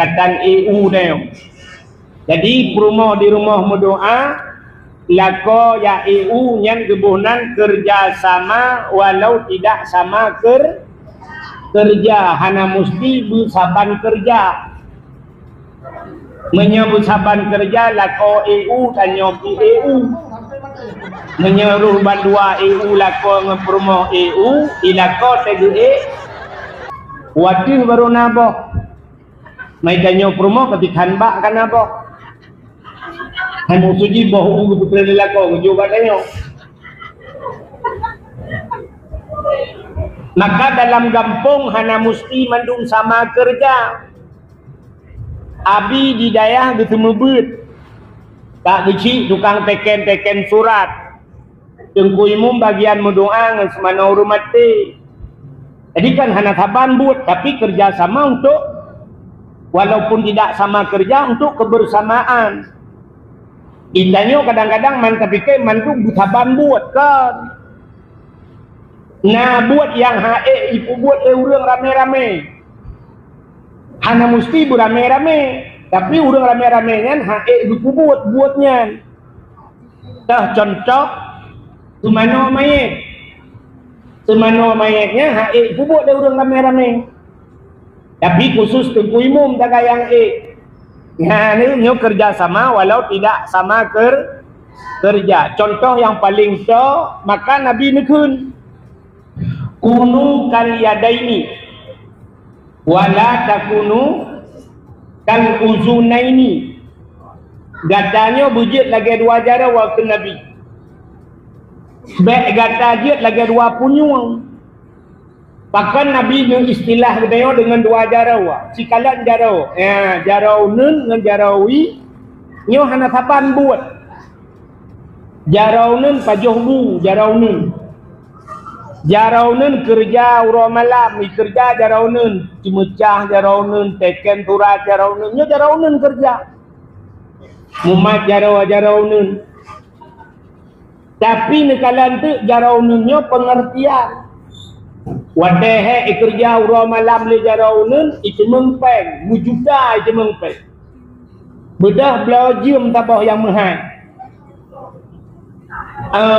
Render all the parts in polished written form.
katan EU dia. Jadi perumahan di rumah berdoa lako ya EU yang gebunan kerjasama walau tidak sama kerja hana mesti bersaban kerja menyebut saban kerja lako EU tanya EU menyeruh bandua EU lako ngepromo EU ilako TGE wadih baru nabo mai tanya promo ketikan bak kan nabo hamu suji boh ungu putra lako juga tanya. Maka dalam kampung hana mesti mandung sama kerja. Abi di dayah gitu mebut. Tak beci tukang teken surat. Tengkuimum bagian mendoa ngan semana urumati. Jadi kan hana saban buat tapi kerja sama untuk walaupun tidak sama kerja untuk kebersamaan. Indahnya kadang-kadang man tapi ke mandung saban buat kan. Nah buat yang hae ipu buat urang rame-rame. Hana mesti berame-rame, tapi urang rame-rame kan hae ipu buatnya. Dah contoh semano mayat. Semano mayatnya hae ipu buat urang rame-rame. Tapi khusus Tengku Imum tak yang Nah ini kerja sama walau tidak sama kerja. Contoh yang paling so maka Nabi nekun kunu kal yadaini wala takunu kal uzunaini. Gatanya bujit lagi dua jara waktu Nabi. Baik gata jit lagi dua punyung. Bahkan Nabi dengan istilah dia dengan dua jaraw. Sikalan jaraw. Jaraw nun dengan jarawi. Nyo hana saban buat. Jaraw nun pajuh bu. Jaraw nun. Jaraw nun kerja urah malam. Kerja jaraw nun. Cimecah jaraw nun. Teken surat jaraw nun. Nyo jaraw nun kerja. Mumat jaraw nun. Tapi nekalan tu jaraw nun nyo pengertian. Wadehe kerja urah malam le jaraunun itu mengpeng mujuda itu mengpeng bedah belajum tabah yang mahal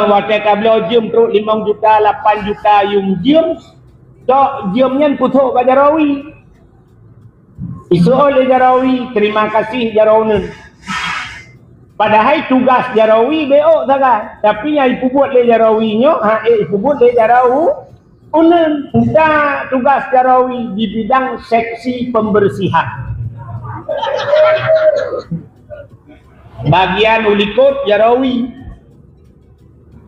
wadeh ka belajum terus 5 juta 8 juta yung jum so jumnya putuk ka jarawi isu oleh jarawi terima kasih jaraunun padahal tugas jarawi beok saga tapi yang ipu buat le jarawinya ipu buat le jarawu Unen udah tugas jarawi di bidang seksi pembersihan. Bagian ulikut jarawi.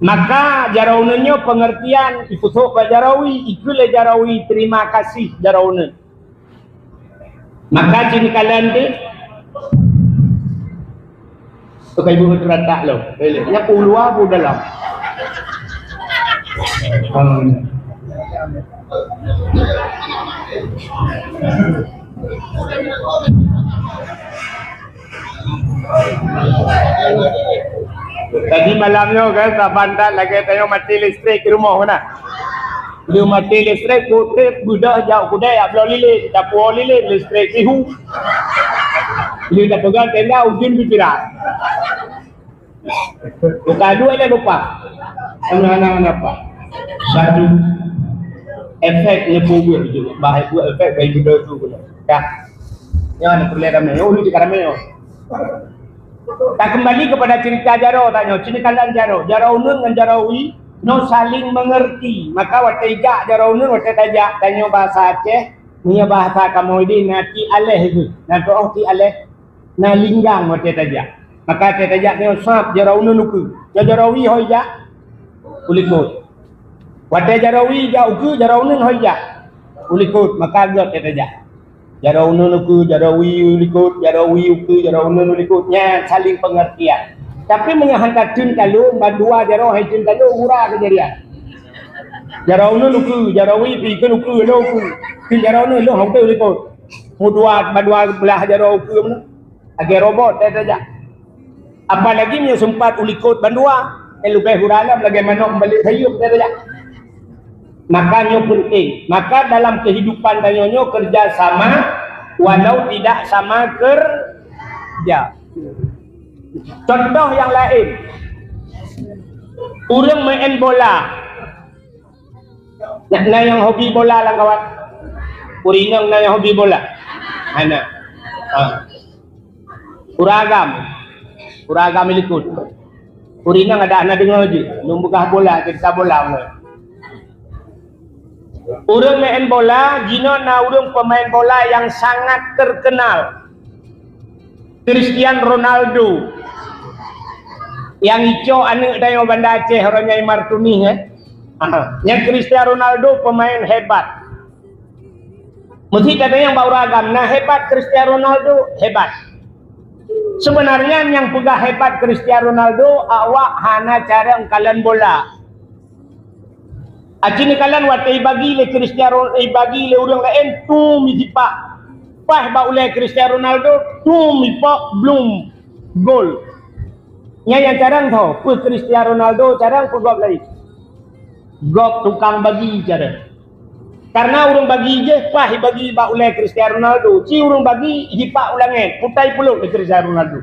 Maka jaraunennya pengertian iputuk ke jarawi, ikulah jarawi terima kasih jaraunen. Maka cini kalian deh. Oke ibu terletak loh. Ya keluar pun dalam. Tadi malamnya kan sabandat lagi tanya mati listrik di rumah mana. Dia mati listrik kutip budak jauh kudai ablo lilit dapur lilit listrik ihu. Dia dah pegang tenda ujung pikiran. Bukan dua ada lupa. Anak-anak apa? Satu efek nyepugur juga. Bahaya buat efek bagi budak tu pula. Ya. Yang ada perlu ramai. Oh, lu cakap ramai. Tak kembali kepada cerita jaro tanya. Cini kalian jaro. Jaro nun dengan jarawi no saling mengerti. Maka waktu ijak jaro nun waktu tajak tanya bahasa Aceh. Nia bahasa kamu ini nati aleh itu. Nanti oh ti aleh. Na linggang waktu tajak. Maka waktu tajak ni sab jaro nun uku. Jarawi hoijak. Ulikut. Waktu jarawi jauh ke jaro nun hoijak. Ulikut. Maka agak waktu tajak. Jaraunun uku, jarawi ulikut, jarawi uku, jaraunun ulikutnya saling pengertian. Tapi menyahankan cun kalau bandua jarau hai cun kalau urah kejadian. Jaraunun uku, jarawi pikir uku, lo uku. Cun jaraunun lo hong ulikut. Mudua bandua belah jarau uku mana? Agak robot saja. Apalagi punya sempat ulikut bandua, lupai huralam lagi mana kembali sayup saja. Makanya penting. Maka dalam kehidupan tanyonyo kerjasama walau tidak sama kerja. Contoh yang lain, orang main bola. Nak yang hobi bola lah kawan. Urinang na yang hobi bola. Anak. Uragam ikut. Urinang ada anak dengar je. Numbukah bola, kita bola. Orang main bola, jino na orang pemain bola yang sangat terkenal. Cristiano Ronaldo. Yang ijo anak dari Banda Aceh, orangnya Martuni. Yang Cristiano Ronaldo pemain hebat. Mesti katanya yang bau ragam. Nah hebat Cristiano Ronaldo, hebat. Sebenarnya yang pegah hebat Cristiano Ronaldo, awak hana cara engkalan bola. Acini kalian watai bagi le Cristiano bagi le orang lain tu misipak. Pas bau le Cristiano Ronaldo tu mipak belum gol. Nya yang carang tau, pu Cristiano Ronaldo carang pu gol lain. Gol tukang bagi cara. Karena orang bagi je pas bagi bau le Cristiano Ronaldo. Ci orang bagi hipak ulangnya, putai puluk le Cristiano Ronaldo.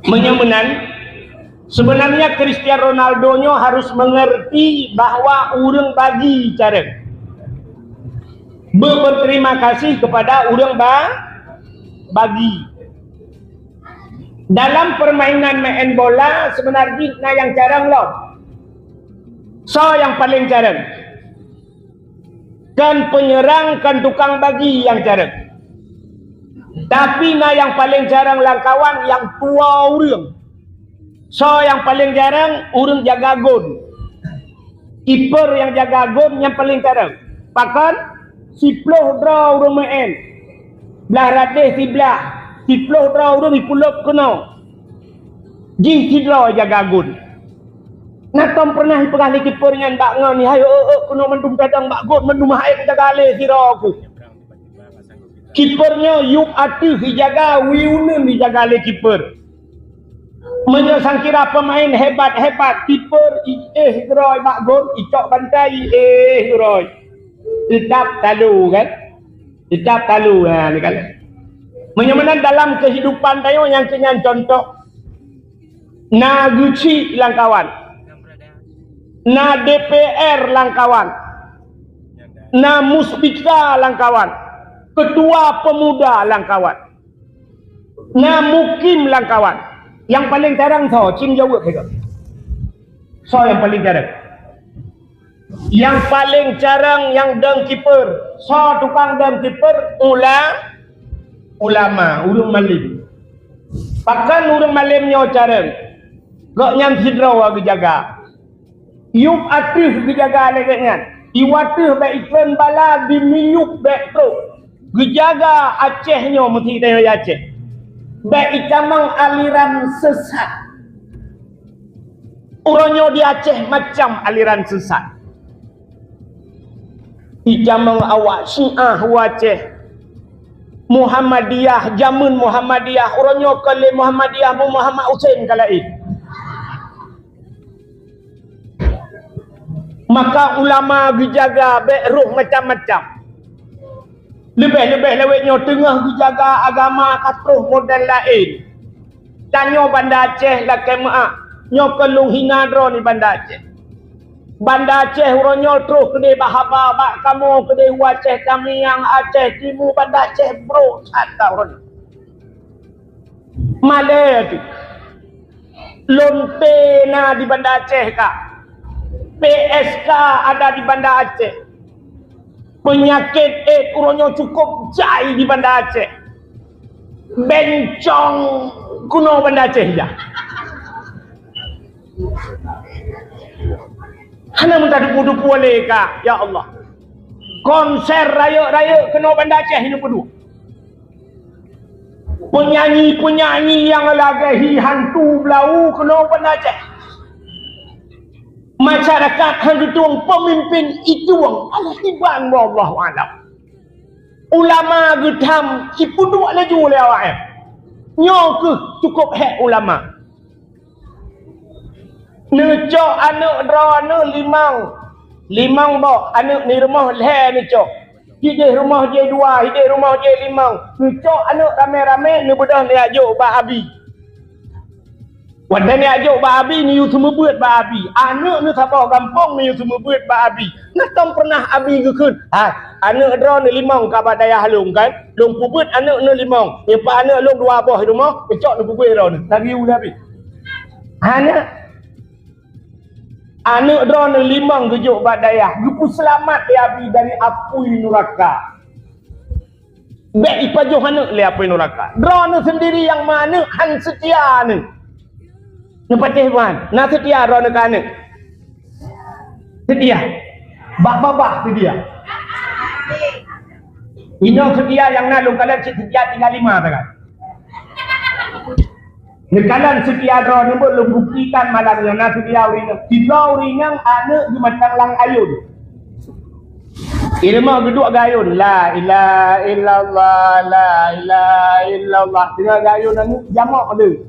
Menyemenan sebenarnya Cristiano Ronaldo harus mengerti bahwa orang bagi cara. Berterima kasih kepada orang bagi. Dalam permainan main bola sebenarnya yang jarang loh. So yang paling jarang. Kan penyerang kan tukang bagi yang jarang. Tapi yang paling jarang langkawan yang tua orang. So yang paling jarang orang jaga gol. Kiper yang jaga gol yang paling jarang. Bahkan siploh draw orang main. Belah radeh sebelah. Siploh draw orang dipuluk kena. Jing draw jaga gol. Natom pernah dipegang kiper yang bak ngau ni hayo kena mendum kadang bak gol mendum haik jaga le sira aku. Kipernya yuk atuh dijaga wiunun dijaga le kiper. Menyesang kira pemain hebat-hebat kiper roy bak gol icok bantai roy. Tetap talu kan? Tetap talu ni kali. Menyemenan dalam kehidupan tayo yang kenyan contoh na guci langkawan. Na DPR langkawan. Na Musbika langkawan. Ketua Pemuda langkawan. Na Mukim langkawan. Yang paling jarang so, Cim jawab juga. So yang paling jarang. Yang paling jarang yang deng kiper. So tukang deng kiper ulama, urung malim. Bahkan urung malimnya jarang. Gak nyam sidra dijaga. Yuk atuh dijaga legengan. Iwatuh baik iklan bala dimiyuk baik tu. Dijaga Acehnya mesti dari Aceh. Baik camang aliran sesat. Orangnya di Aceh macam aliran sesat. Ijamang awak Syiah Aceh. Muhammadiyah, Jamun Muhammadiyah. Orangnya kali Muhammadiyah Muhammad Hussein kalain. Maka ulama dijaga baik ruh macam-macam. Lebih-lebih lewatnya tengah dijaga agama katruh model lain. Tanya Banda Aceh lah kemaah. Nyokelung hinadro ni Banda Aceh. Banda Aceh urangnya terus kedai bahaba bak kamu kedai Aceh kami yang Aceh Timur Banda Aceh bro kata orang. Malay tu. Lonte na di Banda Aceh kak. PSK ada di Banda Aceh. Penyakit AIDS urangnya cukup jai di Banda Aceh. Bencong kuno Banda Aceh ya. Hana minta dupu-dupu oleh kak. Ya Allah. Konser raya-raya kena Banda Aceh ini penuh. Penyanyi-penyanyi yang lagi hantu belau kena Banda Aceh. Masyarakat hendak pemimpin itu Allah tiban wallahu alam. Ulama gedam cipu dua laju oleh awak. Nyo ke cukup hak ulama. Necok anak drone limau Limang bok anak ni rumah leh ni cok. Hidih rumah je 2, hidih rumah je 5. Ni cok anak ramai-ramai ni bedah ni ajuk ba abi. Wadah ni ajuk ba abi ni you semua buat ba abi. Anak ni sabah kampung ni you semua buat ba abi. Nak tam pernah abi ke kun. Anak dra ni 5 ka ba daya halung kan. Long pubut anak ni 5. Yang pa anak long 2 boh rumah, cok ni pubut dra ni. Lagi u abi. Anak dra ni 5 gejuk ba daya. Gupu selamat dia abi dari apui neraka. Bek ipajuh anak le apui neraka. Dra ni sendiri yang mana han setia ni. Nepatih puan, nak setia rona kana. Setia. Bak-babak setia. Ini setia yang nalung kalian setia tinggal 5 tak? Kalian setia rona belum buktikan malam yang nak setia urinang. Tidak urinang anak di matang lang ayun. Ilmu geduk gayun. La ilaha illallah, la ilaha illallah. Tengah gayun ni jamak dia.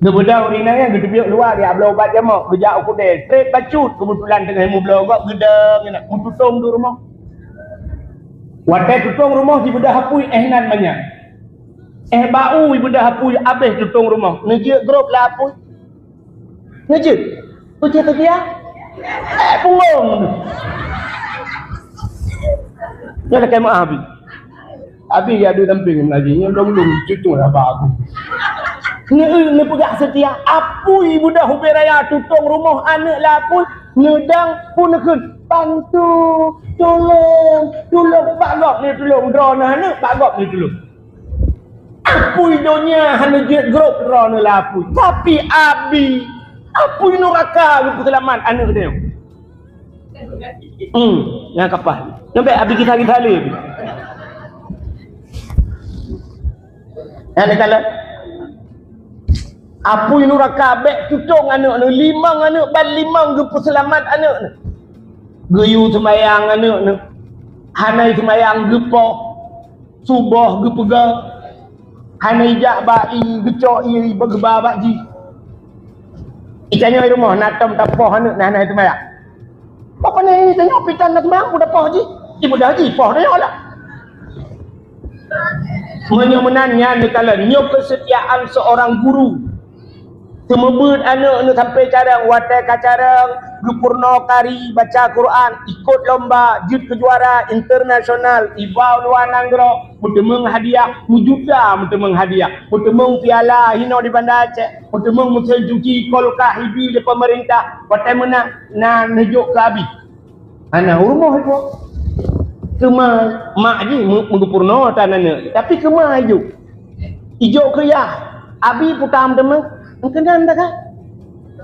Dia bedah urinang yang gede biak luar dia belah obat jamak gejak ukudel straight bacut kebetulan tengah mu belah obat gedang nak mu tutung di rumah wadah tutung rumah di bedah hapui nan banyak bau di bedah hapui habis tutung rumah ngejek grup lah hapui ngejek ucap dia punggung dia nak kemah habis dia ada tamping lagi yang dong-dong cucung apa aku ni pegak setia apui budak hubai raya tutung rumah anak lapun ngedang pun nekun bantu tolong bagok ni tolong drona anak bagok ni tolong apui dunia hanya jet grup drona lapun tapi abi apui neraka lupa selamat anak dia yang kapal sampai abi kita lagi yang kata apa yang neraka bek tutung anak ni 5 anak ban 5 gepu selamat anak ni geyu semayang anak ni hanai semayang gepo subuh gepega hanai jak bai gecok iri begeba bakji ikannya di rumah nak tam tapoh anak hanai semayang apa ni tanya pitan nak semayang udah poh ji ibu dah ji poh dia lah menyenangnya ni kalau nyok kesetiaan seorang guru semebut anak ni sampai carang watai kacarang gupurno kari baca Quran ikut lomba jut kejuara internasional ibau luar nanggro mutemeng hadiah mujuda mutemeng hadiah mutemeng piala hino di Bandar Aceh mutemeng musejuki kolkah hibi di pemerintah watai menang na nejuk ke abi anak rumah itu kemai mak je menggupurno tanah tapi kemai je ijo kerja abi putam temeng kenal tak kan?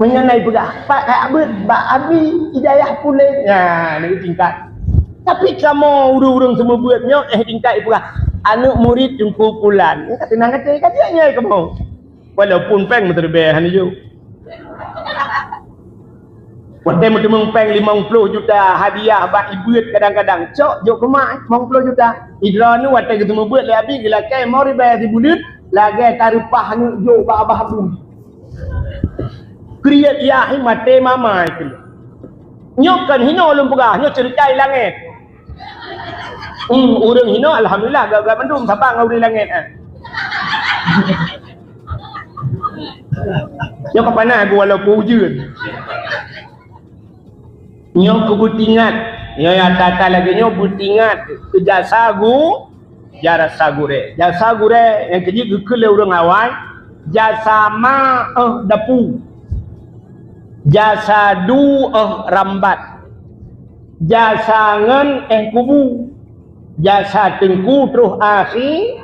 Mengenai pegah Pak Abid, Pak Abi, Hidayah Pulih. Nah, ni tingkat. Tapi kamu urung-urung semua buatnya, tingkat pegah. Anak murid jengku pulan. Tenang kata, katanya kamu. Walaupun peng terlebih ni juga. Waktu mu peng 50 juta hadiah bak ibut kadang-kadang. Cok, jok kemak 50 juta. Idra ni waktu ketemu buat le abi gila kai mau riba di bulut, lagi tarupah ni jok bak abah bu. Kriat yahi mate mama itu. Nyokan hino lum pegah, nyok ceritai langit. Urang hino alhamdulillah gak mendung sabang ngau di langit. Nyok kapana aku walaupun ujun. Nyok kebutingat. Ya tata lagi nyok butingat ke sagu, jara sagure. Jara sagure yang keji gekele urang awal, jasa ma dapu. Jasa du rambat, jasa ngen kubu, jasa tengku terus akhir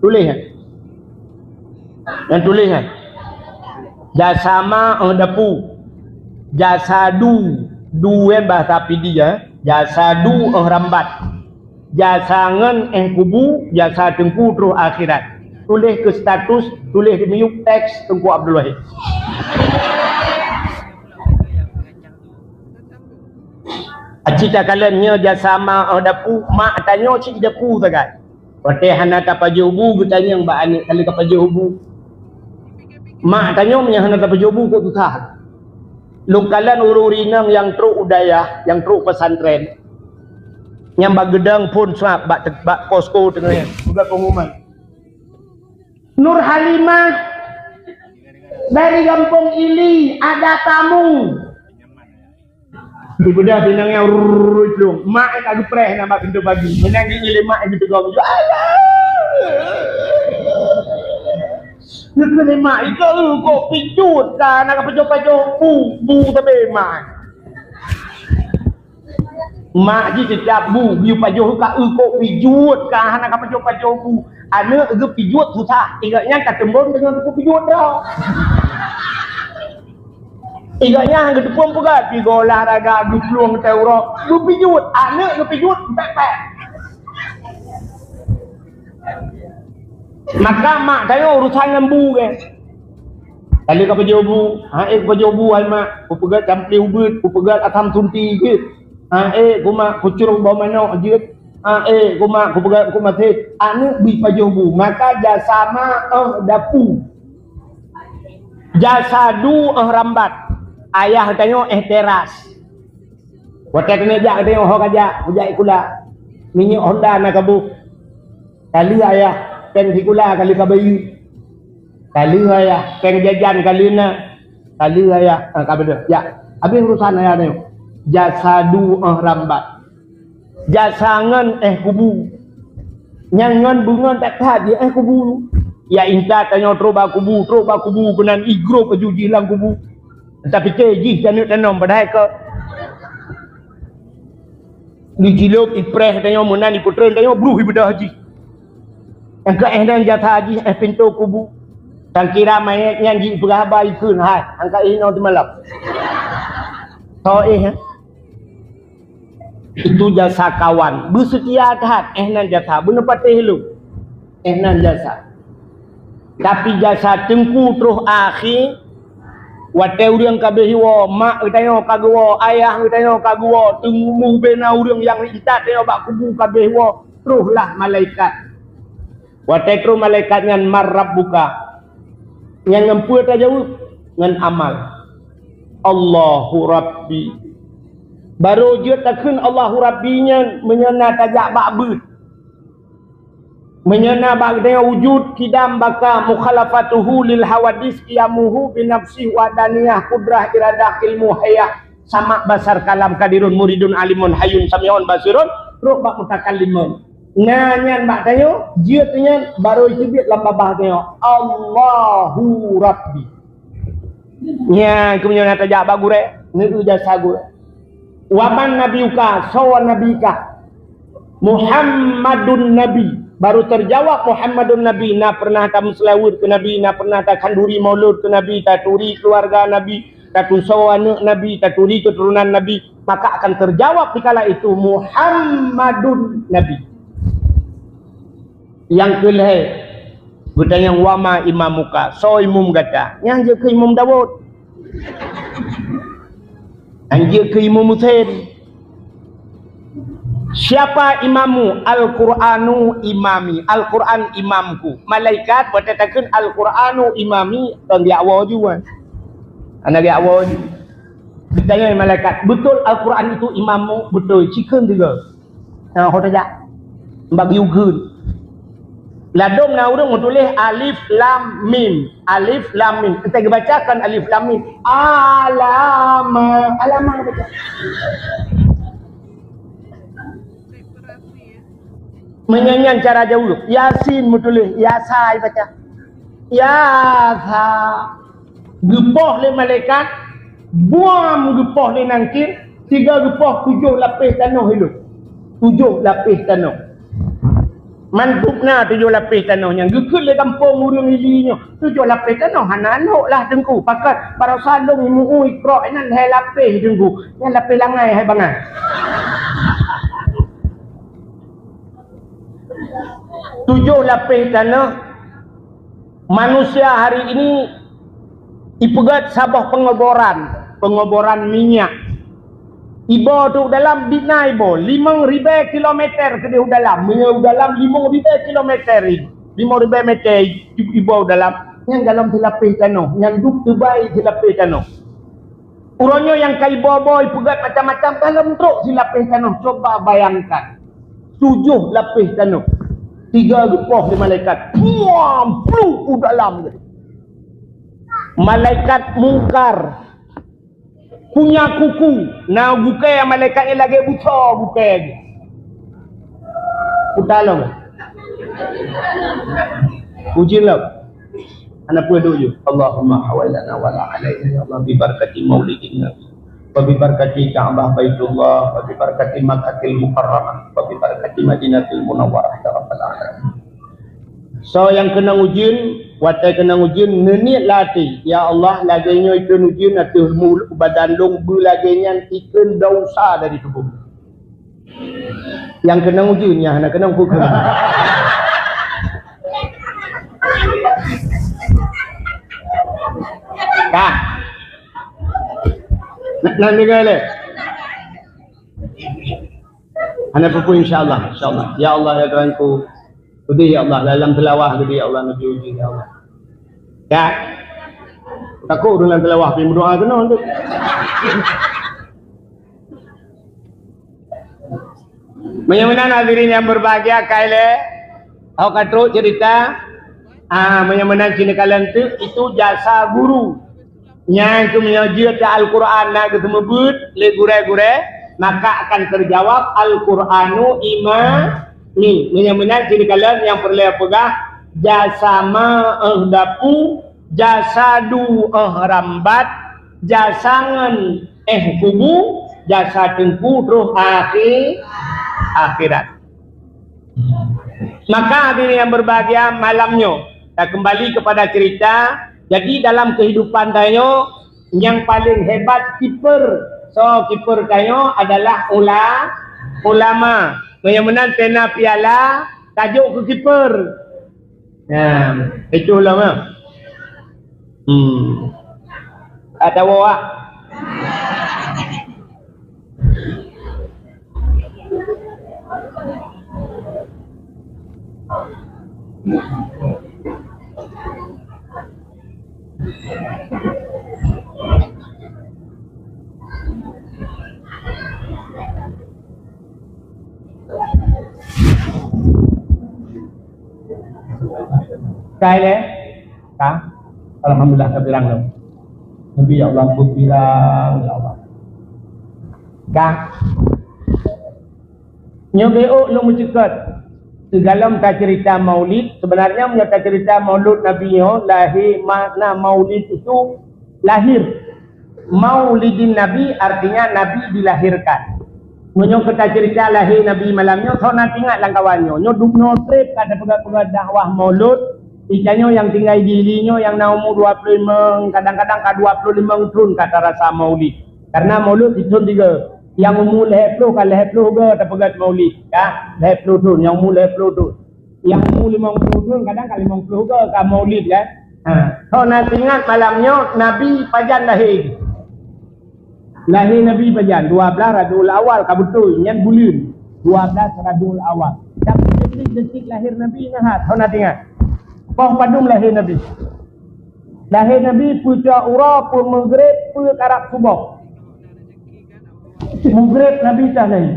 tulis kan? Yang tulis kan? Jasa ma dapu, jasa du bahasa pidia, jasa du rambat, jasa ngen kubu, jasa tengku terus akhirat. Tulis ke status, tulis di menu teks Tengku Abdul Wahid. Cita kalanya jasama dapu mak tanya cik dapu sangat. Waktu hana tapaje ubu gutanya mbak anak kali kapaje ubu. Mak tanya nya hana tapaje ubu kok susah. Lukalan ururinang yang truk udayah, yang truk pesantren. Yang bagedang pun suap bak posko tengahnya. Juga pengumuman. Nur Halimah dari Kampung Ili ada tamu. Ibu dah pinangnya urut mak tak gepreh nama pintu pagi. Menang Ili mak itu tegang. Alah. Nak mak itu kok pijut kan nak pejok-pejok bu tapi mak. Mak ji setiap bu biu pajok ka kok pijut kan nak pejok-pejok bu. Anak itu pijut susah. Ingatnya kat tembon dengan tu pijut dah. Ingatnya hang ketepung pegat pi olahraga du peluang teurak. Du pijut, anak du pijut pek-pek. Maka mak tanya urusan lembu ke. Kali ka pejobu, pejobu ai mak, ku pegat campli ubut, ku pegat asam sunti ke. Ku mak kucurung bau manok je. Ku mak ku pegat ku mati. Anu bi pejobu, maka jasama dapu. Jasadu rambat. Ayah tanya teras. Watak ni jak tanya ho kajak, ujak ikula. Minyak Honda nak kabu. Kali ayah peng sikula kali ka bayi. Kali ayah peng jajan kali na. Kali ayah ka beda. Ya, habis urusan ayah tanya. Jasadu rambat. Jasangan kubu. Nyangan bungan tak tahat dia kubu. Ya inta tanya troba kubu kenan igro kejuji lang kubu. Tapi keji tanam padahal ke dijiluk ipreh tanya menan iputren tanya bruh ibadah haji. Yang ke dan jatah haji pintu kubu. Dan kira mayat yang di beraba ikun hai angka ino di malam. Itu jasa kawan bersetia tahat nan jasa benar patih lu nan jasa. Tapi jasa tengku terus akhir wate urang kabeh hiwa mak tanya kagwa ayah tanya kagwa temu bena urang yang intat tanya bak kubu kabeh hiwa teruslah malaikat wate terus malaikat ngan marab buka yang ngemput aja ngan amal Allahu Rabbi baru je takun Allahu Rabbinya menyena tajak bak but menyena bagdaya wujud kidam baka mukhalafatuhu lil hawadis qiyamuhu binafsih wadaniyah kudrah iradah ilmu hayah sama basar kalam kadirun muridun alimun hayun samiun basirun ruh bak mutakallimun nganyan bak tayo dia tanya baru ikibit lamba bahnya Allahu Rabbi nya kemudian tajak bagure ni jasa gure waman nabiuka sawan nabika Muhammadun Nabi baru terjawab Muhammadun Nabi nak pernah tak selawat ke Nabi nak pernah tak kanduri maulud ke Nabi tak turi keluarga Nabi tak tusau anak Nabi tak turi keturunan Nabi maka akan terjawab dikala itu Muhammadun Nabi yang kelih bertanya wama imamuka so imam kata yang je ke Imam Dawud anjir ke Imam Hussein. Siapa imamu? Al-Qur'anu imami. Al-Qur'an imamku. Malaikat berkatakan Al-Qur'anu imami dan dia awal juga. Anak dia awal juga. Ditanya malaikat, betul Al-Qur'an itu imammu? Betul. Cikan juga. Nah, kau tanya. Bagi ugun. Ladom na urang tulis alif lam mim. Alif lam mim. Kita bacakan alif lam mim. Alama. Alama baca. Menyanyian cara jauh. Yasin mutulis. Yasai baca. Yasa. Gepoh le malaikat. Buam gepoh le nangkir. 3 gepoh 7 lapis tanah hidup. 7 lapis tanah. Mantupna 7 lapis tanahnya. Gekut le kampung urang ilinya. 7 lapis tanah. Anak-anak lah tengku. Pakat para salung imu ikra. Inan hai lapis tengku. Yang lapis langai hai bangai. Tujuh lapis tanah manusia hari ini ipegat sabah pengoboran minyak ibo tu dalam bina ibo 5,000 kilometer ke dia dalam 5,000 kilometer 5,000 meter ibo dalam yang dalam lapis tanah yang duk terbaik di lapis tanah Urangnya yang kai boy pegat macam-macam dalam truk si lapis tanah. Coba bayangkan. 7 lapis tanah. 3 gepoh di malaikat. Puam, pluk dalam. Malaikat mungkar. Punya kuku. Nah, bukai yang malaikatnya lagi buka. Bukai lagi. Putalong. Ujilah. Anak pun doa. Allahumma hawalana wala alaina ya Allah bi barakati maulidin nabi wa bi barakati Ka'bah Baitullah wa bi barakati Makkahil Mukarramah wa bi barakati Madinatul Munawwarah ya rabbal alamin. So yang kena ujin, watai kena ujin nenit lati. Ya Allah laganya ikun ujin atuh mul badan long bu laganya ikun dosa dari tubuh. Yang kena ujin ya nak kena hukum. Kah? Nak dengar le? Ana pun insya-Allah. Ya Allah ya Tuhanku. Kudi ya Allah dalam tilawah kudi ya Allah nabi uji ya Allah. Kah? Takut dalam tilawah pergi berdoa kena tu. Menyamana hadirin yang berbahagia kaile. Aku katruk cerita menyamana sini kalian tu itu jasa guru. Yang menyajikan Al-Quran nak ketemu but le gure-gure maka akan terjawab Al-Quranu imami. Menyamana sini kalian yang perlu pegah jasa ma dapu jasa du rambat jasangan kubu jasa tengku terus akhirat. Maka hadirin yang berbahagia malamnya kita kembali kepada cerita. Jadi dalam kehidupan tayo yang paling hebat kiper. So kiper tayo adalah ulama. Yang menang tena piala tajuk ke kiper. Nah, itu ulama. Ada wak. Kaya kah? Alhamdulillah kebilang lo. Nabi ya Allah berbilang ya Allah. Kah? Nyobeo lo mencekat. Dalam cerita maulid sebenarnya menyata cerita maulid Nabi lahir. Makna maulid itu lahir. Maulidin Nabi artinya Nabi dilahirkan. Menyo kita cerita lahir Nabi malamnya kau nak ingat langkawannya. Nyo duk no trip kada pegat-pegat dakwah maulud. Ikannya yang tinggal di dirinya yang umur 25 kadang-kadang ke 25 tahun kata rasa maulid. Karena maulid itu 3. Yang umur 10 ke 10 ke tak pegat maulid. Ya, 10 tahun yang umur 10 tahun. Yang umur 50 tahun kadang kali 50 ke maulid kan. Kau nak ingat malamnya Nabi pajan lahir. Lahir Nabi pajan 12 Rabiul Awal ka betul nyan bulan 12 Rabiul Awal. Tapi detik-detik lahir Nabi ingat. Kau nak ingat? Kau padum lahir Nabi. Lahir Nabi puja ura pun maghrib pun karak subuh. Maghrib Nabi dah lahir.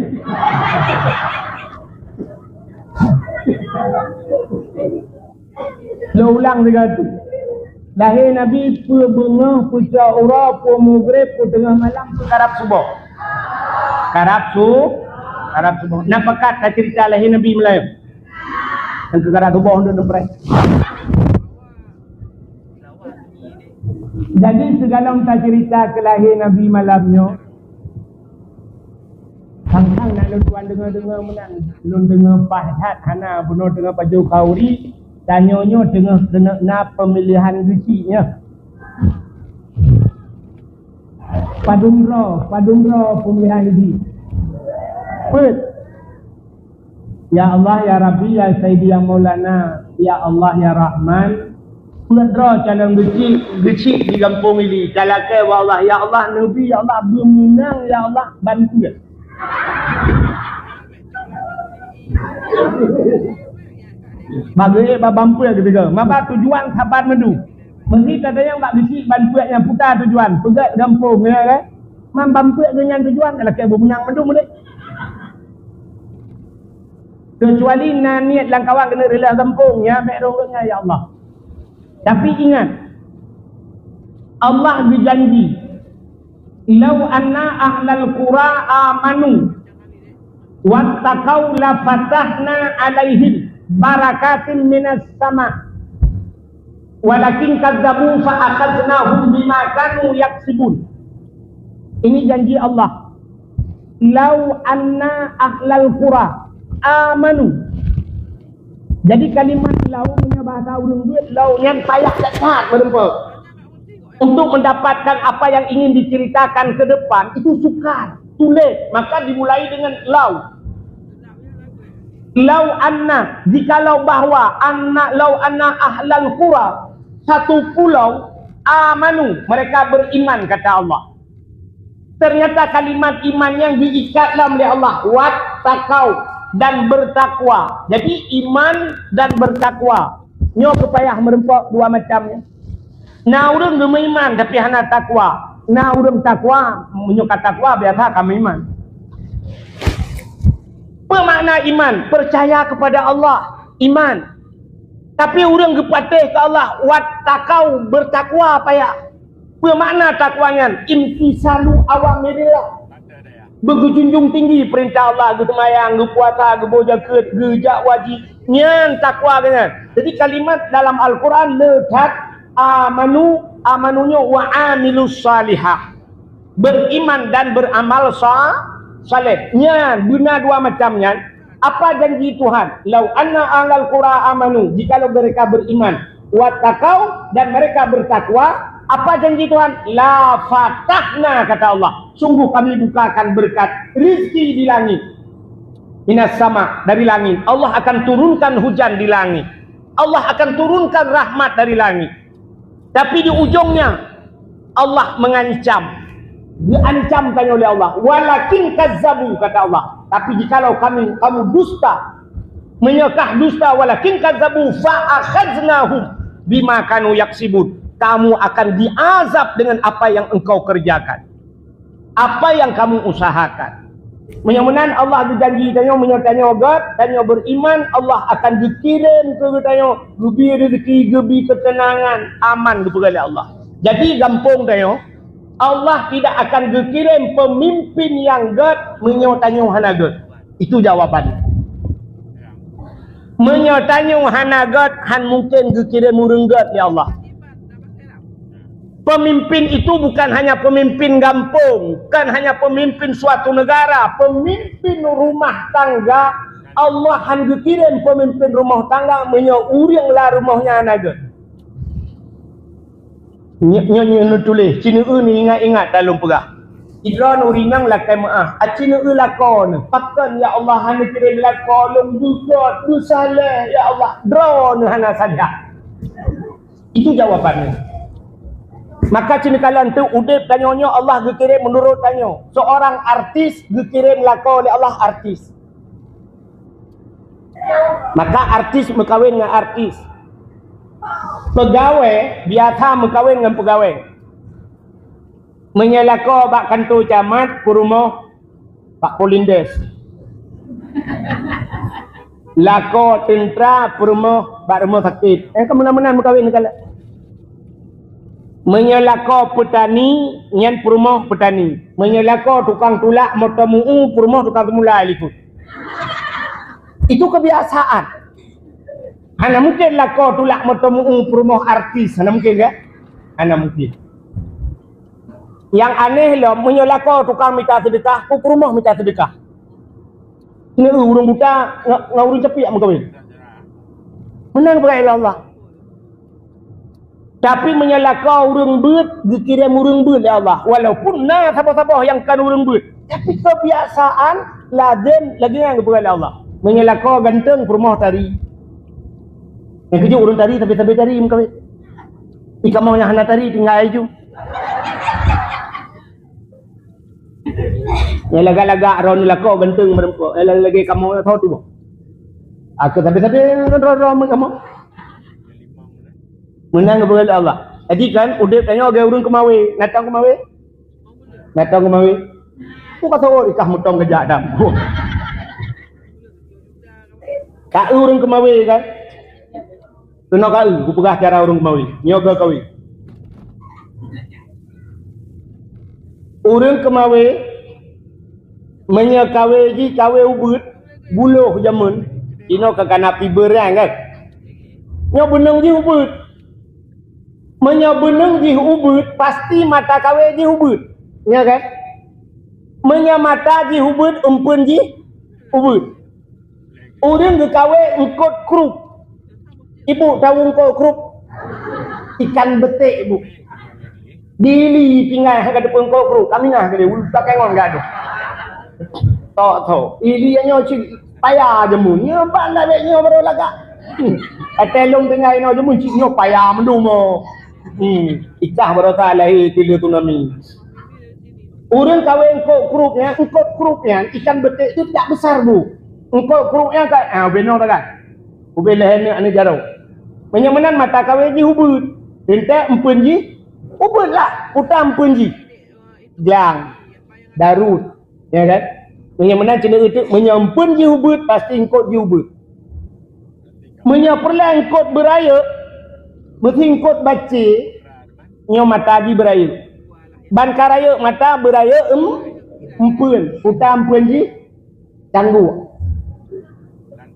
Lo ulang juga tu. Lahir Nabi pun bunga puja ura pun maghrib pun tengah malam pun karak subuh. Karak subuh. Nampakat tak cerita lahir Nabi Melayu. Yang karak subuh untuk nemprek. Jadi segala kita cerita kelahir Nabi malamnya. Hang-hang nak luan dengar-dengar menang. Lun dengar pahat hana benar dengar baju kauri. Tanyanya dengar na pemilihan gecinya. Padumro pemilihan geci. Put. Ya Allah ya Rabbi ya Sayyidi ya Maulana. Ya Allah ya Rahman. Putra calon gecik di kampung ini. Kalau ke Allah ya Allah Nabi ya Allah bermenang ya Allah bantu ya. Bagi babampu ya ketiga. Maka tujuan sabar medu. Mesti ada yang tak gecik bantu yang putar tujuan. Pegat kampung ya kan. Mambampu dengan tujuan kalau kita bermenang mendung boleh. Kecuali niat lang kawan kena rela kampung ya, baik dorangnya ya Allah. Tapi ingat, Allah berjanji, "Lau anna ahlal qura amanu wattaqau la fatahna alaihim barakatin minas sama walakin kadzabu fa akhadnahum bima kanu yaksibun." Ini janji Allah. Lau anna ahlal qura amanu. Jadi kalimat lau punya bahasa ulun duit, lau yang payah dekat berempat. Untuk mendapatkan apa yang ingin diceritakan ke depan, itu sukar, sulit. Maka dimulai dengan lau. Lau anna, jikalau bahwa lau anna ahlal qura, satu pulau, amanu, mereka beriman, kata Allah. Ternyata kalimat iman yang diikatlah oleh Allah, wattaqau, dan bertakwa. Jadi iman dan bertakwa. Nyo kepayah merempok dua macamnya. Na urang beriman tapi hana takwa. Na urang takwa, menyuka takwa biasa kami iman. Apa makna iman? Percaya kepada Allah, iman. Tapi urang gepatih ke Allah, wattaqau, bertakwa payah. Apa makna takwanya? Imtisalu awamirillah. Berjunjung tinggi perintah Allah, gesemayang, gepuasa, gebojaket, gejak wajib. Nyan takwa kan. Jadi kalimat dalam Al-Quran lekat amanu, amanunya wa amilus salihah. Beriman dan beramal saleh. Nyan guna dua macamnya. Apa janji Tuhan? Lau anna ahlal qura amanu, jikalau mereka beriman, wattaqau, dan mereka bertakwa. Apa janji Tuhan? La fatahna, kata Allah, sungguh kami bukakan berkat rizki di langit. Minas sama, dari langit. Allah akan turunkan hujan di langit. Allah akan turunkan rahmat dari langit. Tapi di ujungnya Allah mengancam. Diancamkan oleh Allah. Walakin kazzabu, kata Allah. Tapi jikalau kamu dusta, menyekah dusta, walakin kazzabu fa akhadnahum bima kanu yaksibun. Kamu akan diazab dengan apa yang engkau kerjakan, apa yang kamu usahakan. Menyamanan Allah berjanji tanya, menyatanya God, tanya beriman, Allah akan dikirim ke tanya gebi rezeki, gebi ketenangan, aman kepada Allah. Jadi gampang tanya, Allah tidak akan dikirim pemimpin yang God menyatanya hana God. Itu jawabannya. Menyatanya hana God, han mungkin dikirim urang God ya Allah. Pemimpin itu bukan hanya pemimpin kampung, bukan hanya pemimpin suatu negara, pemimpin rumah tangga. Allah akan kirim pemimpin rumah tangga menyurang lah rumahnya naga. Nyonya tulis, Cina ni ingat-ingat dalam perah. Idra nurinang lakai maaf. Cina lakon, pakan ya Allah hana kirim lakon, lembut, dusalah ya Allah. Drone hana sadar. Itu jawabannya. Maka cina kalian tu udip tanyanya Allah dikirim menurut tanya. Seorang artis dikirim lakon oleh Allah artis. Maka artis berkahwin dengan artis. Pegawai biasa berkahwin dengan pegawai. Menyelako bak kantor camat ke rumah Pak Polindes. Lako tentera ke rumah Pak rumah sakit. Kemana-mana berkahwin dengan menyelako petani nyan perumah petani, menyelako tukang tulak motor muu perumah tukang semula ikut. Itu kebiasaan. Hana mungkin lako tulak motor muu perumah artis, hana mungkin ke? Hana mungkin. Yang aneh lah menyelako tukang minta sedekah, ku perumah minta sedekah. Ini urang buta ngurung cepi mak kawin. Menang berai Allah. Tapi menyalahkan orang beut, dikira orang beut ya Allah. Walaupun na sabah-sabah yang kan orang beut. Tapi kebiasaan lazim lagi yang kepada Allah. Menyalahkan ganteng perumah tari. Yang kerja orang tari tapi tari muka. Ika mau yang hana tari tinggal aja. Yang laga-laga ron lako ganteng merempok. Lagi kamu tahu tu. Aku tapi ron kamu. Menang kepada Allah. Jadi kan, udah tanya orang kemawi, datang kemawi. Metong kemawi. Aku kata oh ikah mutong kejak dam. Kak urung kemawi kan. Kena kau, aku pegah cara urung kemawi. Nyoga kawi. Urung kemawi menyakawe ji kawe ubut buluh jamun. Ino kekanapi berang kan. Nyo beneng ji ubut. Menyo beneng ji ubut pasti mata kawe ji ubut. Ya kan? Menyo mata ji ubut umpun ji ubut. Urang ke kawe engkot krup. Ibu tahu engkot krup? Ikan betik ibu. Dili pingai hak ada engkot krup. Kami ngah ke dia pakai ngon gaduh. Tok. Ili nyo payah jemun. Nyo pandai bet nyo baru lagak. Atelong pingai no jemun nyo payah mendumo. Ikah baru lahir tilu tsunami. Urang kawe engkot krupnya ikan betik itu tak besar bu. Engkau kuruknya kan, benar tak kan? Ubin lehernya ane jarau. Menyamanan mata kawe ji hubut. Tinta empun ji, hubut lah. Putar empun ji. Jang, darut. Ya kan? Menyamanan cina itu, menyampun ji hubut, pasti engkau ji hubut. Menyaperlah engkau beraya, mesti engkau baca, nyo mata ji beraya. Ban karaya mata beraya, empun. Putar empun ji, canggu.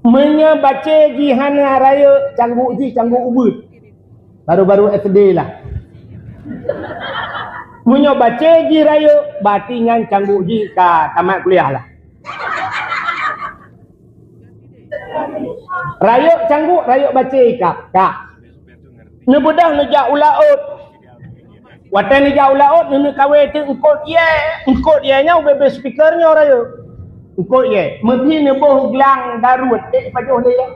Menyabaca jihana raya canggu ubud. Baru-baru SD lah. Menyabaca ji raya batingan canggu ji ka tamat kuliah lah. Raya canggu, raya baca kak. Nebedah nejak ulaut. Watan nejak ulaut nene kawe tu engkot ye nya bebe speakernya raya. Engkau ye, mesti neboh gelang darut, pajuh le ye.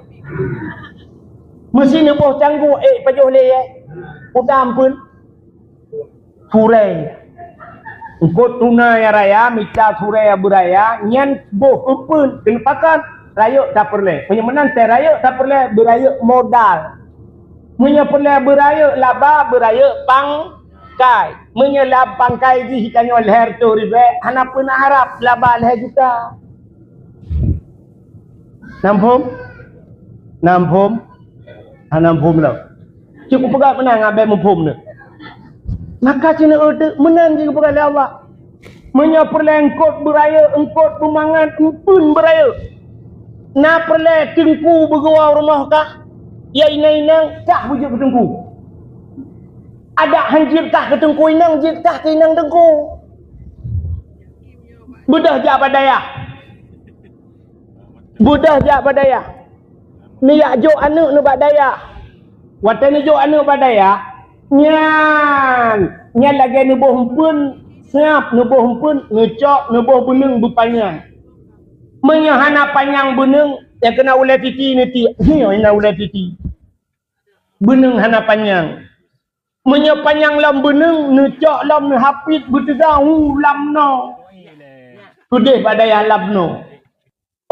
Mesti neboh canggu, pajuh le ye. Udah ampun. Turai. Engkau tunai raya, mita turai beraya, nyan boh ampun. Kenepakan, raya tak perlu. Menyamanan teh raya tak perlu beraya modal. Menyapurlah beraya, laba beraya pangkai. Menyelab pangkai ji hikanyo leher tu ribe, hana pun harap laba leher juta. Nampum lah. Cukup pegang menang abai mumpum ni. Maka cina ada menang juga pegang awak. Menyapurlah engkot beraya, engkot pemangan, empun beraya. Na perlah tengku bergawau rumah kah? Ya inang kah wujud bertengku. Ada hanjir kah ke tengku inang, jir kah ke inang tengku. Bedah jak badaya. Budah jak badaya. Ni yak jok anak ni badaya. Watan ni jok anak badaya. Nyan lagi ni boh empun. Siap ni boh empun. Ngecok ni boh beneng berpanjang. Menyahana panjang beneng. Yang kena ulai titi ni ti. Ni yang kena ulai titi. Beneng hana panjang. Menyapanjang lam beneng. Ngecok lam ni hapit bertegang. Lam no. Kudih badaya lam no.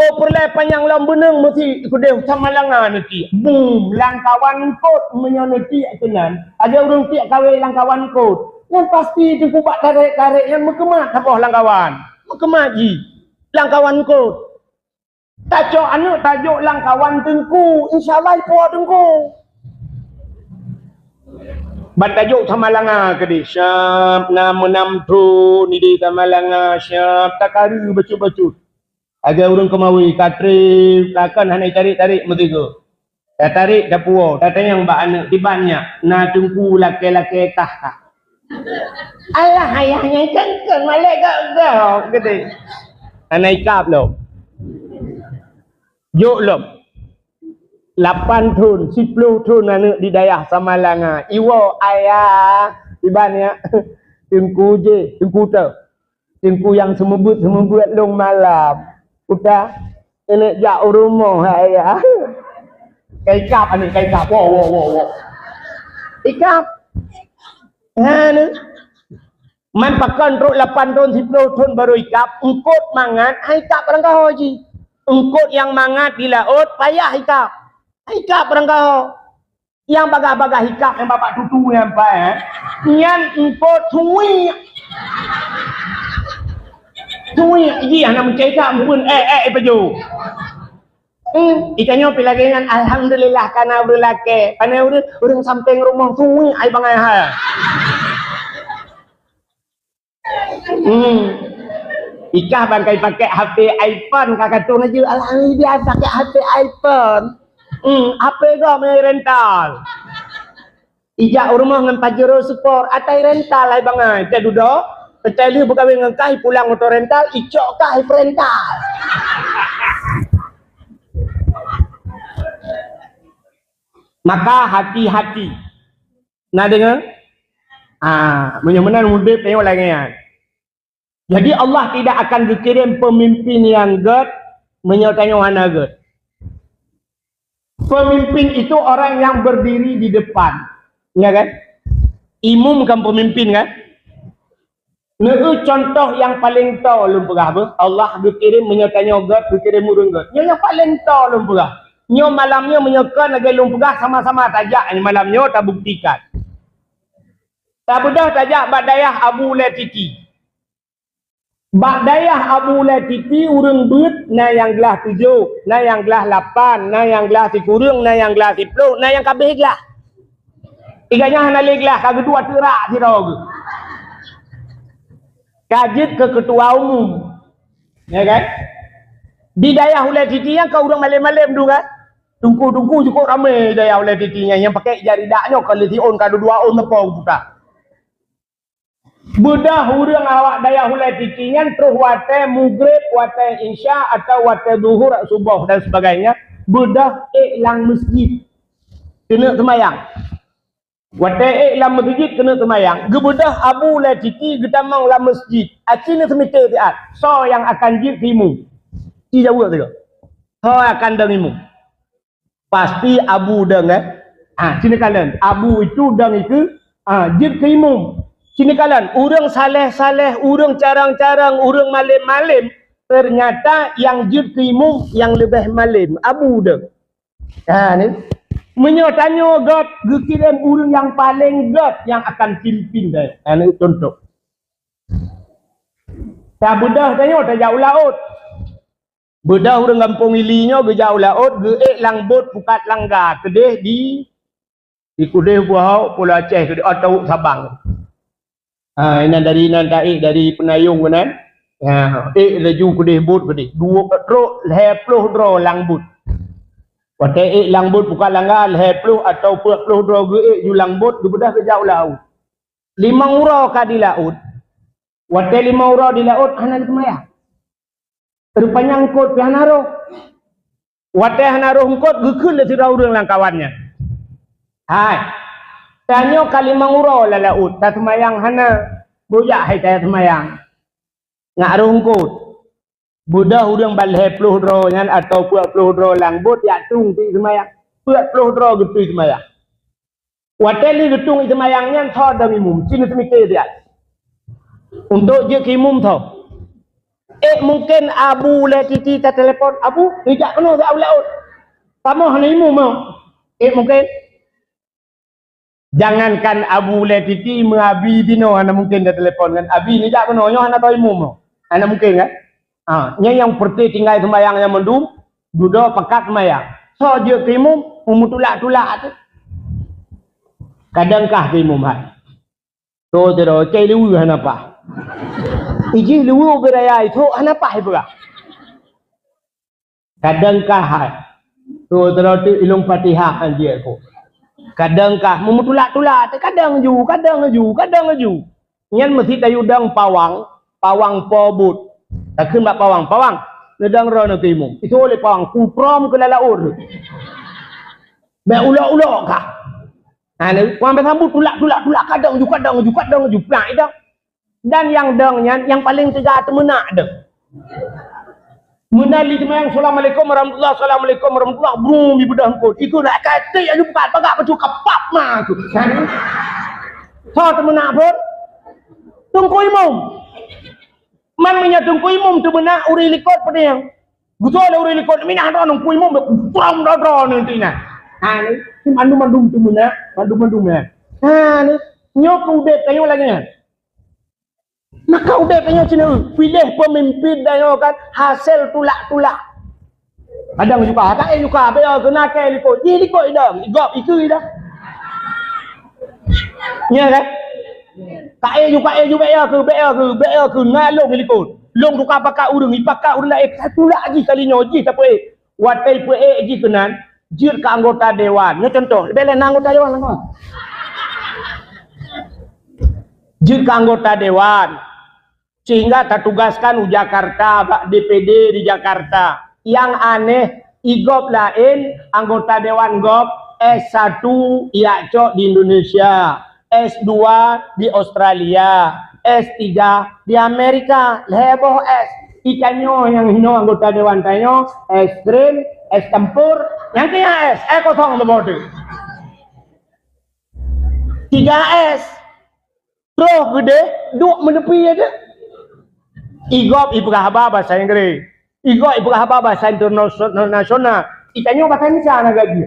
Oh perlai panjang lam beneng mesti kudeh sama langan nanti. Boom, langkawan kot menyonoti kenan. Ada orang tiak kawin langkawan kot. Yang pasti tengku bak tarik-tarik yang mekemat apa langkawan. Mekemat ji. Langkawan kot. Tajuk anak tajuk langkawan tengku, insya-Allah ko tengku. Ban tajuk sama langa kedi. Syap nama namtu ni di sama langa syap takari bacu-bacu. Ada orang kemawi katri takkan hanya tarik-tarik begitu. Dah tarik dah puas. Kata yang bak anak tibanyak na tungku laki-laki kah. Alah ayahnya kengkeng malek kau gitu. Anak ikap lo. Jok lo. 8 tahun, 10 tahun anak di daerah Samalanga. Iwo ayah tibanyak tungku je, tungku tu. Tungku yang semebut long malam. Udah ini jak rumah ayah. Kaikap ani kaikap. Wow. Ikap. Ni. Man pakan rok 8 tahun 10 tahun baru ikap. Engkot mangat, ikap barang kau ji. Engkot yang mangat di laut payah ikap. Ikap barang kau. Yang bagah-bagah ikap yang bapak tutu yang baik. Nyan engkot suwi. Tuwi iji anak mencekak pun baju. Ikannya pilagengan alhamdulillah karena berlake. Pandai urang samping rumah tuwi ai bangai hal. Ikah bangkai pakai HP iPhone kakak tu aja. Alhamdulillah pakai HP iPhone. HP kau main rental. Ijak rumah dengan Pajero support atai rental ai bangai. Tak duduk. Percaya berkahwin dengan kai pulang motor rental, icok kai rental. Maka hati-hati. Nak dengar? Benar-benar mudah tengok lagi kan. Jadi Allah tidak akan dikirim pemimpin yang god menyertai mana god. Pemimpin itu orang yang berdiri di depan, ya kan? Imam kan pemimpin kan? Lalu contoh yang paling tahu lumpurah apa? Allah dikirim menyertai god, dikirim urung god. Yang paling tahu lumpurah. Nyo malamnya menyekan lagi lumpurah sama-sama tajak ni malamnya tak buktikan. Tak bedah tajak badayah Abu Latiti. Badayah Abu Latiti urang beut na yang gelah 7, na yang gelah 8, na yang gelah 10, na yang gelah 10, na yang kabeh gelah. Iganya hana gelah kagak dua terak sirog. Kajit ke ketua umum. Ya kan? Di dayah Latiti yang kau urang malam-malam tu kan? Tungku-tungku cukup ramai dayah Latiti yang pakai jari daknya kalau tion kalau 2 on apa buka. Bedah urang awak daya hulai tikingan terus wate maghrib, wate isya atau wate zuhur, subuh dan sebagainya. Bedah iklang masjid kena semayang. Wate iklang masjid kena semayang. Gebedah Abu Latiti gedamang la masjid. Acina semite tiat. So yang akan jid timu. Ci jawab tu. So akan dengimu. Pasti Abu deng cina kalian. Abu itu deng itu jid ke imum. Sini kalian, urang saleh-saleh, urang carang-carang, urang malim-malim, ternyata yang jid ke imum yang lebih malim, Abu dah. Ni menyatanya God kirim urang yang paling God yang akan pimpin dah. Ini contoh. Tak bedah tanya tak jauh laut. Bedah urang kampung ilinya ke jauh laut, ge langbot pukat langgar, kedeh di kudeh buah Pulau Aceh kedeh atau Sabang. Ini dari nanti dari penayung kan? Laju kudih but kudih. 20 dro langbut. Waktu langbut bukan langgar 20 atau 40 dro ju langbut bedah ke jauh laut. 5 urau ka di laut. Waktu 5 urau di laut hana kemaya. Rupanya angkut pi hanaroh. Waktu hanaroh angkut gekeun le sira urang lang kawannya. Hai. Tanya kali mangurau la laut, tak semayang hana boyak hai tak semayang. Ngak rungkut. Budah urang balhe 10 dro nyan atau 40 dro langbut ya tung ti semayang. 40 dro gitu semayang. Wateli getung semayang nyan tho demi mum, cina semike dia. Untuk je kimum tho. Mungkin Abu Latiti tak telefon, Abu, tidak kena tak laut. Sama hana imum mau. Mungkin jangankan Abu Latiti mengabi dino ana mungkin dia telefon kan abi ni jak kono nyo ana tahu imum ana mungkin kan nya yang perti tinggal sembayang yang mendum duduk pekat sembayang so je ke imum tulak-tulak tu kadangkah ke imum hai to tero cai lu hana pa iji lu beraya itu hana pa hai pula kadangkah hai to tero ilung Fatihah anjir ko kadangkah memutulak-tulak kadang ju nyan mesti tayudang pawang pobut tak keun bak pawang nedang ro na timu itu oleh pawang kuprom ke lalaur be ulok-ulok kah ane wang besambut tulak kadang ju nah idang dan yang dang nyan yang paling tegak temenak deng menali semayang assalamualaikum warahmatullahi bumi bedah kau itu nak kata yang bukan pagak betul kapap mah tu so temenak pun tungku imum man punya tungku imum tu benak uri likot pada yang betul ada uri likot minah dah tungku imum kurang dah nanti nah ni mandu tu benak mandu ya ni nyok udah kayu lagi Maka udah tanya cina, pilih pemimpin dan kan hasil tulak-tulak. Kadang juga, tak juga, biar kena ke likut. Likut dah, igop itu dah. Ya kan? Tak juga ya ke, ngalung likut. Long tu pakai urang, pakai urang dah satu lagi kalinya ji tak apa. Watai pe ji kenan, jir ke anggota dewan. Ni contoh, belen anggota dewan lah. Jir ke anggota dewan. Sehingga tertugaskan di Jakarta, DPD di Jakarta. Yang aneh, igop lain, anggota Dewan GOP, S1 IACO di Indonesia, S2 di Australia, S3 di Amerika, heboh S. Ikannya yang hino anggota Dewan tanyo, S Green, S Tempur, yang kaya S, kosong lebih. 3S, terus gede, duk menepi aja. Igop ibrahaba bahasa Inggris. Igop ibrahaba bahasa internasional. Ikannya bahasa Indonesia nak gaji.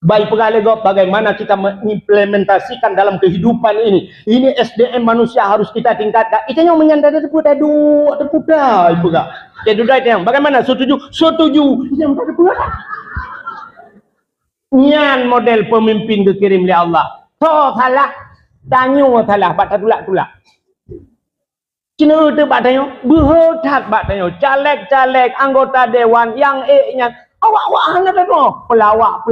Baik pegawai bagaimana kita mengimplementasikan dalam kehidupan ini. Ini SDM manusia harus kita tingkatkan. Ikannya menyandar terputar ibu gak. Jadi yang bagaimana setuju? Setuju. Ikannya terputar. Nyan model pemimpin dikirim oleh Allah. So salah, tanyo salah, baca tulak-tulak. Cina itu batanya berhotak batanya caleg-caleg anggota dewan yang nya awak hanya tu pelawak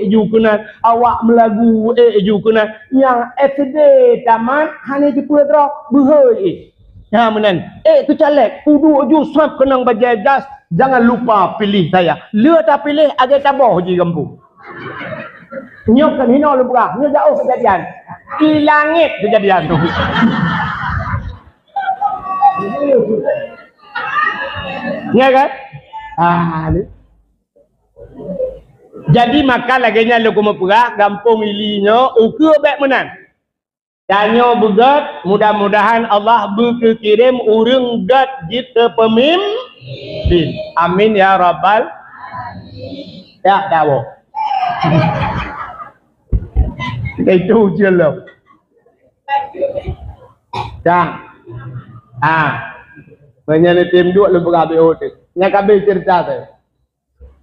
ju kena awak melagu ju kena yang SD tamat hanya di putra berhoi ya menan tu caleg kudu ju swab kenang bajajas jangan lupa pilih saya le tak pilih agak taboh je kampung nyok kan hino lu berah nyok jauh kejadian di langit kejadian tu. Ya kan? Jadi maka laginya lu kumapurah gampung ilinya ukur baik menan. Danyo begat mudah-mudahan Allah berkirim urang gat kita pemimpin. Amin ya rabbal. Ya dawo. Itu je lo. Dah. Banyak tim dua lebih habis hotel. Yang habis cerita tu.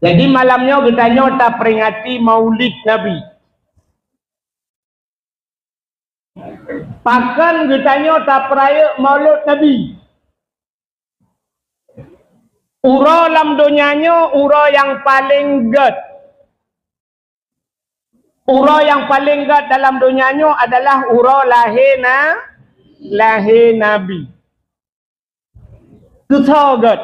Jadi malamnya kita nyota peringati Maulid Nabi. Pakan kita nyota peraya Maulid Nabi. Uro lam dunianya uro yang paling ged. Uro yang paling ged dalam dunianya adalah uro lahir Nabi. Kesal gad.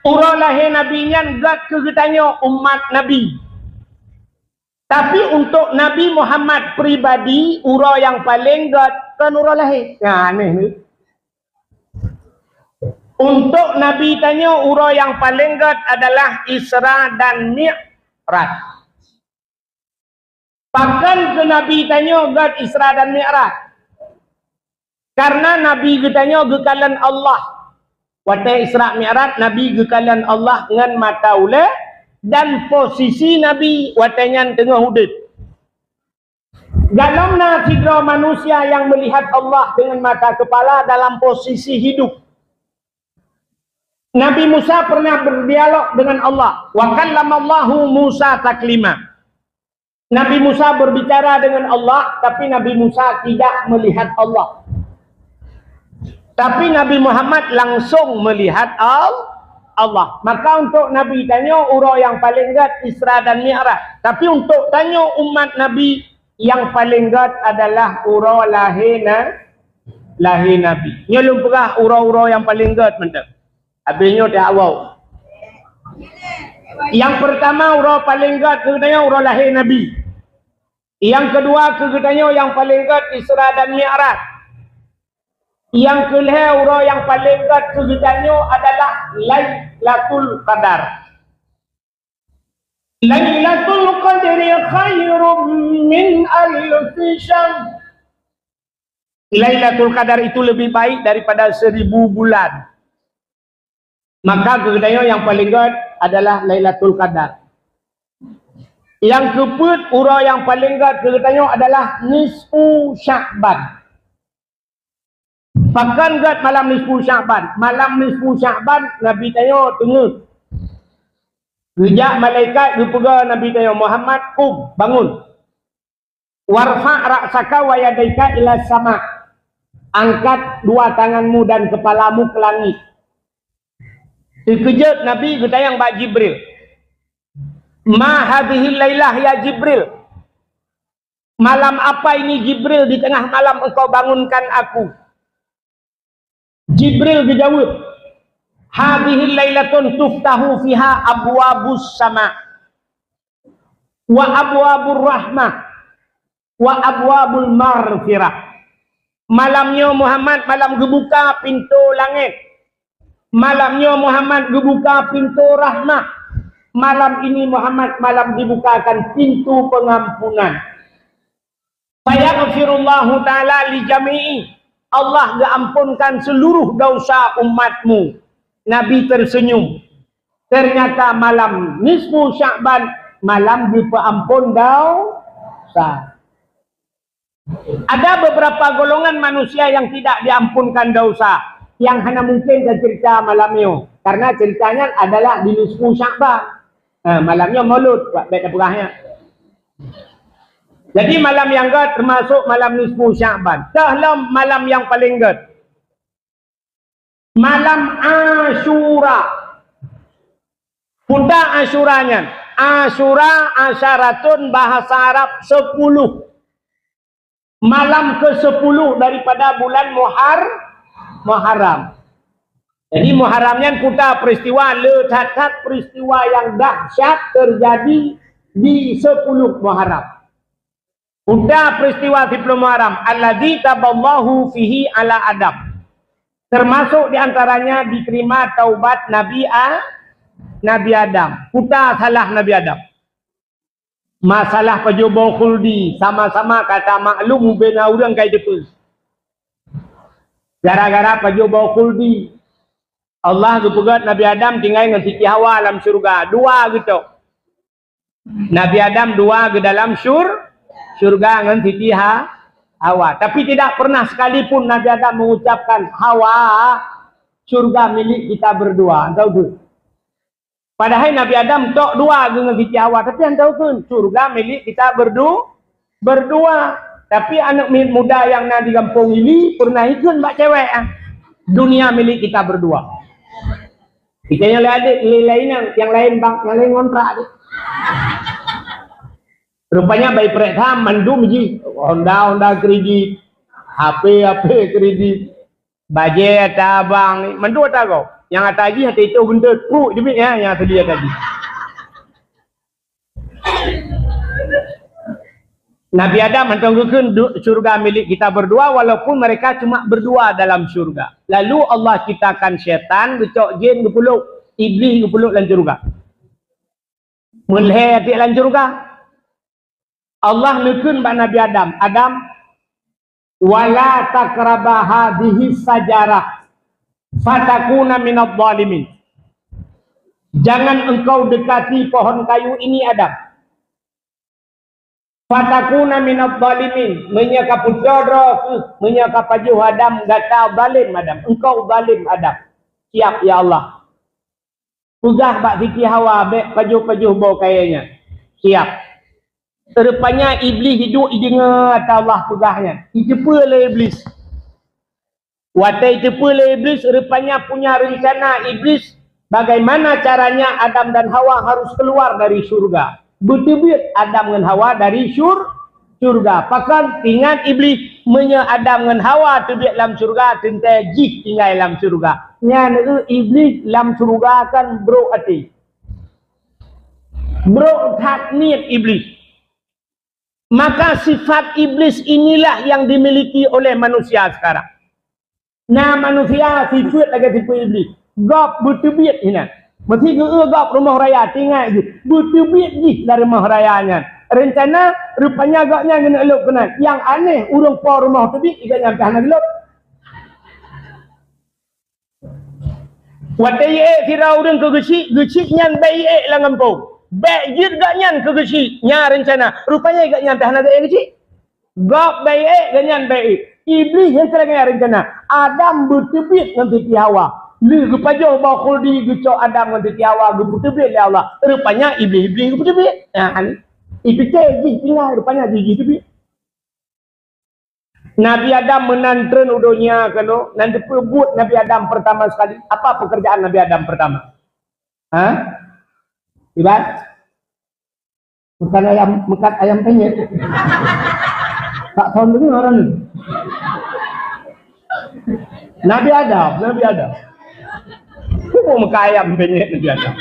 Urang lahir Nabi nyan gad kegetanya umat Nabi. Tapi untuk Nabi Muhammad pribadi, urang yang paling gad kan urang lahir. Ya aneh ni. Untuk Nabi tanya urang yang paling gad adalah Isra dan Mi'raj. Bahkan ke Nabi tanya gad Isra dan Mi'raj. Karena Nabi getanya gekalan Allah. Watai Isra Mi'raj Nabi gekalan Allah dengan mata ula dan posisi Nabi watanya tengah hudud. Dalam sidra manusia yang melihat Allah dengan mata kepala dalam posisi hidup. Nabi Musa pernah berdialog dengan Allah. Wa kallamallahu Musa taklima. Nabi Musa berbicara dengan Allah, tapi Nabi Musa tidak melihat Allah. Tapi Nabi Muhammad langsung melihat Allah. Maka untuk Nabi tanya urang yang paling gad Isra dan Mi'raj. Tapi untuk tanya umat Nabi yang paling gad adalah urang lahir Nabi. Nya lumpurah urang-urang yang paling gad mentek. Habisnya dah awal. Yang pertama urang paling gad kegetanya urang lahir Nabi. Yang kedua kegetanya yang paling gad Isra dan Mi'raj. Yang kelihatan urang yang paling gad kegetanya adalah Lailatul Qadar. Lailatul Qadri khairum min alfi syahr. Lailatul Qadar itu lebih baik daripada 1000 bulan. Maka kegetanya yang paling gad adalah Lailatul Qadar. Yang keput urang yang paling gad kegetanya adalah nisfu Sya'ban. Pakan gat malam nisfu Sya'ban. Malam nisfu Sya'ban Nabi tanya tengah. Rejak malaikat dipega Nabi tanya Muhammad bangun. Warfa' ra'saka wa yadaika ila sama. Angkat dua tanganmu dan kepalamu ke langit. Terkejut Nabi ketayang bak Jibril. Ma hadhihi lailah ya Jibril. Malam apa ini Jibril, di tengah malam engkau bangunkan aku. Jibril dijawab, hadhihi lailatun tuftahu fiha abwabus sama wa abwabur rahmah wa abwabul maghfirah. Malamnya Muhammad malam gebuka pintu langit. Malamnya Muhammad gebuka pintu rahmah. Malam ini Muhammad malam dibukakan pintu pengampunan. Fayaghfirullahu ta'ala li jami'i. Allah diampunkan seluruh dosa umatmu. Nabi tersenyum. Ternyata malam nisfu Sya'ban malam diampun dosa. Ada beberapa golongan manusia yang tidak diampunkan dosa, yang hanya mungkin cerita malamnya, karena ceritanya adalah di nisfu Sya'ban. Malamnya maulud, buat baik perahnya. Jadi malam yang gad termasuk malam nisfu Sya'ban. Dahlah malam yang paling gad, malam Asyura. Punta Asyuranya. Asyura asyaratun bahasa Arab 10. Malam ke-10 daripada bulan Muharram. Jadi Muharramnya putar peristiwa letat peristiwa yang dahsyat terjadi di 10 Muharram. Putar peristiwa 10 Muharram alladzi taballahu fihi ala Adam. Termasuk diantaranya diterima taubat Nabi Adam. Putar salah Nabi Adam. Masalah pejubah khuldi sama-sama kata maklum bina orang kaya depan. Gara-gara pejubah khuldi Allah kepegat Nabi Adam tinggal dengan Siti Hawa dalam syurga. Dua gitu. Nabi Adam dua ke dalam syurga dengan Siti Hawa. Tapi tidak pernah sekalipun Nabi Adam mengucapkan Hawa syurga milik kita berdua. Tahu tu? Padahal Nabi Adam tok dua dengan Siti Hawa, tapi anda tahu kan surga milik kita berdua. Tapi anak muda yang nak di kampung ini pernah ikut mbak cewek. Dunia milik kita berdua. Kita yang lain yang lain bang, yang lain kontrak. Rupanya bayi perham mandum ji, Honda kredit, HP kredit, budget abang, mandu tak kau? Yang tadi hati itu benda truk je ya, yang sedia tadi. Nabi Adam menunggukan surga milik kita berdua walaupun mereka cuma berdua dalam surga. Lalu Allah ciptakan syaitan, gecok jin gepuluk, iblis gepuluk dalam surga. Mulai hati dalam surga. Allah nukun pada Nabi Adam, wala takraba hadhihi sajarah fatakuna minadh dhalimin. Jangan engkau dekati pohon kayu ini Adam. Fatakuna minadh dhalimin. Menyaka putara, menyaka pajuh Adam gata zalim Adam. Engkau zalim Adam. Siap ya Allah. Pugah bak Siti Hawa bek pajuh-pajuh bau kayanya. Siap. Rupanya iblis hidup dengar kata Allah pugahnya. Ijepalah iblis. Watai jepul iblis rupanya punya rencana iblis bagaimana caranya Adam dan Hawa harus keluar dari surga. Betul-betul Adam dan Hawa dari surga. Pakan ingat iblis menya Adam dan Hawa terbiak dalam surga tentai jik tinggal dalam surga. Yang iblis dalam surga kan bro hati. Bro tak niat iblis. Maka sifat iblis inilah yang dimiliki oleh manusia sekarang. Nah manusia sifat lagi tipu iblis. Gop betul-betul ini. Mesti gop rumah raya tinggal je. Betul-betul je dari rumah rayanya. Rencana rupanya agaknya kena elok kena. Yang aneh urung po rumah tu bik ikan nyampe anak elok. Watai kira urung ke gesik nyan baik lah ngampung. Baik je agaknya ke gesik nya rencana. Rupanya agak nyampe anak elok gesik. Gop baik ganyan baik. Iblis yang terangkan rencana. Adam bertebit dengan Siti Hawa. Lu kepajau bawa khuldi gecok Adam dengan Siti Hawa. Gu bertebit oleh Allah. Rupanya iblis-iblis gu bertebit. Itu cik tinggal rupanya iblis tebit. Nabi Adam menantren udonya kano. Nanti pebut Nabi Adam pertama sekali. Apa pekerjaan Nabi Adam pertama? Ibat? Mekat ayam penyet. Tak tahu dulu orang ni. Nabi Adam. Kau mekat ayam penyet Nabi Adam.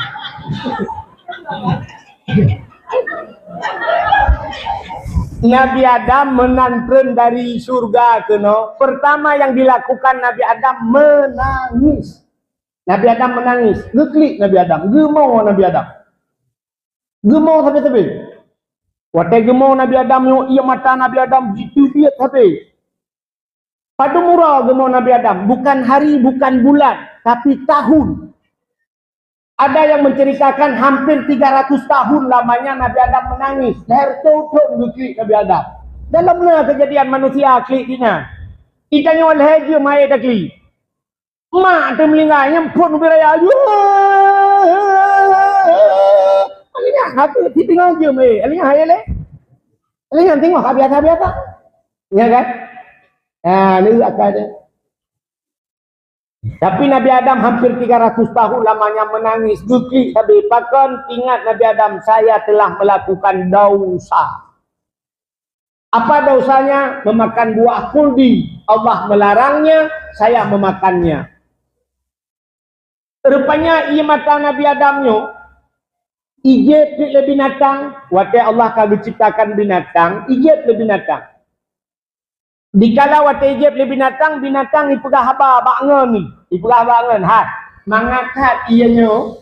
Nabi Adam menantren dari surga keno. Pertama yang dilakukan Nabi Adam menangis. Nabi Adam menangis. Geklik Nabi Adam. Gemau Nabi Adam. Gemau sampai-sampai. Watai gemau Nabi Adam yo ia mata Nabi Adam jitu dia sampai. Pada murah gemau Nabi Adam. Bukan hari, bukan bulan. Tapi tahun. Ada yang menceritakan hampir 300 tahun lamanya Nabi Adam menangis. Leher tutup geklik Nabi Adam. Dalamnya kejadian manusia klik dina. Itanya leher je mai dah klik. Mak tu melinganya pun beraya. Alingah hati tinggal je mai. Alingah hai le. Alingah tengok biasa-biasa. Ya kan? Ni akan ada. Tapi Nabi Adam hampir 300 tahun lamanya menangis. Geklik tapi bahkan ingat Nabi Adam, saya telah melakukan dosa. Apa dosanya? Memakan buah khuldi. Allah melarangnya, saya memakannya. Rupanya ia mata Nabi Adamnya ijib le binatang. Watai Allah kagak ciptakan binatang, ijib le binatang. Dikala watai ijib le binatang, binatang ipegah haba bangun ni. Ipegah bangun hat. Mangakat ianya.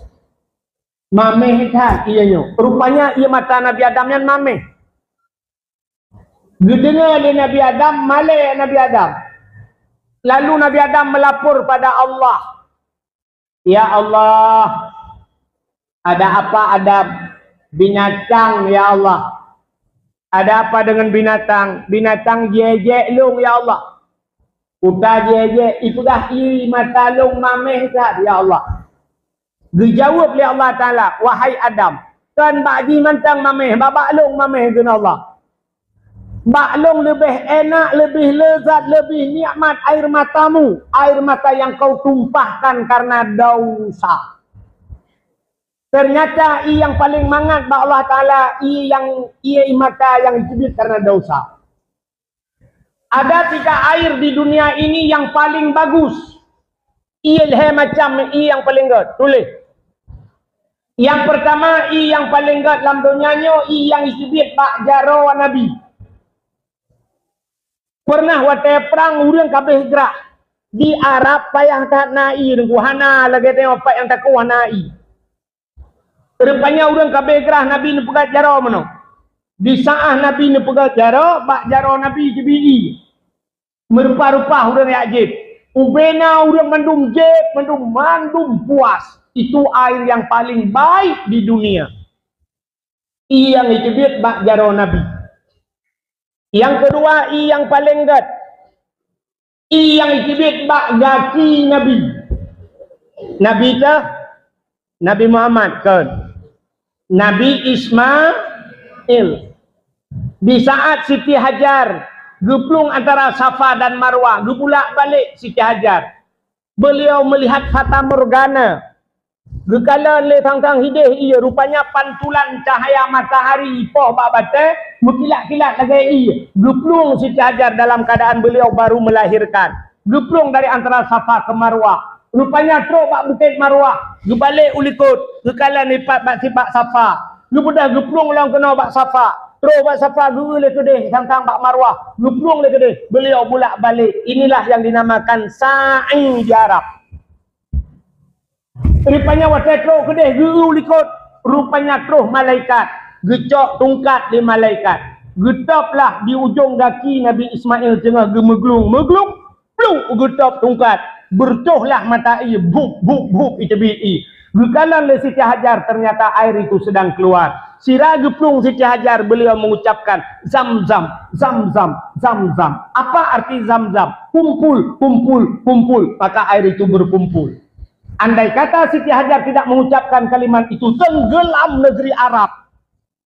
Mameh hat ianya. Rupanya ia mata Nabi Adam yang mameh. Gedengar le Nabi Adam, malai Nabi Adam. Lalu Nabi Adam melapor pada Allah. Ya Allah, ada apa ada binatang ya Allah? Ada apa dengan binatang? Binatang jejek long ya Allah. Uta jejek, ipegah i mata long mameh tak ya Allah. Dijawab oleh Allah Ta'ala, wahai Adam, kan bagi mantang mameh, babak long mameh dengan Allah. Baklong lebih enak, lebih lezat, lebih nikmat air matamu. Air mata yang kau tumpahkan karena dosa. Ternyata ia yang paling mangat bak Allah Ta'ala, ia mata yang dicubit karena dosa. Ada 3 air di dunia ini yang paling bagus. Ia macam ia yang paling good. Tulis. Yang pertama, ia yang paling good dalam dunianya, ia yang dicubit bak jaro Nabi. Pernah watai perang urang kabeh gerak di Arab payah tak nai nunggu hana lagi tengok apa yang tak kuah nai. Rupanya urang kabeh gerak Nabi ni pegat jaro mano. Di saat Nabi ni pegat jaro, bak jaro Nabi jebili. Merupa-rupa urang ajib. Ubena urang mandum jeb, mandum puas. Itu air yang paling baik di dunia. Ia yang dijebit bak jaro Nabi. Yang kedua, i yang paling gat. I yang ikibit bak gaki Nabi. Nabi ke? Nabi Muhammad kan? Nabi Ismail. Di saat Siti Hajar geplung antara Safa dan Marwah, gepulak balik Siti Hajar. Beliau melihat fata morgana. Gekala le tang-tang hidih ia rupanya pantulan cahaya matahari poh bak batai berkilat-kilat lagi ia. Geplung Siti Hajar dalam keadaan beliau baru melahirkan. Geplung dari antara Safa ke Marwah. Rupanya truk bak bukit Marwah. Gebalik ulikut. Gekala ni bak sifat Safa. Gepudah geplung lang kena bak Safa. Truk bak Safa guru le kedih tang-tang bak Marwah. Geplung le kedih. Beliau bulak balik. Inilah yang dinamakan sa'i di Arab. Rupanya watai troh kedih guru likut. Rupanya troh malaikat. Gecok tungkat di malaikat. Getoplah di ujung kaki Nabi Ismail tengah gemeglung. Meglung. Pluk getop tungkat. bertuhlah mata ia, buk itu bi. Gekalan le Siti Hajar, ternyata air itu sedang keluar. Sira geplung Siti Hajar, beliau mengucapkan Zam-zam, Zam-zam, Zam-zam. Apa arti Zam-zam? Kumpul. Maka air itu berkumpul. Andai kata Siti Hajar tidak mengucapkan kalimat itu, tenggelam negeri Arab.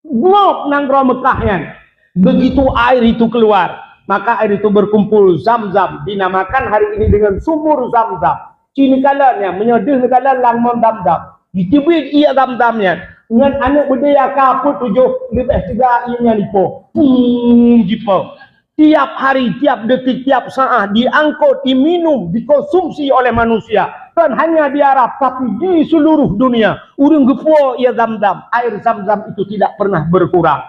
Ngop nanggro Mekahnya. Begitu air itu keluar, maka air itu berkumpul, Zam-zam. Dinamakan hari ini dengan sumur Zam-zam. Cini kalanya menyedih negara langmon dam-dam. Ditibit ia dam-damnya. Dengan anak berdaya kaput 7 lebih 3 ianya lipo. Jipo. Tiap hari, tiap detik, tiap saat diangkut, diminum, dikonsumsi oleh manusia. Dan hanya di Arab, tapi di seluruh dunia. Urung gepo ia Zam-zam. Air Zam-zam itu tidak pernah berkurang.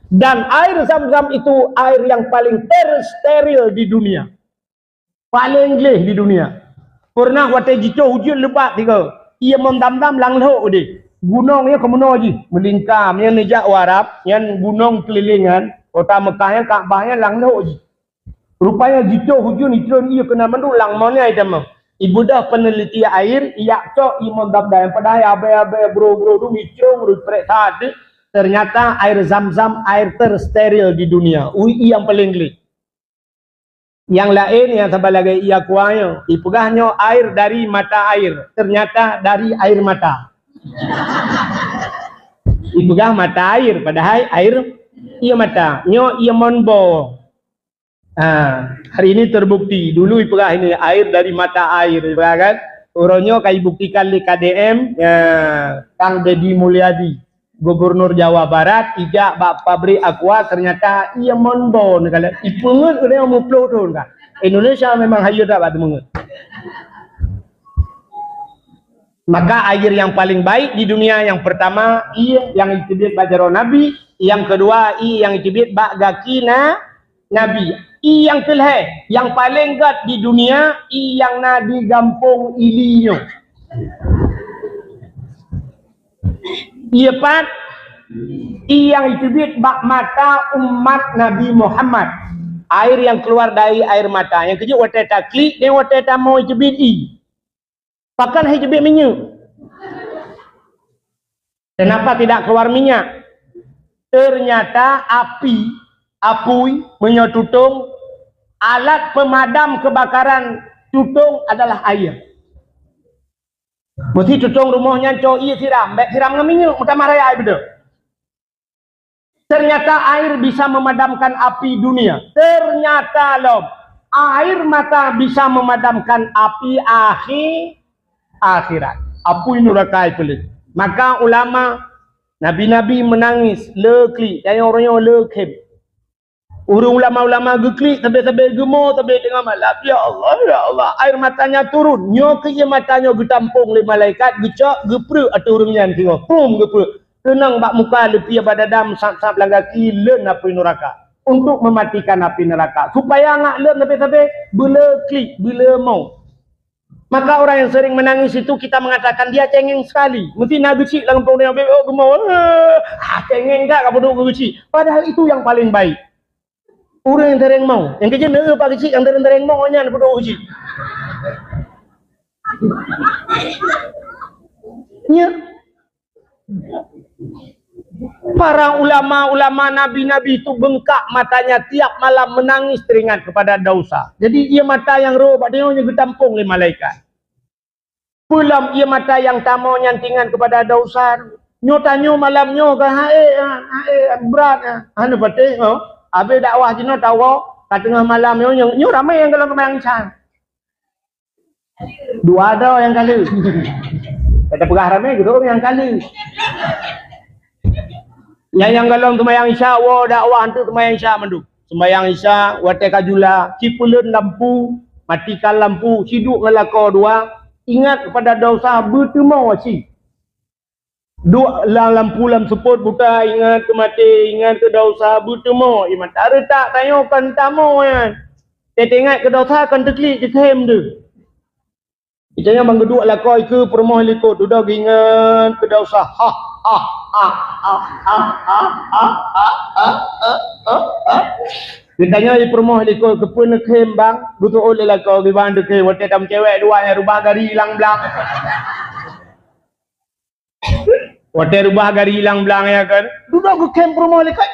Dan air Zam-zam itu air yang paling steril di dunia. Paling gelih di dunia. Pernah waktu jika hujan lebat tiga, ia mendam-dam langlok dia. Gunungnya ke mana lagi? Melingkar, yang nejak Arab, yang gunung kelilingan, kota Mekah yang Kaabahnya langlok lagi. Rupanya jika hujan itu ia kena mendu langmonnya itu mah. Ibu dah peneliti air, ia cok ia mendam-dam pada abe-abe bro tu micung rupret tadi. Ternyata air Zam-zam air tersteril di dunia. Yang paling gelap. Yang lain yang sebagai ia kuahnya, ipugahnya air dari mata air. Ternyata dari air mata. Ipugah mata air, padahal air ia mata. Nyo ia monbo. Hari ini terbukti. Dulu ipugah ini air dari mata air, kan? Orangnya kai buktikan di KDM, Kang Deddy Mulyadi. Gubernur Jawa Barat, ijak bak pabrik aqua, ternyata ia monbon kalau ipungut udah mau upload kan. Indonesia memang hayu tak batu mengut. Maka air yang paling baik di dunia yang pertama ia yang itibit bajaro Nabi, yang kedua ia yang itibit bak gakina Nabi. Yang kelih yang paling gat di dunia ia yang nadi gampung ilinyo. Ia pat yang itibit bak mata umat Nabi Muhammad. Air yang keluar dari air mata. Yang kejut watai taklik dan watai tamu itibit i. Pakan itibit minyak. Kenapa tidak keluar minyak? Ternyata apui menyotutung alat pemadam kebakaran tutung adalah air. Mesti tutung rumahnya cok iya siram, baik siram dengan minyak, utama raya air betul. Ternyata air bisa memadamkan api dunia. Ternyata loh, air mata bisa memadamkan api akhirat. Api neraka itu. Maka ulama, nabi-nabi menangis, lekli, dan orangnya lekem. Urung ulama-ulama geklik, tabe-tabe gemuk, tabe dengan malam. Ya Allah, air matanya turun. Nyok ke matanya getampung oleh malaikat, gecak, gepre atau urungnya tengok. Pum gepre. Tenang bak muka lepi badadam sap-sap langaki len api neraka. Untuk mematikan api neraka. Supaya ngak len tabe-tabe bila klik, bila mau. Maka orang yang sering menangis itu kita mengatakan dia cengeng sekali. Mesti nak gecik dalam punggung dia, oh gemuk. Cengeng tak apa duk gecik. Padahal itu yang paling baik. Orang yang tereng mau, yang kerja nak apa kecil, yang tereng mau nya nak berdoa kecil. Ya, para ulama-ulama nabi-nabi itu bengkak matanya tiap malam menangis teringat kepada dosa. Jadi ia mata yang roh, badanya getampung oleh malaikat. Pulang ia mata yang tamu nyantingan kepada dosa. Nyotanyo malamnyo ke berat. Anu patih, Habis dakwah jenuh tahu kat tengah malam nyo ramai yang kalau kemayang Isya. Dua ada yang kali. Kata pegah ramai gitu yang kali. Yang kalau kemayang Isya dakwah untuk kemayang Isya mandu. Sembayang Isya wate kajula, cipuleun lampu, matikan lampu, hidup ngelako dua, ingat kepada dosa bertemu si. Dua lampu lam seput buka ingat ke mati, ingat ke dosa bertemu iman tak retak tanyakan tamu kan. Tengok ke dosa kan teklik jekem tu. Icanya bang kedua lah kau ke permoh likut udah ingat ke dosa. Ditanya di perumahan di kau kepun kem bang, butuh oleh lah kau di bang dekat, waktu tam cewek dua yang rubah gari hilang belang. Waktu rubah gari hilang belang ya kan, duduk ke kem perumahan di kau.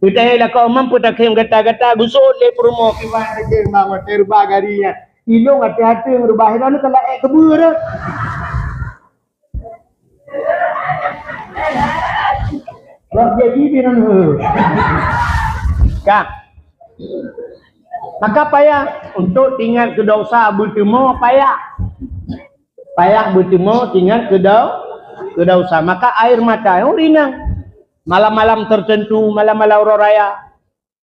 Ditanya lah kau mampu tak kem kata-kata, butuh oleh perumahan di bang dekat bang, waktu rubah gari ya. Hilong hati-hati merubah hilang ni kalau kebur. Rakyat ini kan. Kak, maka payah untuk tinggal ke dosa bertemu payah. Payah bertemu tinggal ke dosa. Maka air mata yang rinang. Malam-malam tertentu, malam-malam raya.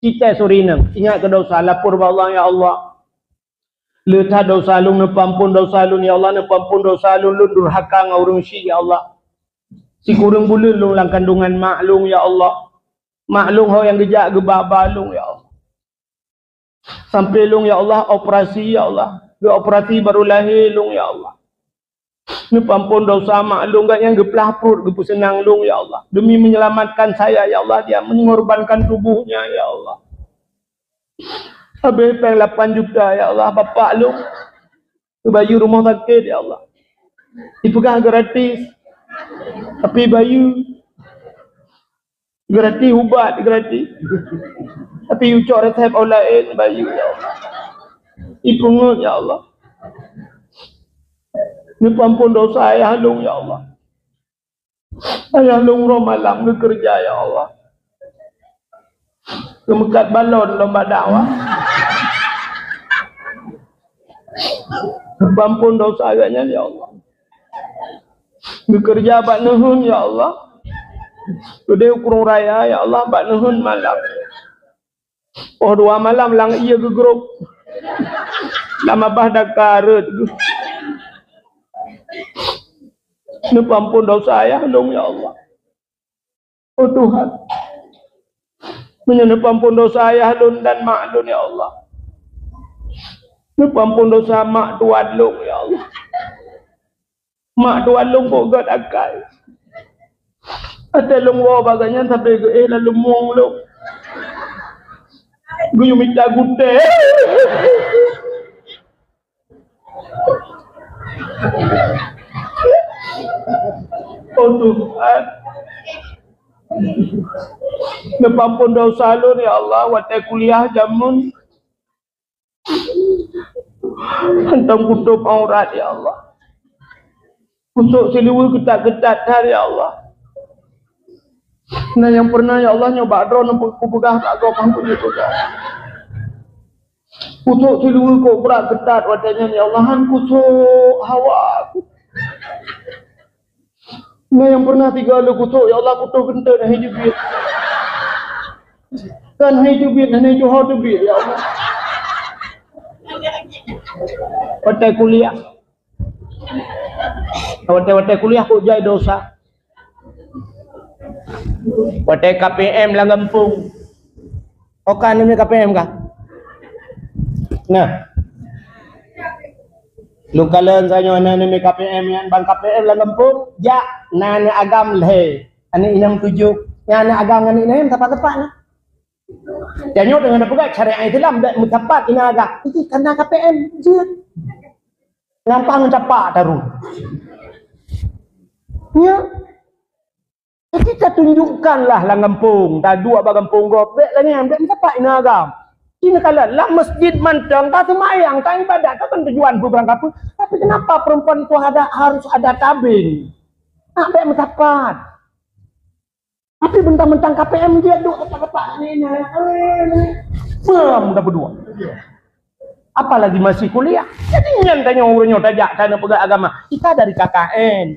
Kita surinang. Ingat ke dosa. Lapor Allah ya Allah. Letah dosa lu, nepampun dosa lu ya Allah, nepampun dosa lu, lu durhaka ngurung syi ya Allah. Si kurang bulan lu lang kandungan maklum ya Allah. Maklum ho yang gejak gebah balung ya Allah. Sampai lung ya Allah operasi ya Allah. Dia operasi baru lahir lung ya Allah. Ni pampun dosa maklum gak yang geplah perut gepu senang lung ya Allah. Demi menyelamatkan saya ya Allah, dia mengorbankan tubuhnya ya Allah. Habis peng 8 juta ya Allah, bapak lung. Baju rumah sakit ya Allah. Dipegang gratis. Tapi baju gratis, ubat gratis. Tapi ucap resep olain baju ya Allah. Ipungut ya Allah. Ni pampun dosa ayah lung ya Allah. Ayah lung roh malam ke kerja ya Allah. Kemekat balon lomba dakwah. Pampun dosa agaknya ya Allah. Bekerja bak nuhun ya Allah. Kedai kurung raya ya Allah bak nuhun malam. Oh 2 malam lang iya ke grup. Lama bah dakar tu. Ni pampun dosa ayah dong ya Allah. Oh Tuhan. Menyana pampun dosa ayah lun dan mak lun ya Allah. Ni pampun dosa mak tuan lun ya Allah. Mak tuan lun kok gak akal. Ada lung wa baganya sampai ke lalu mong lung. Gue minta gute. Oh Tuhan. Nepampun dosa lu ya Allah, watai kuliah jamun. Hantam kutub aurat ya Allah. Kusuk siliwul ketat-ketat ya Allah. Nah yang pernah ya Allah nyoba drone kupegah tak kau pangku juga. Kusuk siliwul kok berat ketat watanya ya Allah, han kusuk hawa. Nah yang pernah 3 lu kutuk ya Allah, kutuk genta dah hijubit. Kan hijubit dan hijau hidubit ya Allah. Watai kuliah. Watai kuliah kok jai dosa. Watai KPM lah ngempung. Oka ni KPM kah? Nah. Lukalan saya nana ni KPM yang bang KPM lah ngempung. Ja nana agam leh. Ani inam 7. Nana agam ngani nem tepat-tepat nah. Janyo dengan apa syariat Islam dak tepat ina agak. Iki karena KPM je. Gampang cepat taruh. Ya. Kita tunjukkanlah lah ngempung. Tak dua bagampung gobek lah ni ambil tepat ina agam. Ini kalau lah masjid mantang, tak semayang, tak ibadat, tak kan tujuan berangkat pun. Tapi kenapa perempuan itu harus ada tabing? Sampai mendapat. Tapi bentang-bentang KPM dia duduk tepat-tepat ni. Dah berdua. Apalagi masih kuliah. Jadi yang tanya orangnya tajak tanah pegang agama. Kita dari KKN.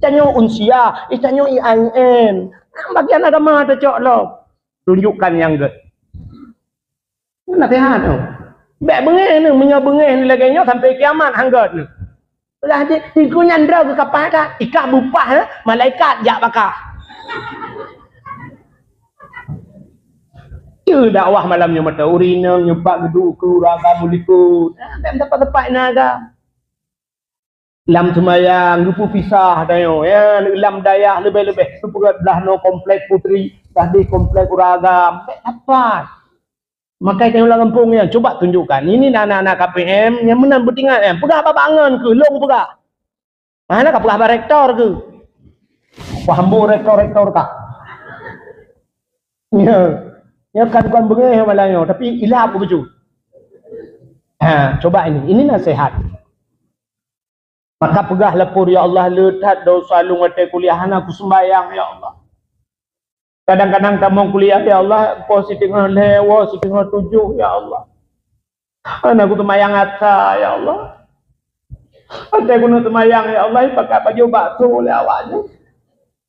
Tanya unsia, tanya IAIN. Bagian agama ada cok lo. Tunjukkan yang good. Nasihat tu. Baik bengeng ni, menyabengeng ni lagi sampai kiamat hanggat ni. Lah dia tiku nyandra ke kapal kat, ikat bupah malaikat jak bakar. Dia dakwah malamnya mata urina, nyepak geduk ke uraga mulikut. Tak tempat-tempat naga. Lam semayang, lupu pisah dayo ya, lam dayak lebih-lebih. Tu belah no komplek putri, dah di komplek uraga. wafat. Maka tengok orang kampung yang coba tunjukkan. Ini anak-anak KPM yang menang bertingkat kan. Pegah apa bangun ke? Long pegah. Mana kah pegah rektor ke? Pahambur rektor kah? Ya kan bengeh malangnya. Tapi ilah apa begitu? Coba ini nasihat. Maka pegah lepur, ya Allah, letat dosa lu ngate kuliah aku sembayang, ya Allah. Kadang-kadang tak mau kuliah, ya Allah, positif lewa, positif 7, ya Allah. Aku temayang ata, ya Allah. Ate aku temayang, ya Allah, pakai baju bakso oleh awaknya.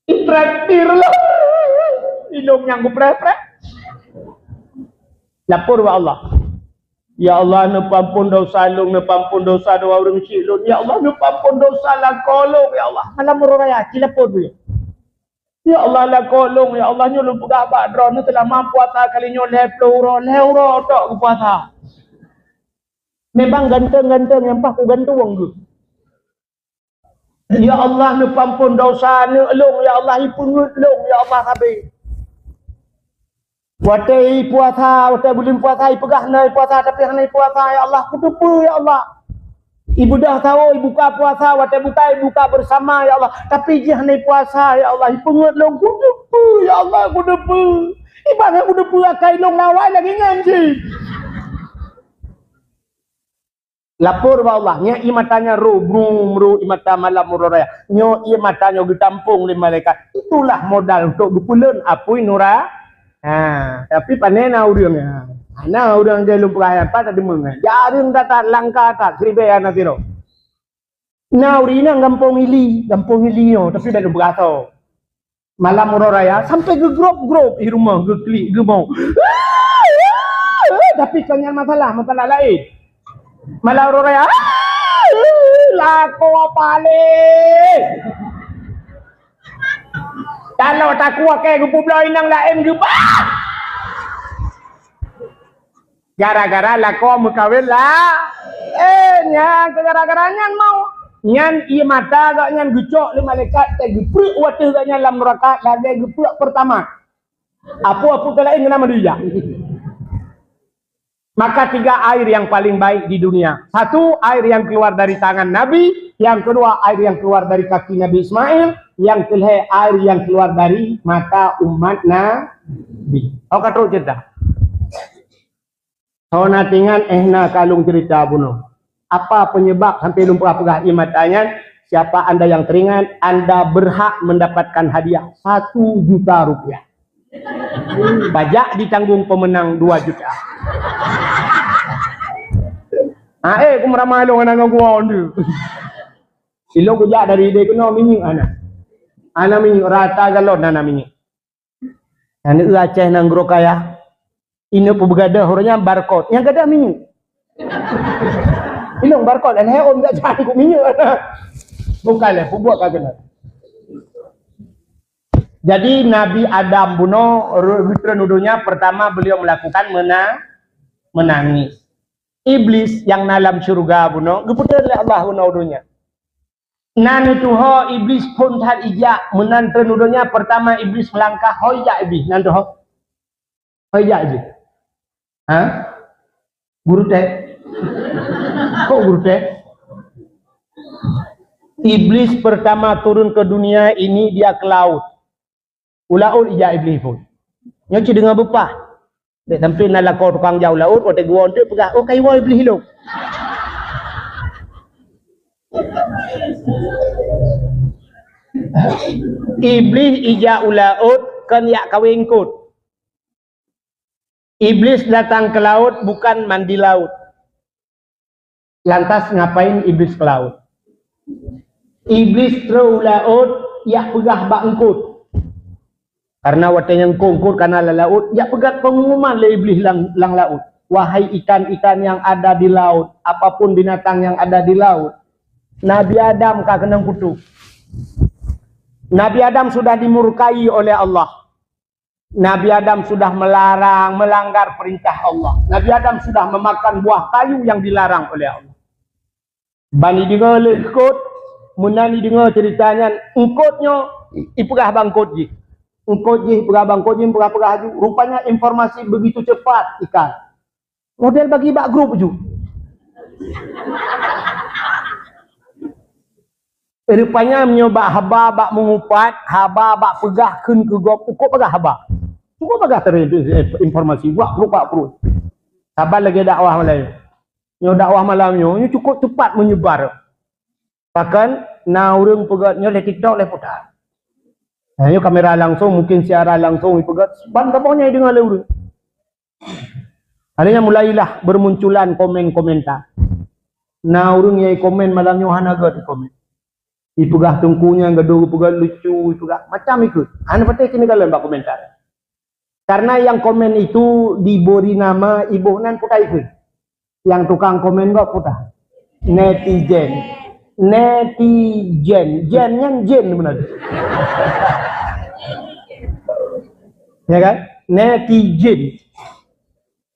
Itraktir lah. Hidung yang kuprek-prek. Lapor wa Allah. Ya Allah, nepampun dosa lu, nepampun dosa doa orang silun. Ya Allah, nepampun dosa lah kolong, ya Allah. Malam raya, cilapur dulu. Ya Allah lah kolong, ya Allah nyolong pegah badra ni telah mampu puasa kali nyoleh leuro tak ke puasa. Memang ganteng-ganteng yang pak ku gantung ke. Ya Allah ni pampun dosa ni elong, ya Allah ipun elong, ya Allah habis. Watai puasa, watai bulan puasa pegah nai puasa tapi hanai puasa, ya Allah kutupu, ya Allah. Ibu dah tahu ibu buka puasa, watai buka bersama, ya Allah. Tapi dia hanai puasa, ya Allah. Ibu ngelong kudupu, ya Allah kudupu. Ibarat kudupu akai long lawai lagi ngaji. Lapor ba Allah, nya imatanya ru imata malam muraya. Nyo imatanya ditampung oleh malaikat. Itulah modal untuk dupuleun apui nura. Tapi panena urangnya. Ana urang dia lupa apa tadi mengai. Jaring data langka tak kribean natiro. Na urina gampong ili yo tapi dah berasa. Malam raya sampai ke grup di rumah ke klik ke mau. Tapi kanya masalah lain. Malam raya lako pale. Kalau tak kuat ke publo inang lain ke gara-gara lako mukawin lah. Nya gara-gara nyan mau nyan iya mata gak nyan gucok le malaikat teh gepruk wateh gak nyan lam rakaat lagi gepruk pertama. Apa-apa ke lain nama dia. Maka 3 air yang paling baik di dunia. 1 air yang keluar dari tangan Nabi, yang kedua air yang keluar dari kaki Nabi Ismail, yang ketiga air yang keluar dari mata umat Nabi. Oh kata cerita. Hona tingan ehna kalung cerita bunuh. Apa penyebab sampai lumpur apakah imatanya? Siapa anda yang teringat, anda berhak mendapatkan hadiah 1 juta rupiah. Pajak ditanggung pemenang 2 juta. Aku meramai lo dengan gua ni. Ilo kujak dari dia kena minyak ana minyak rata galon ana minyak. Ane Aceh nang gro kaya. Ini pebegada hornya barcode. Yang gada minyak. Ilong barcode dan heon tak cari ku minyak ana. Bukanlah buat kagak. Jadi Nabi Adam bunuh nuduhnya pertama beliau melakukan menangis. Iblis yang dalam surga bunuh geputar oleh Allah nuduhnya. Nan tuho iblis pun tak ijak menantu nuduhnya pertama iblis melangkah hoya iblis nan tuho. Hoya iblis. Guru teh. Kok guru teh? Iblis pertama turun ke dunia ini dia ke laut. Ulaul ija iblis pun. Nyoci dengan bepah. Dek sampai nak lakau tukang jauh laut, waktu gua untuk pegah, oh kayu iblis hidup. Iblis ija ulaut kan yak kawin kut. Iblis datang ke laut bukan mandi laut. Lantas ngapain iblis ke laut? Iblis terus laut yak pegah bangkut. Karena waktu yang kongkur karena laut, ya pegat pengumuman le iblis lang laut. Wahai ikan-ikan yang ada di laut, apapun binatang yang ada di laut, Nabi Adam kah kena kutuk. Nabi Adam sudah dimurkai oleh Allah. Nabi Adam sudah melanggar perintah Allah. Nabi Adam sudah memakan buah kayu yang dilarang oleh Allah. Bani dengar lekut, menani dengar ceritanya, engkutnya ipegah bangkut je. engkau je berabang, kau je berapa haju. Rupanya informasi begitu cepat ikan. Model bagi bak grup je. Rupanya menyoba haba bak mengupat, haba bak pegah kun ke gop, kok pegah haba. Kok pegah informasi buat grup bak perut. Sabar lagi dakwah malam. Nyo dakwah malamnya, nyo cukup cepat menyebar. Bahkan na urang pegatnya le TikTok le putar. Nyo kamera langsung, mungkin siaran langsung pegat, ban kaponya dengar le urang. Akhirnya mulailah bermunculan komen-komentar. Na urang yang komen malamnya hanaga di komen. Ipegah tungkunya, gaduh pegah lucu, ipegah macam ikut. Hana patah kini kalian bak komentar. Karena yang komen itu diberi nama ibuhnan putar ikut. Yang tukang komen kok putar. Netizen. Netizen. Jennya jen benar. Ya kan? Netizen.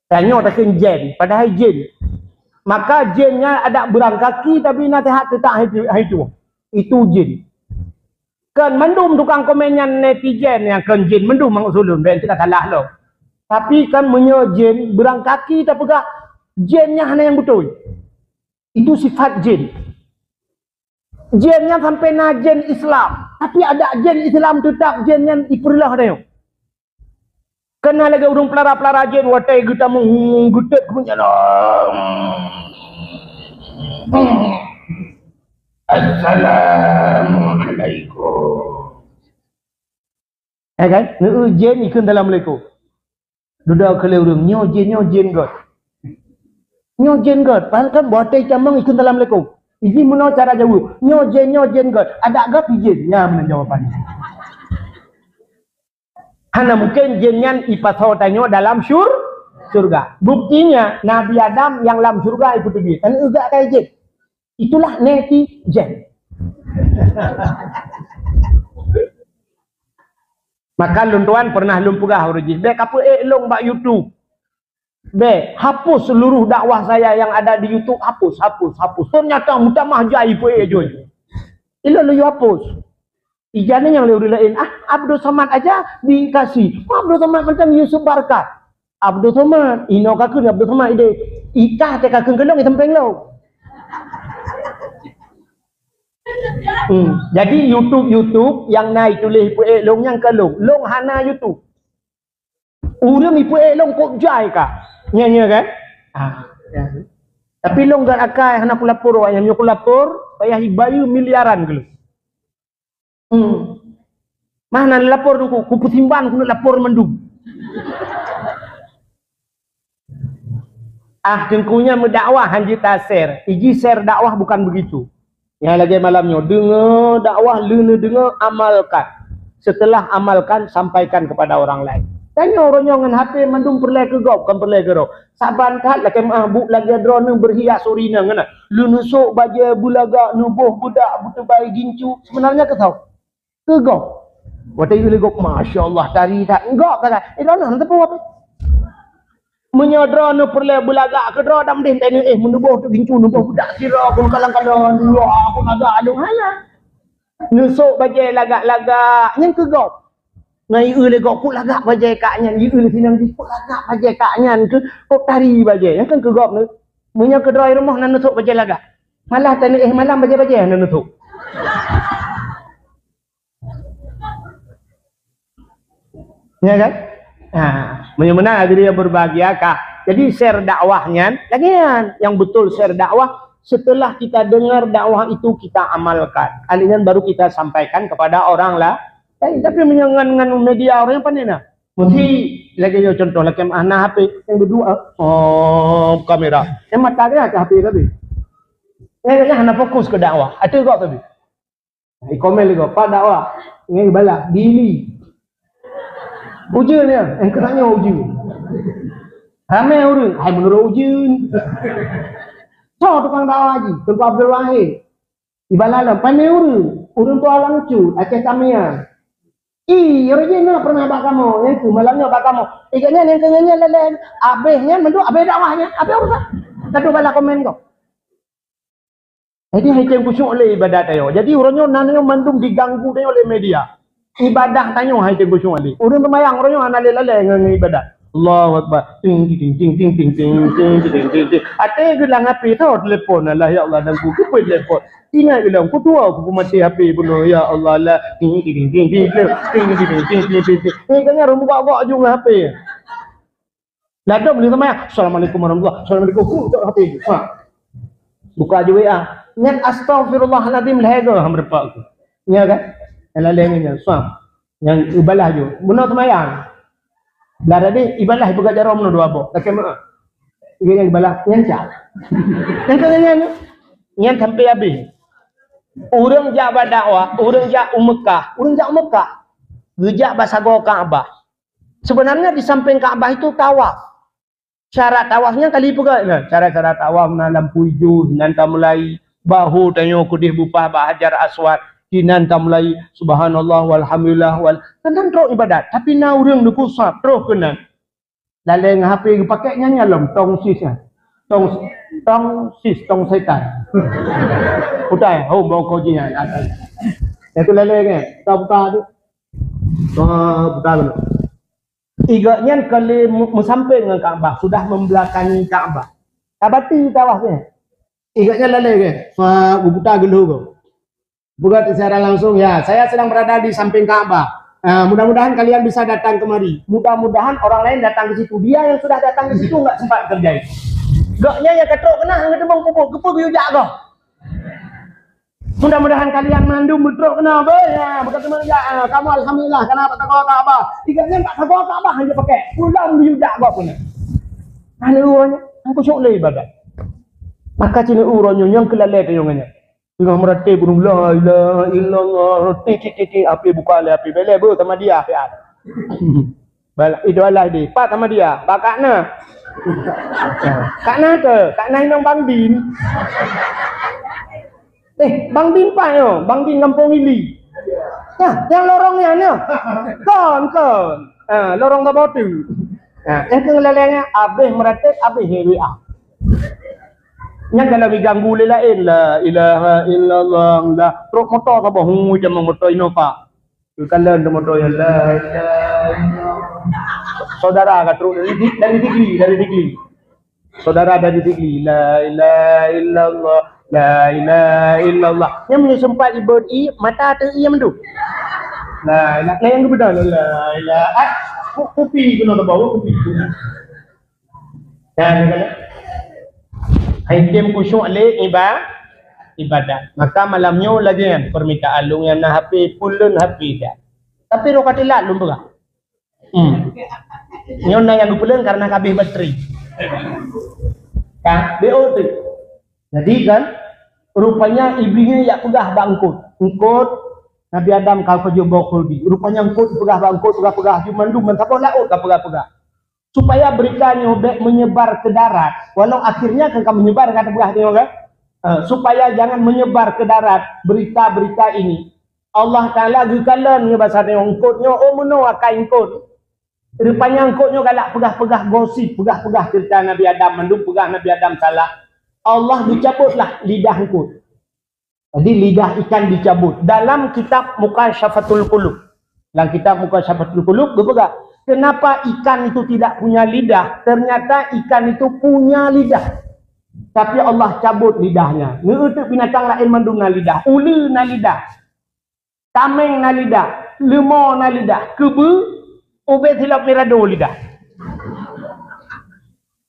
Tanya takkan jen. Padahal jen. Maka jennya ada berang kaki tapi nanti hati tak itu. Itu jin. Kan mendum tukang komennya netizen yang kan jin mendum mangsulun dan tidak salah lo. Tapi kan menyo jin berang kaki tapi gak jinnya hanya yang betul. Itu sifat jin. Jinnya sampai na jin Islam. Tapi ada jin Islam tetap jinnya diperlah dia. Kena lagi urung pelara-pelara jin watai kita menggutet kemudian. Assalamualaikum. Kan? Jen ikut dalam leko. Duda kalau urang nyo jen god. Nyo jen god. Pasal kan botai camang ikut dalam leko. Ini mana cara jawab? Nyo jen god. Ada gak jen? Ya mana jawapannya? Hana mungkin jennya ipasau tanya dalam surga. Buktinya Nabi Adam yang dalam surga itu dia. Kan enggak kayak jen. Itulah netizen. Maka luntuan pernah lumpugah uruji. Be kapu long bak YouTube. Be hapus seluruh dakwah saya yang ada di YouTube, hapus. Ternyata mutamah jai pu joy. Ilo lu hapus. Ijane yang lu lain. Abdul Somad aja dikasih. Abdul Somad macam Yusuf Barkat. Abdul Somad ino kakun Abdul Somad ide. Ikah te kakun kelong itempeng lo. Jadi YouTube yang naik tulis ipu long yang kelong long hana YouTube. Urang ipu long kok jai ka. Nya kan? Ya. Tapi long gak akai hana pula lapor yang nyok lapor payah hibayu miliaran gelo. Mana lapor ku putimban ku lapor mendung. Jengkunya mendakwah hanji taser. Iji share dakwah bukan begitu. Yang lagi malamnya dengar dakwah, dengar amalkan. Setelah amalkan sampaikan kepada orang lain. Tanya orangnya dengan HP mandung perlai ke gop, kan perlai ke ro. Saban kat lagi mahbub lagi drone berhias urina ngana. Lu nusuk baja bulaga nubuh budak butuh bayi gincu. Sebenarnya ke tahu? Ke gop. Watai ile gop masya-Allah tari tak enggak kata. Drone tepu apa? Menyodro nu perle bulaga ke dro dam din tani menubuh tu gincu nubuh budak sira pun kalang-kalang dulu aku naga adu hala nusuk baje lagak-lagak nyang ke gop ngai le gop ku lagak baje kak nyan yi le sinang di ku lagak baje kak nyan ke kok tari baje yang kan ke gop nu munya ke dro rumah nan nusuk baje lagak malah tani malam baje nan nusuk ya kan. Bagaimana dia berbahagia kah? Jadi share dakwahnya, lagian yang betul share dakwah setelah kita dengar dakwah itu kita amalkan. Aliran baru kita sampaikan kepada orang lah. Tapi menyangan media orang yang pandai nah. Mesti lagi contoh lagi mana HP yang berdua, kamera, yang mata dia ke HP tadi. Yang hanya fokus ke dakwah. Itu kok tadi. Komen lagi, Pak dakwah, ini bala, dili. Ujian ya, yang katanya ujian. Ramai orang, hai menurut ujian. So tukang dakwah lagi, Tuan Abdul Wahid. Di balalam, pandai orang tu alang cu, Aceh Tamiang. Original pernah bak kamu, yang tu malamnya bak kamu. Ikatnya yang kenyanya lelen, abehnya mendu, abeh dakwahnya, abeh urusan. Satu bala komen kau. Jadi hanya kusyuk oleh ibadat ayo. Jadi orangnya nananya mandum diganggu dia oleh media. Ibadah tanya hai te kusyuk ali. Urang sembahyang royo analale dengan ibadah. Allahu Akbar. Ting ting ting ting ting ting ting ting ting ting. Ate gelang HP tu telefon Allah ya Allah dan ku pe telefon. Ingat gelang ku tua aku mati HP bunuh ya Allah la ting ting ting ting ting ting ting ting ting. Ni kanya rum buka juga HP. Lah dah boleh sembahyang. Assalamualaikum warahmatullahi. Assalamualaikum. Tu HP tu. Ha. Buka je WA. Nyat astagfirullahalazim lehaga hamrepa aku. Ya kan? Yang lainnya suam yang ibadah je benar sembahyang lah tadi ibadah buka jarum no dua bo tak kena yang ibadah yang cak yang katanya yang sampai habis orang jak berdakwah orang jak Mekah gejak basago Kaabah sebenarnya di samping Kaabah itu tawaf syarat tawafnya kali pula cara-cara tawaf lampu hijau nanti mulai bahu tanya kudih bupah Hajar Aswad kinan mulai subhanallah walhamdulillah wal tenang terus ibadat tapi na urang deku sap terus kenan laleng HP pakai nyanyi alam tong sis tong setan udah mau kau jinya itu laleng buka tu buka dulu iganya kali sampai dengan Kaabah sudah membelakangi Kaabah tabati tawafnya iganya laleng buka dulu bukan secara langsung ya saya sedang berada di samping Ka'bah mudah-mudahan kalian bisa datang kemari mudah-mudahan orang lain datang ke situ dia yang sudah datang ke situ nggak sempat terjadi gaknya ya ketok kena ngetebang kepuk yujak kau mudah-mudahan kalian mandum betul kena ya bukan teman ya kamu alhamdulillah kenapa tak kau Ka'bah tiganya tak kau Ka'bah hanya pakai pulang yujak kau pun anu uanya aku sok le ibadat maka cina uronyo yang kelale tayongannya dengan merati burung la ilaha illallah titik api buka le api bele bu sama dia api ada bala idolah di pak sama dia bakakna kakna ke kakna inang Bang Din Bang Din pak yo Bang Din Kampung Ili ya yang lorongnya nya kon lorong tabotu yang kengelelenya abeh merati abeh WA nya kalau diganggu lain la ilaha illallah la truk motor apa hu jam motor Innova kalau motor ya la ilaha saudara ka truk dari Digli saudara dari Digli la ilaha illallah la ilaha illallah yang punya sempat ibadi mata tu ia mendu la ilaha yang betul la ilaha kopi kena bawa kopi dan kalau Hakim kusyuk le ibadat. Maka malamnya lagi kan permintaan lu yang nak HP pulun HP dah. Tapi ro katilat lu berah. Nyon yang pulun karena habis bateri. Kan BO tu. Jadi kan rupanya ibunya ya pegah bangkut. Engkut Nabi Adam kau kerja bokol di. Rupanya engkut pegah bangkut pegah jumandu mentapau laut kau pegah. Supaya beritanya menyebar ke darat, walau akhirnya kan menyebar kata begah tengok kan, supaya jangan menyebar ke darat berita-berita ini. Allah Taala gekalan nya bahasa tengok engkutnya meno akai engkut. Rupanya engkutnya galak pegah-pegah gosip, pegah-pegah cerita Nabi Adam, mendung pegah Nabi Adam salah. Allah dicabutlah lidah engkut. Jadi lidah ikan dicabut dalam kitab Mukasyafatul Qulub. Dalam kitab Mukasyafatul Qulub berpegah. Kenapa ikan itu tidak punya lidah? Ternyata ikan itu punya lidah. Tapi Allah cabut lidahnya. Untuk binatang lain mandung na lidah. Ulu na lidah. Tameng na lidah. Lemur na lidah. Kebu. Ubet hilap mirado lidah.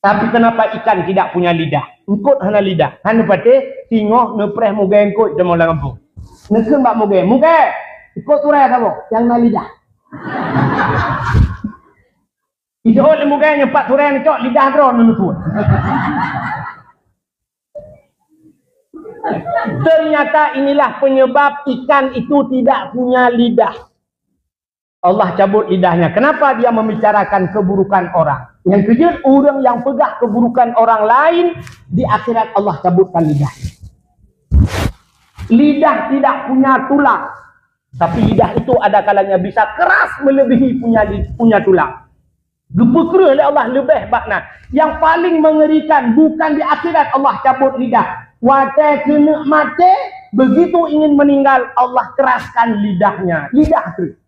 Tapi kenapa ikan tidak punya lidah? Engkut hana lidah. Hana pate tengok nepreh muka engkut jemaah lang kampung. Nekeng bak muka. Muka. Ikut turai apa? Yang na lidah. Itu oleh mukanya Pak Turan itu lidah drone menurut. Ternyata inilah penyebab ikan itu tidak punya lidah. Allah cabut lidahnya. Kenapa dia membicarakan keburukan orang? Yang kedua, orang yang pegah keburukan orang lain di akhirat Allah cabutkan lidahnya. Lidah tidak punya tulang, tapi lidah itu ada kalanya bisa keras melebihi punya tulang. Gepekra oleh Allah lebih bakna. Yang paling mengerikan bukan di akhirat Allah cabut lidah. Wate kena mati, begitu ingin meninggal Allah keraskan lidahnya. Lidah tu.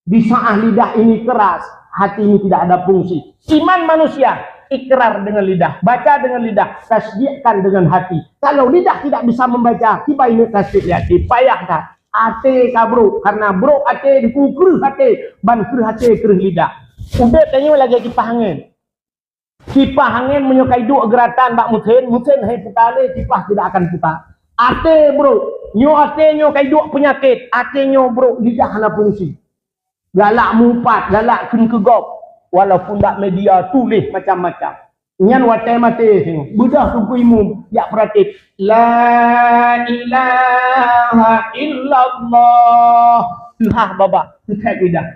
Di saat lidah ini keras, hati ini tidak ada fungsi. Iman manusia, ikrar dengan lidah, baca dengan lidah, tasdikkan dengan hati. Kalau lidah tidak bisa membaca, tiba ini tasdik hati, payah dah. Ate ka bro, karena bro ate dipukul hati, ban keur hati keur lidah. Udah tanya lagi kipas angin. Kipas angin menyukai dua geratan bak mutin hai putale, kipas tidak akan putar. Ate bro, ate kai dua penyakit, ate bro lidah hana fungsi. Galak mumpat, galak kun kegop. Walaupun tak media tulis macam-macam. Nyan watai mati sini. Budah tuku imum. Ya pratik. La ilaha illallah. Tuhah baba. Tuhah lidah.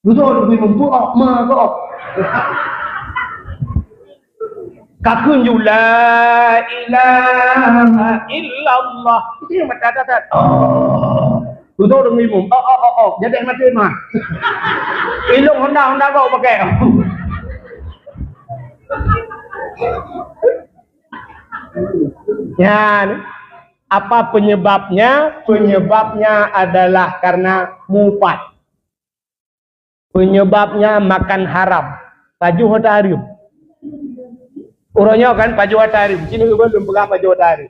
Budah tuku imum. Buah ma kok. Kakun you la ilaha illallah. Itu yang mata-mata. Betul dong imum. Jadi mati mah. Ilung Honda kau pakai. Ya, apa penyebabnya? Penyebabnya adalah karena mufat. Penyebabnya makan haram. Baju hotarium. Urangnya kan baju hotarium. Sini belum pegang baju hotarium.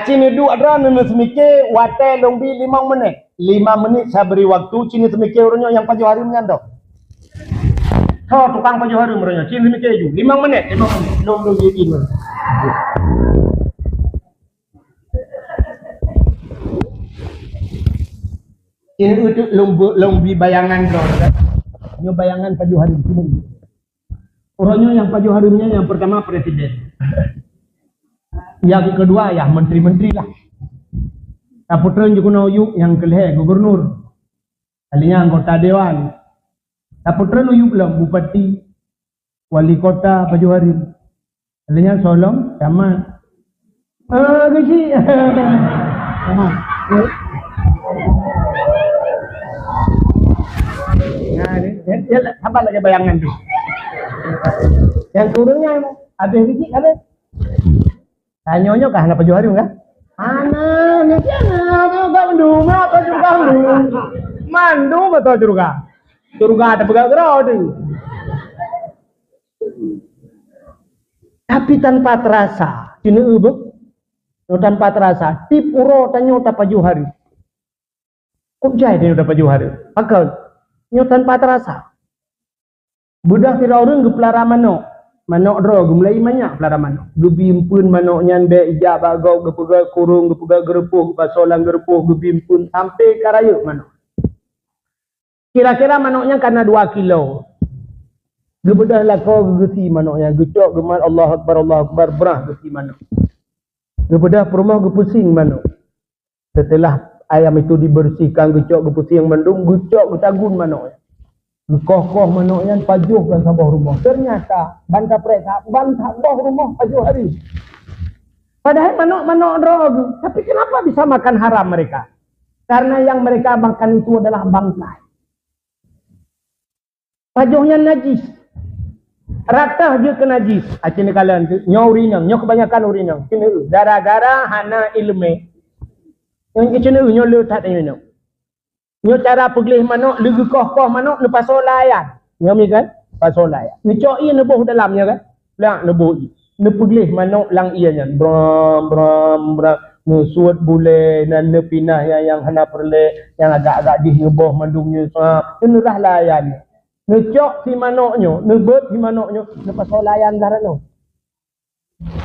Cini dua ada semike watai lombi 5 menit. 5 menit saya beri waktu. Cini semike orangnya yang paju hari menyandok. Oh tukang paju hari orangnya. Cini semike ju 5 menit. 5 menit. Lombi ini. Cini itu lombi bayangan dong. Ini bayangan paju hari ini. Orangnya yang paju harinya yang pertama presiden. Yang kedua ya menteri-menteri lah. Kaputren juga yuk yang kelih gubernur. Kalinya anggota dewan. Kaputren yuk lah bupati, wali kota Pajuharim. Kalinya solong sama. Gisi. Nah, ini apa lagi bayangan tu? Yang turunnya ada gisi ada. Tanyonyo kah na Pajuharim kan? Ana, ni tiana, mandung, apa juga mandung betul juga. Juga ada bergerak tu. Tapi tanpa terasa, cina ubek, tanpa terasa. Tip uro tanyo ta Pajuharim. Kok jai dia ta Pajuharim? Akal, nyo tanpa terasa. Budak kira orang gepelara manok. Manok dro gumlai banyak pelara manok. Gebimpun manok nyan be ija bagau gepega kurung gepega gerepuh basolang gerepuh gebimpun sampai karayuk manok. Kira-kira manoknya karena 2 kilo. Gebedah lah kau gesi manoknya. Gecok gemal Allah Akbar berah gesi manok. Gebedah perumah gepusing manok. Setelah ayam itu dibersihkan gecok gepusing mandung gecok getagun manoknya. Kokoh manoknya pajuh dan sabah rumah. Ternyata bantah periksa bantah rumah pajuh hari. Padahal manok drog. Tapi kenapa bisa makan haram mereka? Karena yang mereka makan itu adalah bangkai. Pajuhnya najis. Rata je ke najis. Acini kalian nyo urinang, nyo kebanyakan urinang. Kini gara-gara hana ilmu. Yang kecil nyo letak nyo. Nyo cara peglih manok, legi koh manok lepas solayan. Nyo mi kan? Pas solayan. Ni cok ia nebuh dalamnya kan? Lang nebuh i. Ne peglih manok lang ia nya. Bram. Ne suat bule dan ne pinah yang hana perle yang agak-agak di nebuh mandungnya. Ini lah layan. Ne cok si manoknya, ne bet si manoknya lepas solayan darano.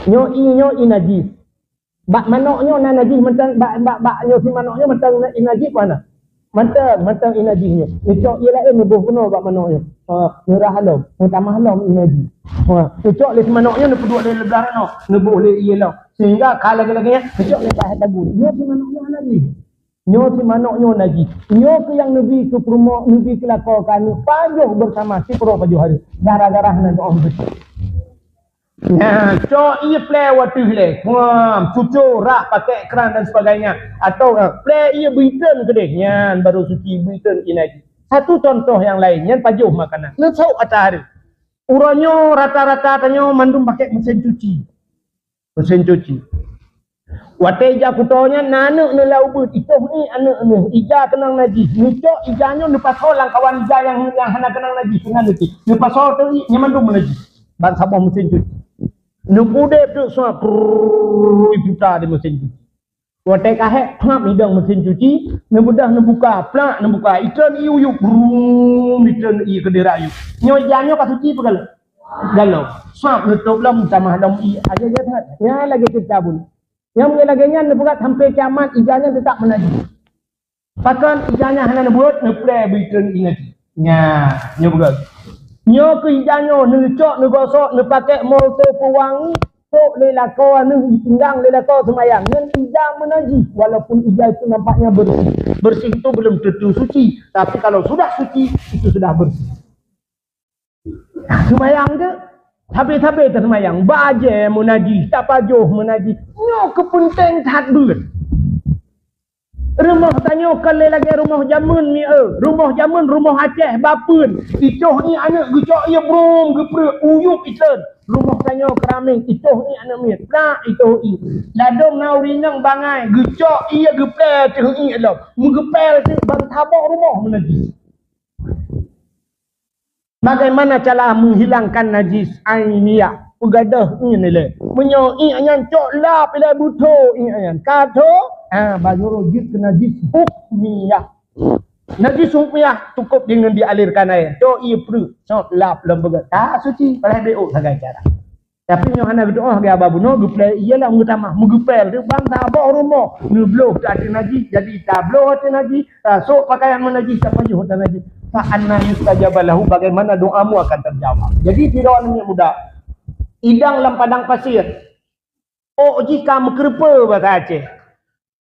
Nyo i najis. Bak manoknya na najis mentang bak nyo si manoknya mentang najis mana? Mentang inajinya. Ucok ia lain nebuh penuh bak manoknya. Nurah halom, utama halom inaji. Ucok le manoknya ne peduk le lebar no, nebuh le ia lah. Sehingga kalau lagi-laginya ucok le tak tabu. Nyo si manoknya najis. Nyo si manoknya najis. Nyo ke yang nabi ke perumah, nabi kelakukan pajuh bersama si pro pajuh hari. Gara-gara hana doa betul. Nah, cok ia play waktu le, cucu rak pakai keran dan sebagainya, atau play ia biten ke deh, nyan baru suci biten inaji. Satu contoh yang lain, nyan pajuh makanan. Lesau atahari, uranyo rata-rata tanyo mandum pakai mesin cuci, Watai ija kutonya nana ne laubut itu ni anak ni ija kenang najis. Nucok ijanya lepas orang kawan ija yang hana kenang najis dengan nanti. Lepas tu nyaman tu najis. Bang sabah mesin cuci. Nupude tu semua putar di mesin cuci. Watai kahek plak hidang mesin cuci, nemudah nebuka plak nebuka ikan iu ikan i kedera iu. Nyo ijanya pas suci pegal. Galau. Sap nutup lam sama dam i aja dah. Ya lagi kecabun. Yang lagi-laginya nebuat sampai kiamat ijanya tetap menajis. Pakan ijanya hana nebuat neplay bikin ingat. Nya, nyo begal. Nyo ke ijanya necok negosok nepakai molto pewangi. Tok lelako anu ditindang lelako semayang. Yang ijah menajis walaupun ijah itu nampaknya bersih. Bersih itu belum tentu suci, tapi kalau sudah suci itu sudah bersih. Semayang je habis-habis tersemayang baje menajis tak pajuh menajis. Nyo kepenting tak bulan. Rumah tanya kalau lagi rumah jamun ni rumah jamun rumah Aceh bapun icoh ni anak gecok ia brom gepre uyup itan rumah tanya keraming icoh ni anak mit nak icoh i ladong naurinang bangai gecok ia gepel teh i lo mengepel tu bang tabak rumah menajis. Bagaimana cara menghilangkan najis ainiyah pegadah ni le menyoi anyan cok lap le buto i anyan kato baju jid ke najis hukmiyah. Najis hukmiyah cukup dengan dialirkan air. Do ia perlu sok lap lembaga. Tak suci pada BO sebagai cara. Tapi yang hana doa ke ababu no gepel ialah mengutamah menggepel tu bang tabak rumah. Ngebloh tak ada najis jadi tabloh ada najis. Sok pakaian menajis tak pajuh ada najis. Fa anna yustajabalahu bagaimana doamu akan terjawab. Jadi tidak ni mudah. Idang dalam padang pasir. Oh jika mengkerpa bahasa Aceh.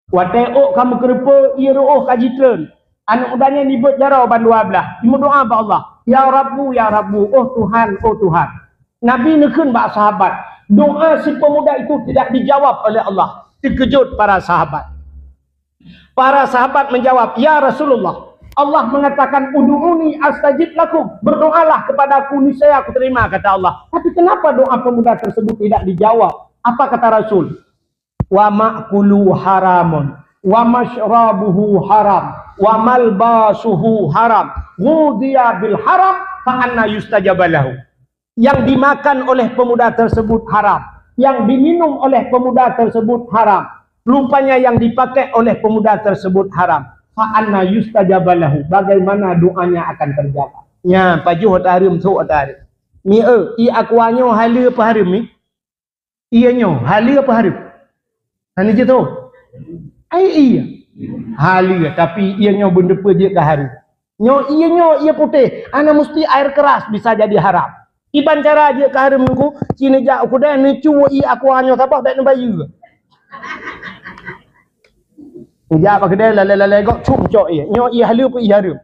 Watai ok kamu kerupa ia roh kajitren. Anak mudanya nyebut jarau bandua belah. Dia doa ba Allah. Ya Rabbu ya Rabbu. Oh Tuhan oh Tuhan. Nabi nekun ba sahabat. Doa si pemuda itu tidak dijawab oleh Allah. Terkejut para sahabat. Para sahabat menjawab, ya Rasulullah. Allah mengatakan ud'uni astajib lakum. Berdoalah kepada aku niscaya aku terima kata Allah. Tapi kenapa doa pemuda tersebut tidak dijawab? Apa kata Rasul? Wa ma'kulu haramun wa mashrabuhu haram wa malbasuhu haram ghudiya bil haram fa anna yustajabalahu. Yang dimakan oleh pemuda tersebut haram, yang diminum oleh pemuda tersebut haram, rupanya yang dipakai oleh pemuda tersebut haram, fa anna yustajabalahu. Bagaimana doanya akan terjawab? Nya pajuh tarim sok tarim mi i akuanyo hala apa harim ni ianyo hala apa harim ani je tu ai iya hala tapi ianyo benda apa je ke harim nyo ianyo ia putih ana mesti air keras bisa jadi haram iban cara je ke harim ku cina jak aku dah ni cu i akuanyo sabah baik bayu ja apa kedai lalai gok cum cok ia nyo ia hala apa ia harim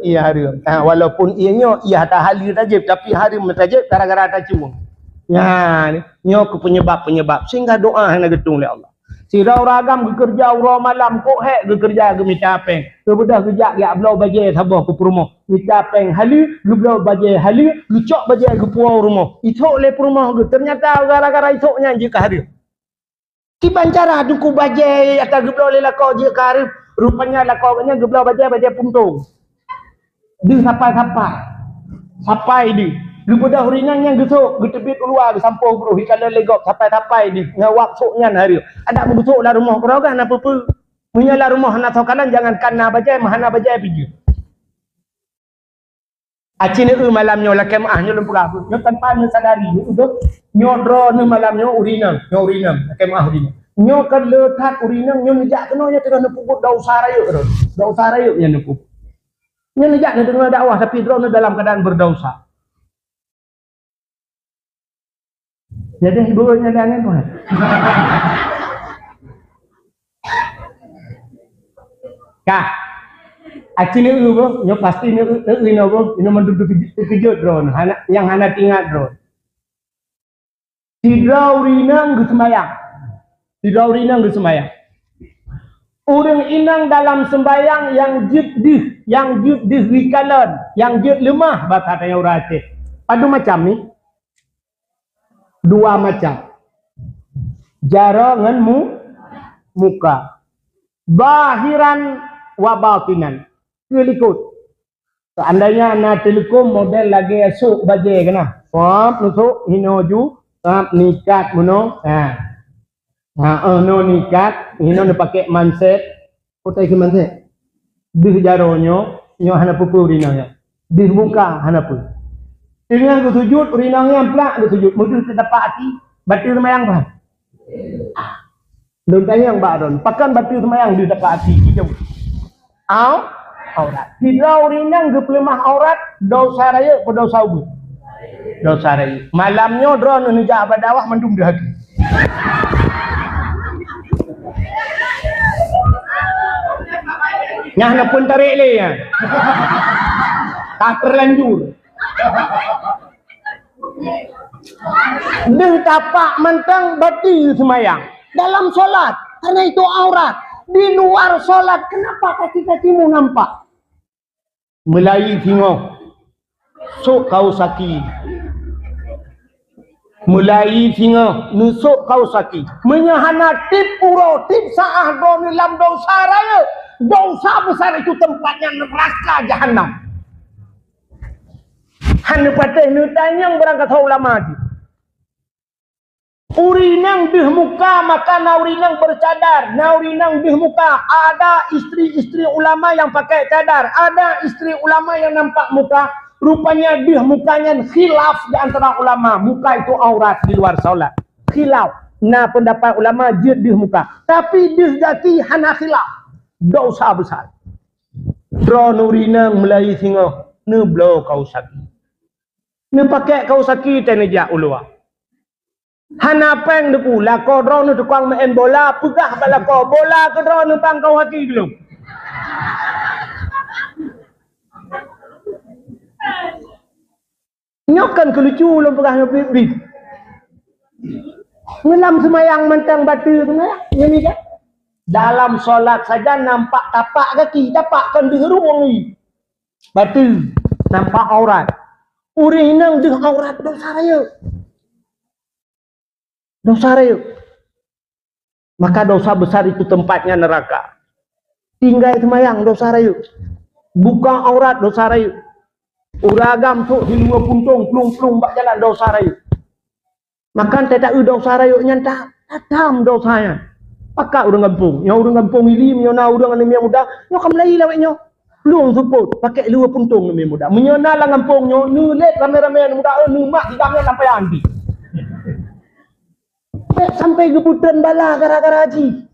ia harim. Walaupun ianya ia tak halir tajib tapi harim tajib gara-gara tak cuma. Ya, nyo ke penyebab sehingga doa hana getung oleh Allah. Sirau ragam bekerja ura malam kok hek bekerja ke mitapeng. Kebedah kerja ya belau baje sabah ke rumah. Mitapeng halir, belau baje halir, lucok baje ke puau rumah. Isok le rumah ke ternyata gara-gara isoknya je ke harir. Kiban cara duku baje atau belau le lakau je ke harir. Rupanya lakaunya belau baje puntung. Dia sampai di gebedah ringan yang gesuk getebit luar sampau bro hikala legok sampai di ngawak soknya hari ada mengesuk lah rumah perogan apa-apa menyala rumah nak sokalan jangan kana bajai mahana bajai piju acine malamnya la kemah nyo lempura nyo tanpa sadari itu nyodro ni malamnya urinam kemah urinam nyo kan letak urinam nyo nejak kena nya tengah nepuput dau sarayuk nya nepuput. Ini nejak ni dengar dakwah tapi drone dalam keadaan berdosa. Jadi ibunya dia tu. Kah. Acine ubo, nyo pasti ni nobo, ini menduduk kejut drone. Yang hana tinggal drone. Tidrau rinang gesemayang. Orang inang dalam sembayang yang judih wikalan, yang jud lemah bahasa yang orang Aceh. Ada macam ni. Dua macam. Jara dengan muka. Bahiran wa batinan. Kelikut. Seandainya nak telekom model lagi esok baje kena. Faham nusuk hinoju, tap nikat muno. No nikat, hino ne pakai manset. Kotai ke manset. Dih jaronyo, nyo hana pupu rinanya. Dih muka hana pu. Dengan ku sujud rinangnya plak ku sujud. Mudah terdapat hati, batil semayang bah. Don tanya yang baron, pakan batil semayang di dapat hati kijau. Aurat. Tidak rinang ke pelemah aurat, dosa raya atau dosa ubud? Dosa raya. Malamnya drone nijak badawah mendung di hati. Nyah pun tarik le ya. Tak terlanjur. Dia tapak mentang batil semayang dalam solat karena itu aurat. Di luar solat kenapa kaki-kakimu nampak? Mulai tengok sok kau sakit. Mulai tengok nusuk kau sakit. Menyahana tip uro tip saah do dalam dosa raya. Dosa besar itu tempatnya neraka jahanam. Hanya patah nutanya yang berangkat ulama itu. Urinang dih muka maka naurinang bercadar. Naurinang dih muka. Ada istri-istri ulama yang pakai cadar. Ada istri ulama yang nampak muka. Rupanya dih mukanya khilaf di antara ulama. Muka itu aurat di luar solat. Khilaf. Nah pendapat ulama jid dih muka. Tapi dih jati hana khilaf. Dosa besar. Dro nurinang mulai singoh. Neblo kau sakit. Ni pakai kau sakit tenejak ulua. Hana peng deku la ko drone tu tukang main bola pegah bala ko bola ke drone pang kau hati belum. Nyokan kelucu belum pegah bibit. Ngelam semayang mentang batu tu ya. Ini kan. Dalam solat saja nampak tapak kaki, tapakkan di ruang ni. Batu nampak aurat. Urinang di aurat dosa raya. Dosa raya. Maka dosa besar itu tempatnya neraka. Tinggal semayang dosa raya. Buka aurat dosa raya. Uragam tu di luar puntung plung-plung bak jalan dosa raya. Makan tak dosa raya nyanta adam dosanya. Pakak urang kampung. Yang urang kampung ili menyona urang ane muda, nyo kam lai laweknyo. Plung support pakai luar puntung ane muda. Menyona lang kampung nyo nulet rame-rame muda nu mak digangnya sampai andi. Sampai kebutuhan bala gara-gara haji.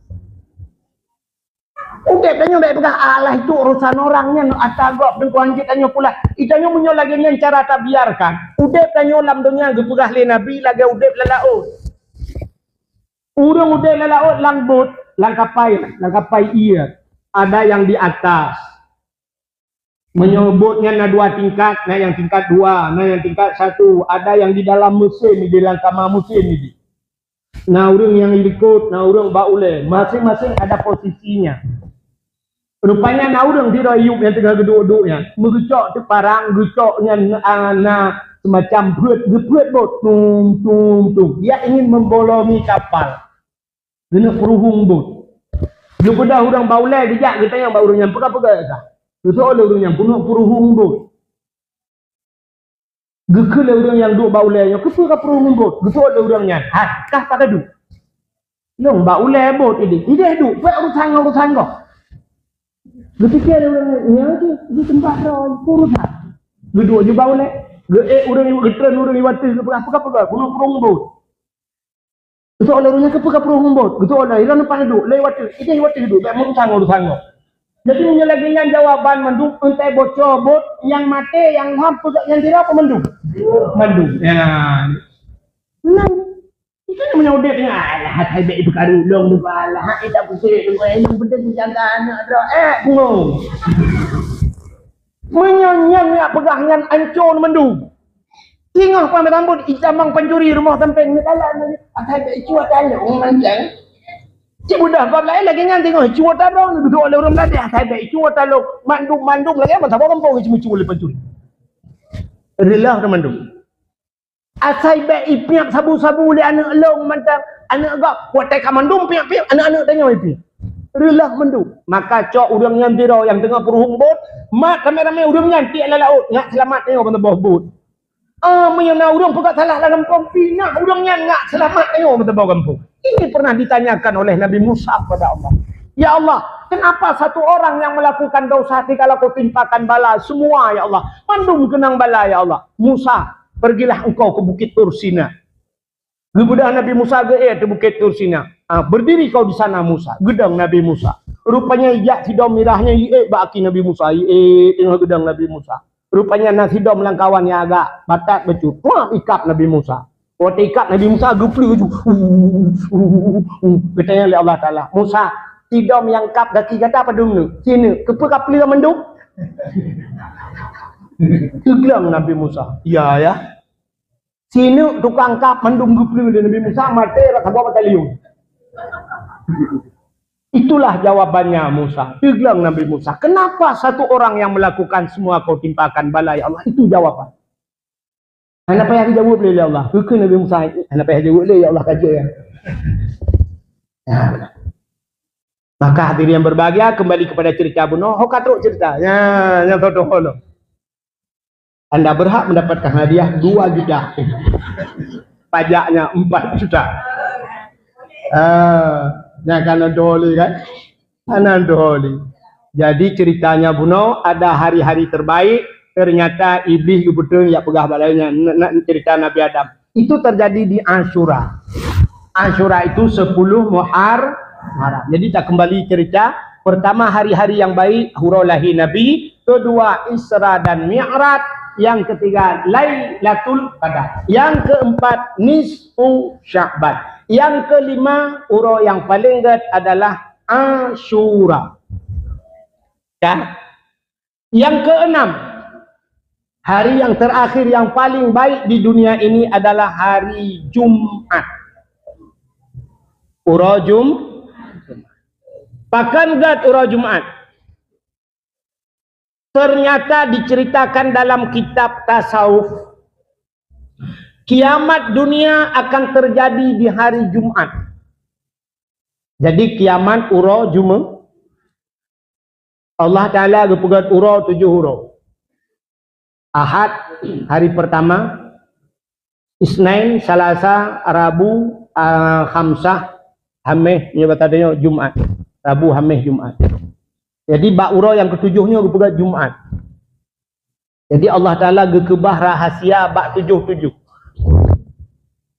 Udah tanya baik pegang Allah itu urusan orangnya atagok dengan kita pula. Itanya munyo lagi yang cara tak biarkan. Udah tanya lam dunia gepegah le nabi lagi udah lalaut. Urang udah lalaut langbut, langkapai iya. Ada yang di atas. Menyebutnya na 2 tingkat, nah yang tingkat 2, nah yang tingkat 1. Ada yang di dalam musim, di dalam kamar musim ini. Nah urang yang ikut, nah urang baule, masing-masing ada posisinya. Rupanya nah urang di royuk yang tengah geduk-geduknya, merucok tu parang, rucoknya semacam berat bot, tung. Dia ingin membolongi kapal, kena peruhung bot. Lu dah urang baule dijak kita yang baru yang pegah-pegah dah. Itu oleh urang yang penuh peruhung bot. Gekele urang yang duk baule yang kepa peruhung bot, gitu oleh urangnya. Kah tak ada. Long baule bot ini. Ide duk, buat urusan kau. Berfikir orang tu di tempat roy urusan. Duduk je baule. Orang ni getren orang ni wati apa kuno perungbut. Itu oleh orangnya kepa perungbut. Gitu oleh iran depan duduk lewat itu wati duduk tak urusan kau. Jadi menyelaginya jawaban mendung entai bocor bot yang mati yang hampir yang tidak apa mendung. Ya. Nah. Itu yang menyaudet dengan alah hai baik perkara long tu alah tak pusing tu yang penting jaga anak dah ngono. Menyonyang nak pegangan ancur mendung. Tengok pamit rambut ijamang pencuri rumah sampai ni dalam hai baik cuat dalam mancang. Cik budak bab lain lagi ngan tengok cuat dalam duduk oleh orang Melayu hai baik cuat dalam mandung lagi apa tak kampung cuma cuat pencuri. Relah mandung. Asai baik ipiak sabu-sabu le anak long mantang anak gak buat tai kamandum piak-piak anak-anak tanya ipi. Relah mendung. Maka cok urang yang tiro yang tengah peruhung bot, mak ramai-ramai urang nyantik ala laut, ngak selamat tengok benda bawah bot. Menyana urang pegat salah dalam kampung pina, urang ngak selamat tengok benda bawah kampung. Ini pernah ditanyakan oleh Nabi Musa kepada Allah. Ya Allah, kenapa satu orang yang melakukan dosa dikala kau timpakan bala semua ya Allah. Mandum kenang bala ya Allah. Musa, pergilah engkau ke Bukit Tursina. Gebudah Nabi Musa ke di Bukit Tursina. Berdiri kau di sana Musa. Gedang Nabi Musa. Rupanya ijak sidom mirahnya baki Nabi Musa. Tengah gedang Nabi Musa. Rupanya nasidom langkawan yang agak batat becut. Wah, ikap Nabi Musa. Waktu ikap Nabi Musa gupli uju. Katanya oleh Allah Ta'ala. Musa, sidom yang kap kaki kata apa dulu? Sini, kepa kapli mendung? Teglang Nabi Musa. Ya ya. Sini tukang kap mendung gupli dari Nabi Musa mati rasa bawa batalion. Itulah jawabannya Musa. Teglang Nabi Musa. Kenapa satu orang yang melakukan semua kau timpakan bala ya Allah? Itu jawaban. Kenapa yang dijawab oleh Allah? Bukan Nabi Musa. Kenapa yang dijawab oleh Allah kaji ya? Ya benar. Maka hadirin yang berbahagia kembali kepada cerita Buno. Hokatruk cerita. Ya, yang tahu holo. Anda berhak mendapatkan hadiah 2 juta. Pajaknya 4 juta. Nah kan doli kan? Anak doli. Jadi ceritanya Buno ada hari-hari terbaik. Ternyata iblis betul ya pegah balainya. Cerita Nabi Adam. Itu terjadi di Ashura. Ashura itu 10 Muharram. Jadi tak kembali cerita. Pertama hari-hari yang baik hurau lahir Nabi. Kedua Isra dan Mi'raj. Yang ketiga Lailatul Qadar. Yang keempat nisfu Sya'ban. Yang kelima hurau yang paling dekat adalah Ashura. Ya. Yang keenam hari yang terakhir yang paling baik di dunia ini adalah hari Jumat. Hurau Pakan gat hurau Jumat. Ternyata diceritakan dalam kitab tasawuf kiamat dunia akan terjadi di hari Jumat. Jadi kiamat hurau Jumat. Allah Ta'ala gepegat hurau 7 hurau. Ahad hari pertama, Isnin, Salasa, Rabu, Khamsah, Hameh, ini batadanya Jumat. Rabu, Hameh, Jumat. Jadi bak hurau yang ketujuhnya gepegat Jumat. Jadi Allah Ta'ala gekebah rahasia bak 7.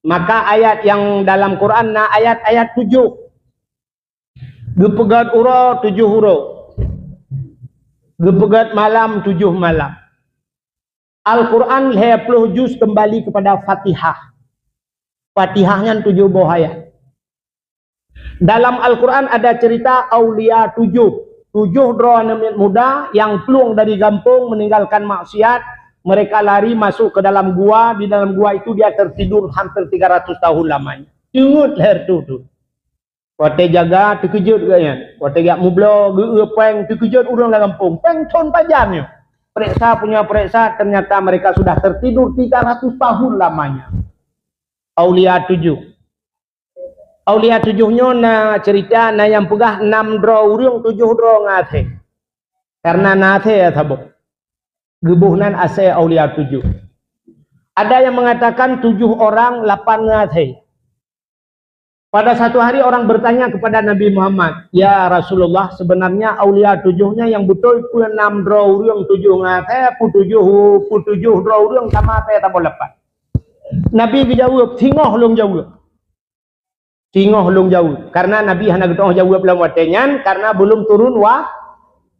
Maka ayat yang dalam Quran ayat-ayat 7. Gepegat hurau 7 hurau. Gepegat malam 7 malam. Al-Quran 20 juz kembali kepada Fatihah. Fatihahnya 7 buah ayat. Dalam Al-Quran ada cerita Aulia 7 anak muda yang pulang dari kampung meninggalkan maksiat. Mereka lari masuk ke dalam gua. Di dalam gua itu dia tertidur hampir 300 tahun lamanya. Cengut leher tu. Waktu jaga terkejut kayaknya. Waktu gak mublo gepeng terkejut orang dalam kampung. Peng con pajamnya. Periksa ternyata mereka sudah tertidur 300 tahun lamanya. Aulia 7. Aulia 7-nya na cerita na yang pegah 6 draw urang 7 draw ngate. Karena nate ya sabuk. Gebuhnan ase Aulia 7. Ada yang mengatakan 7 orang 8 ngate. Pada satu hari orang bertanya kepada Nabi Muhammad, "Ya Rasulullah, sebenarnya Aulia 7-nya yang betul itu 6 draw urang 7 ngate, 7 draw urang sama saya tak boleh lepas." Nabi dijawab, "Singoh long jawab." Singoh long jauh karena Nabi hanya getong jawab dalam watenyan karena belum turun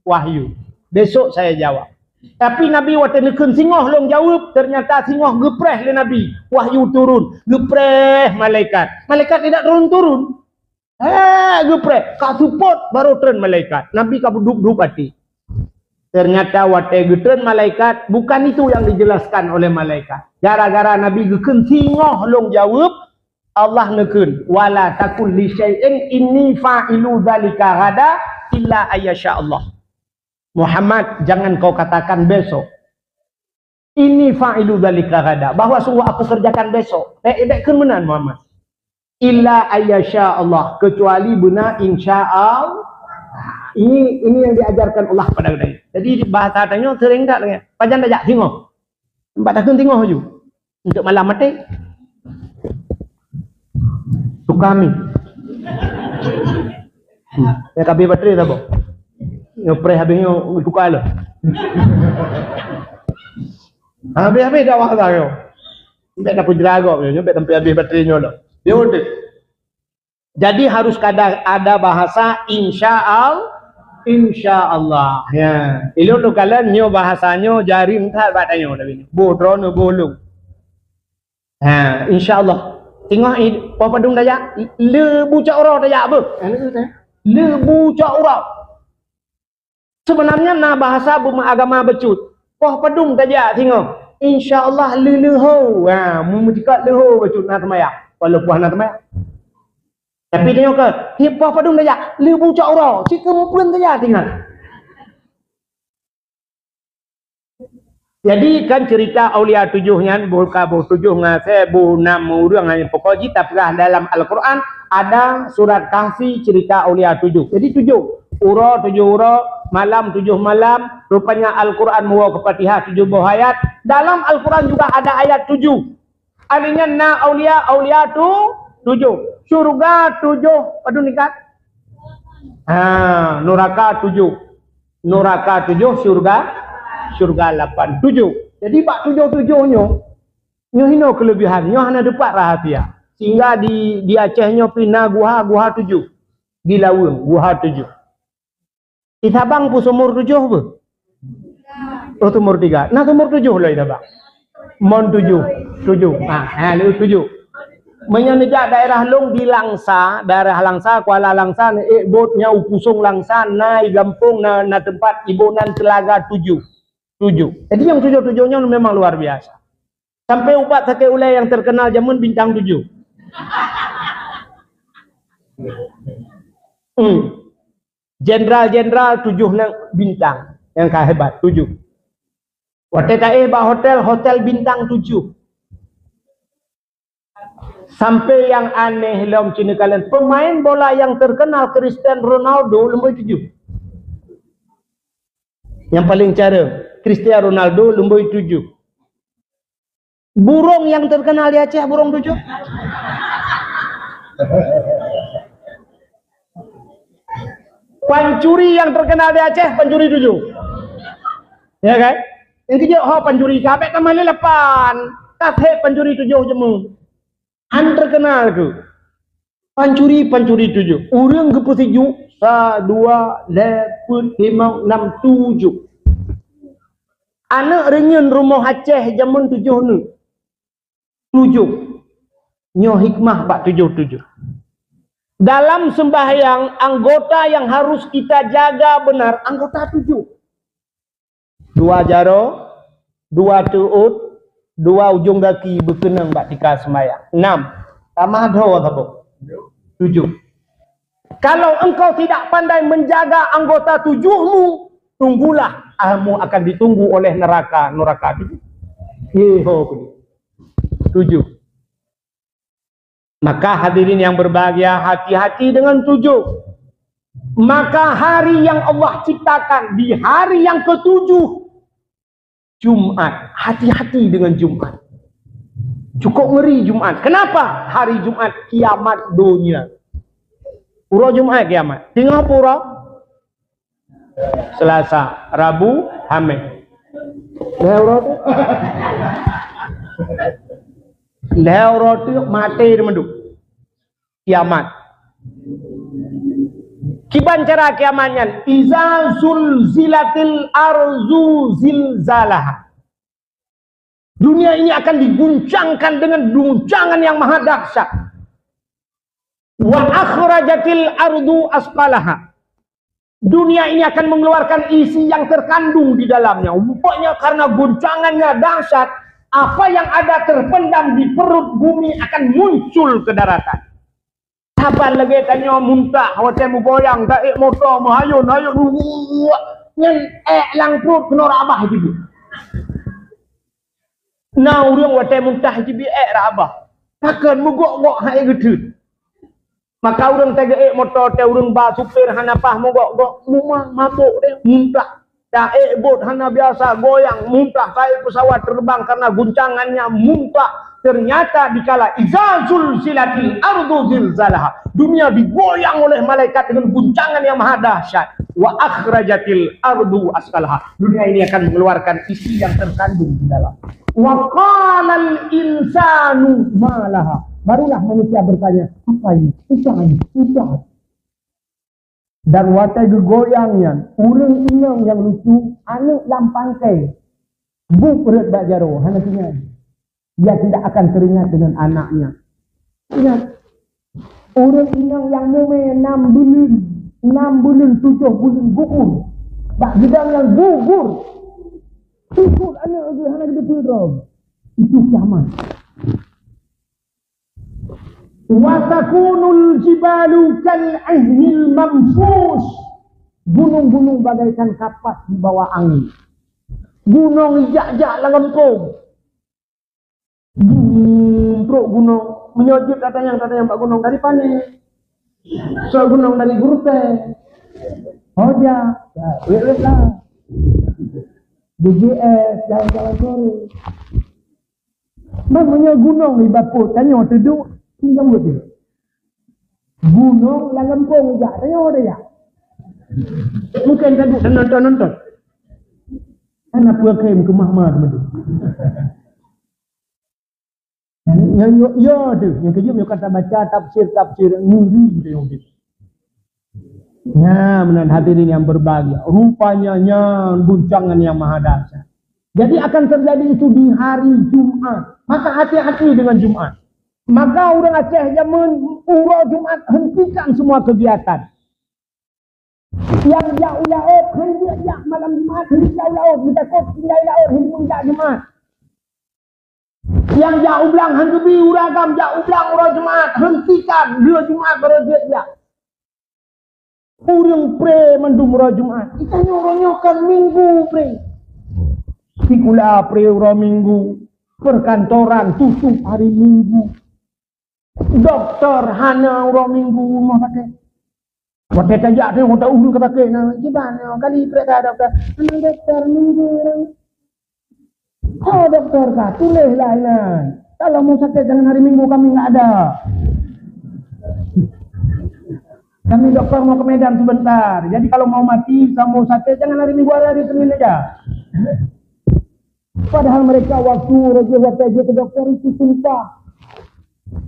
wahyu. Besok saya jawab. Tapi Nabi watenekun singoh long jawab, ternyata singoh gepreh le Nabi. Wahyu turun, gepreh malaikat. Malaikat tidak turun. Gepreh, ka support baru turun malaikat. Nabi ka duduk hati. Ternyata wate getun malaikat bukan itu yang dijelaskan oleh malaikat. Gara-gara Nabi gekun singoh long jawab, Allah nekun wala takul li syai'in inni fa'ilu dzalika ghada illa ayyasha Allah. Muhammad, jangan kau katakan besok. Ini fa'ilu dzalika ghadan, bahwa sungguh aku kerjakan besok. Dek kemenan Muhammad. Illa ayyasha Allah, kecuali benar insyaallah. Ini yang diajarkan Allah pada kita. Jadi bahasa tanya sering tak dengar. Pajan dah jak tengok. Tempat takun tengok je. Untuk malam mati. Tukami. Ya kabeh baterai tak apa. Ngepres habisnya tukar lah. Habis dah wah dah yo. Sampai nak penjelaga punya, sampai tempat habis baterainya dah. Dia udah. Jadi harus ada bahasa insyaallah. Ya. Ilo tu kalian nyo bahasanya jari entar batanya dah ni. Bodrono bolong. Ha, insyaallah. Tengok apa padung daya? Le bucak orang daya apa? Le bucak orang. Sebenarnya na bahasa agama becut. Wah padung daya tengok. InsyaAllah leho. Ha, mujika leho becut na temaya. Kalau puah na temaya. Tapi tengok ke, hipah padung daya, le bucak orang. Cik kemampuan daya tinggal. Jadi kan cerita Aulia tujuhnya buka tujuh ngase bu 6 urang hanya pokok kitab dalam Al-Qur'an ada surat Kahfi cerita Aulia 7. Jadi 7 ura, malam 7 malam, rupanya Al-Qur'an muwa ke Fatihah 7 buah ayat. Dalam Al-Qur'an juga ada ayat 7. Artinya na Aulia tu 7. Surga 7, padu nikah. Neraka 7. Neraka 7, surga 8, 7. Jadi bak 7-7-nya nyo hino kelebihan, nyo hana dapat rahasia. Sehingga di Acehnya pina guha 7. Di Lawung guha 7. Di Sabang pun umur 7 apa? Oh umur 3. Nah umur 7 lah Sabang. Mon 7. Ni 7. Menyenejak daerah Long di Langsa, daerah Langsa, Kuala Langsa, botnya upusung Langsa, naik gampung na tempat ibunan Telaga 7. Jadi yang 7-7-nya memang luar biasa. Sampai upat sakit ulai yang terkenal zaman bintang 7. Jenderal 7 bintang yang hebat 7. Hotel bintang 7. Sampai yang aneh dalam Cina kalian, pemain bola yang terkenal Cristiano Ronaldo lembut 7. Yang paling cara Cristiano Ronaldo lembut 7. Burung yang terkenal di Aceh burung 7. Pancuri yang terkenal di Aceh pancuri 7. Ya kan? Yang kejauh pancuri kabeh kemana lepan. Kabeh pancuri 7 jemu. Terkenal ke pancuri 7. Orang ke 7 1 2 8 5 6 7. Anak renyen rumah Aceh zaman 7 ni 7 nyo hikmah bak 7. Dalam sembahyang anggota yang harus kita jaga benar anggota 7. 2 jaro, 2 tuut, 2 ujung kaki berkenang bak tika sembahyang. 6. Tambah dua apa? 7. Kalau engkau tidak pandai menjaga anggota 7-mu, tunggulah kamu akan ditunggu oleh neraka 7. 7. Maka hadirin yang berbahagia, hati-hati dengan 7. Maka hari yang Allah ciptakan di hari yang ke-7 Jumat, hati-hati dengan Jumat. Cukup ngeri Jumat. Kenapa? Hari Jumat kiamat dunia. Pura Jumat kiamat. Tengah pura Selasa, Rabu, Khamis. Lehoro tu mati demanduk. Kiamat. Kiban cara kiamatnya, iza zulzilatil arzu zilzalaha. Dunia ini akan diguncangkan dengan guncangan yang maha dahsyat. Wa akhrajatil ardu asqalaha. Dunia ini akan mengeluarkan isi yang terkandung di dalamnya. Rupanya karena guncangannya dahsyat, apa yang ada terpendam di perut bumi akan muncul ke daratan. Kapan lagi tanya muntah, hotel mu boyang, tak motor mu hayun, nyen lang perut kena rabah gitu. Nah orang watai muntah JBX rabah. Takkan mogok-gok hai gedut. Maka orang tega motor te orang ba supir hanapah mogok-gok mumah mabuk dia muntah. Dah bot hana biasa goyang muntah saya pesawat terbang karena guncangannya muntah. Ternyata dikala izazul silatil ardu zilzalaha. Dunia digoyang oleh malaikat dengan guncangan yang maha dahsyat. Wa akhrajatil ardu asqalaha. Dunia ini akan mengeluarkan isi yang terkandung di dalam. Wa qalal insanu malaha. Barulah manusia bertanya, apa ini? Usah. Dan watai goyangnya, urang inang yang lucu, anak lampangkai. Bu perut bak jaro, hana tinggal. Dia tidak akan teringat dengan anaknya. Ingat, urang inang yang mume 6 bulan, 7 bulan gugur. Bak gedang yang gugur. Gugur anak lagi, hana gede perut. Itu kiamat. Watakunul jibalu kal'ahnil mamfus. Gunung-gunung bagaikan kapas di bawah angin. Gunung ijak-jak langempung. Perut gunung menyojut katanya Pak Gunung dari panik. So gunung dari Gurute. Hoja, wet lah. BGS jalan-jalan sore. Namanya gunung di bapur tanya duduk pinjam betul. Gunung langempung ijak tanya ada ya. Mungkin duduk dan nonton. Anak pakai ke Mahmud betul. Yang kejam yang kata baca tafsir nguri gitu yang gitu. Ya, menan hadirin yang berbahagia. Rupanya guncangan yang maha dahsyat. Jadi akan terjadi itu di hari Jumat. Maka hati-hati dengan Jumat. Maka orang Aceh zaman urau Jumat hentikan semua kegiatan. Yang jauh-jauh hendak malam Jumat, hendak jauh-jauh kita kok tinggal jauh hendak Jumat. Yang jauh belang hanggebi uragam jauh belang urang Jumat hentikan dia Jumat berjaya dia. Urang pre mendum urang Jumat. Kita nyokan minggu pre. Sikula pre urang minggu. Perkantoran tutup hari Minggu. Doktor hana urang minggu mah pakai. Wadah tajak dia wadah ulu ke pakai. Nah, gimana kali pre doktor. Ana doktor minggu. Oh dokter kah, tulislah ini. Kalau mau sakit jangan hari Minggu kami nggak ada. Kami dokter mau ke Medan sebentar. Jadi kalau mau mati, kamu sakit jangan hari Minggu, hari Senin aja. Padahal mereka waktu raja ke dokter itu sumpah.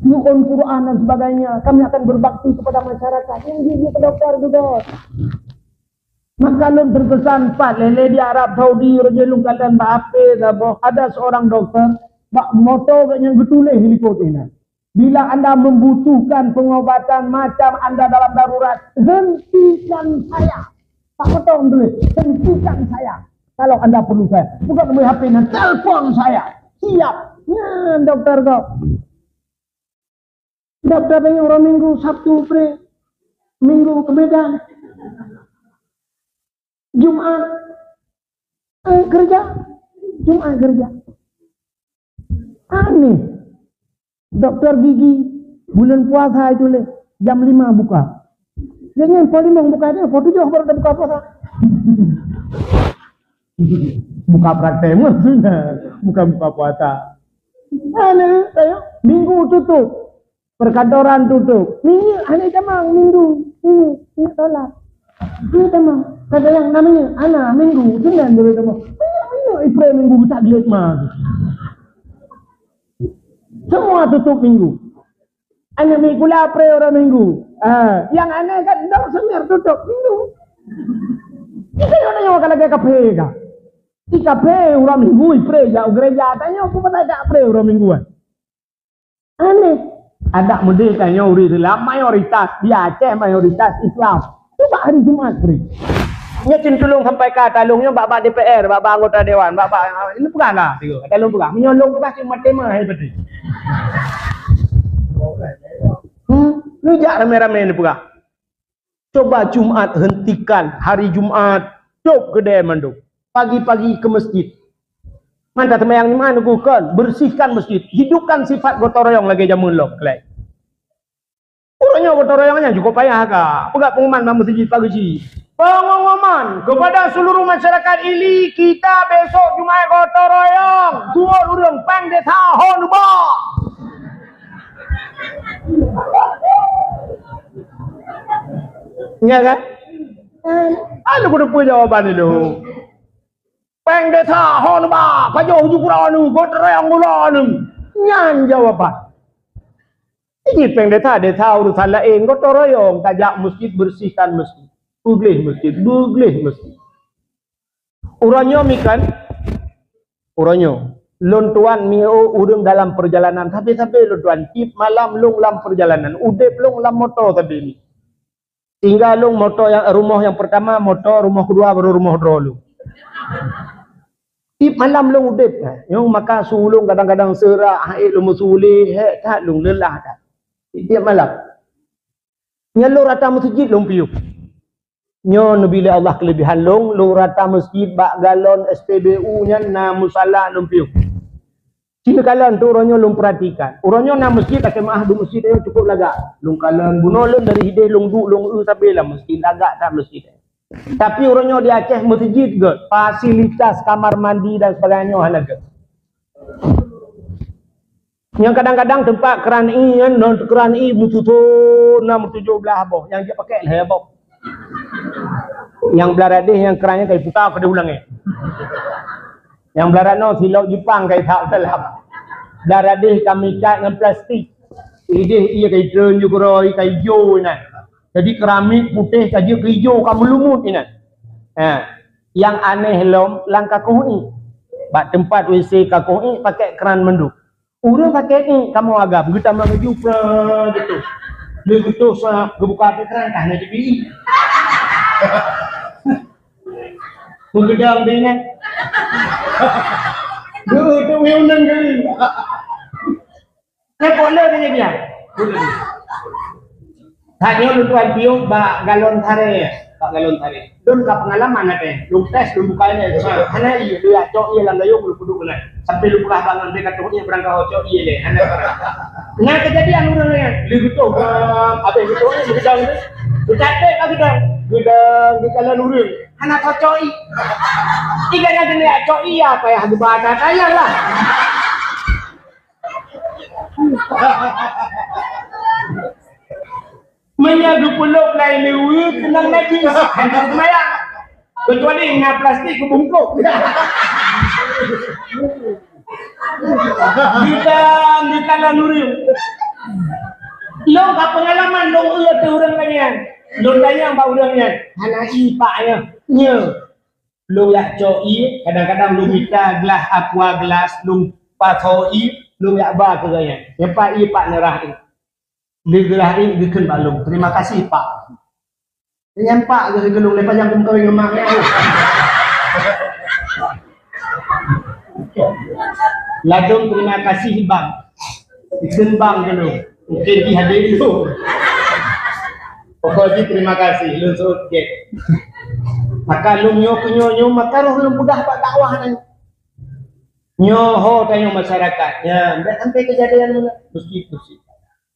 Yukon Quran dan sebagainya. Kami akan berbakti kepada masyarakat. Yang gigi ke dokter juga. Maka lu terkesan Pak lele di Arab Saudi raja lungkalan bahape ada seorang dokter bak moto yang getuleh helikopter ini. Bila anda membutuhkan pengobatan macam anda dalam darurat, hentikan saya. Tak betul tulis, hentikan saya. Kalau anda perlu saya, bukan beli HP dan telepon saya. Siap. Nah, dokter kok. Dokter yang orang Minggu Sabtu pre, Minggu ke Medan. Jumat kerja. Aneh. Dokter gigi bulan puasa itu le jam 5 buka. Jangan paling mau buka dia, foto jauh baru buka puasa. Buka praktek maksudnya, bukan buka puasa. Aneh, saya Minggu tutup. Perkantoran tutup. Minggu aneh jamang Minggu. Ini tolak. Ini teman, kata yang namanya anak Minggu, Senin dulu teman. April Minggu tak lihat mah. Semua tutup Minggu. Anak Minggu lah April orang Minggu. Yang aneh kan dor semir tutup Minggu. Kita yang nanya kalau kayak kafe kah? Di kafe orang Minggu April jauh gereja tanya aku pernah ada April orang Mingguan. Aneh. Ada model tanya urilah mayoritas di Aceh mayoritas Islam. Coba hari Jumat beri. Nya tolong sampai ke talungnya bapa DPR, bapa anggota dewan, bapa ini pegang lah. Talung pegang. Menyolong pegang cuma tema hebat ni. Lu jangan rame-rame ni pegang. Coba Jumat hentikan hari Jumat. Cop kedai manduk. Pagi-pagi ke masjid. Mantap temayang ni mana gukan, bersihkan masjid, hidupkan sifat gotong royong lagi jamun lo kelai. Urangnya gotong royongnya cukup payah kah? Pegat pengumuman dalam masjid pagi. Pengumuman kepada seluruh masyarakat Ili, kita besok Jumaat gotong royong. Tuan urang pang de tahun ba. Ya kan? Ada pun jawapan itu. Peng de tahun ba, kajo hujung kurang gotong royong bulan. Nyan jawapan. Ini peng de tahu urusan lain gotong royong, tajak masjid, bersihkan masjid. Buglih masjid, buglih masjid. Uranyo mikan, uranyo. Lon tuan mio urang dalam perjalanan, tapi lon tuan tip malam long lam perjalanan, udep long lam motor tadi ni. Tinggal long motor yang rumah yang pertama, motor rumah kedua baru rumah dulu. Tip malam long udep, yang maka sulung kadang-kadang serak, hai long musuli, hek tak long lelah tak. Tiap malam. Nyalur rata masjid long piup. Nyo bila Allah kelebihan long rata masjid bak galon SPBU nya na musalla lumpiu. Cina kalan tu orangnya long perhatikan. Orangnya na masjid tak kemah du masjid ayo cukup lagak. Long kalan bunolon dari hideh long du long sabela masjid lagak tak masjid. Tapi orangnya di Aceh masjid ke fasilitas kamar mandi dan sebagainya halaga. Yang kadang-kadang tempat keran i kan non keran i mututo 617 boh yang dia pakai lah boh. Yang belaradih yang kerannya kayak putar ke ulangnya. Yang belarano silau Jepang kayak tak telap. Belaradih kami cat dengan plastik. Idih ia kayak drone juga kayak hijau ni. Jadi keramik putih saja ke hijau kamu lumut ni. Yang aneh lom langkah koi. Bak tempat WC kakoi pakai keran menduk. Urang pakai ni kamu agak kita menuju gitu. Begitu saya buka keran kah nak jadi. Mengedang dengan tu meunang ke saya boleh dia boleh tanya lu tuan piu bak galon thare don ka pengalaman ate lu tes lu bukanya hana iya dia cok iya lang gayung lu kudu kena sampai lu buka bangun dia kata iya berangkat cok iya le hana nah kejadian urang lu gitu apa gitu lu gedang tu capek ka gedang di kalan urang hana cocoi tiga nak dia coi apa ya hadu bahasa saya lah menyadu peluk lain lewi kenang lagi hendak semayang kecuali dengan plastik kebungkuk di kalan urang lo ka pengalaman lo tu urang kalian lo tanya mbak urangnya hana ipaknya nya lu yak coi kadang-kadang lu minta gelas aqua gelas lu patoi lu yak ba ke gaya yang pak i pak nerah ni di gelas ni diken balung terima kasih pak yang pak ke gelung lepas yang kum kawin ngemang ni ladung terima kasih bang diken bang gelung mungkin dihadir lu pokoknya terima kasih lu suruh get maka lu nyo maka roh lu mudah pak dakwah ni nyoho tanya masyarakat ya ndak sampai kejadian mula mesti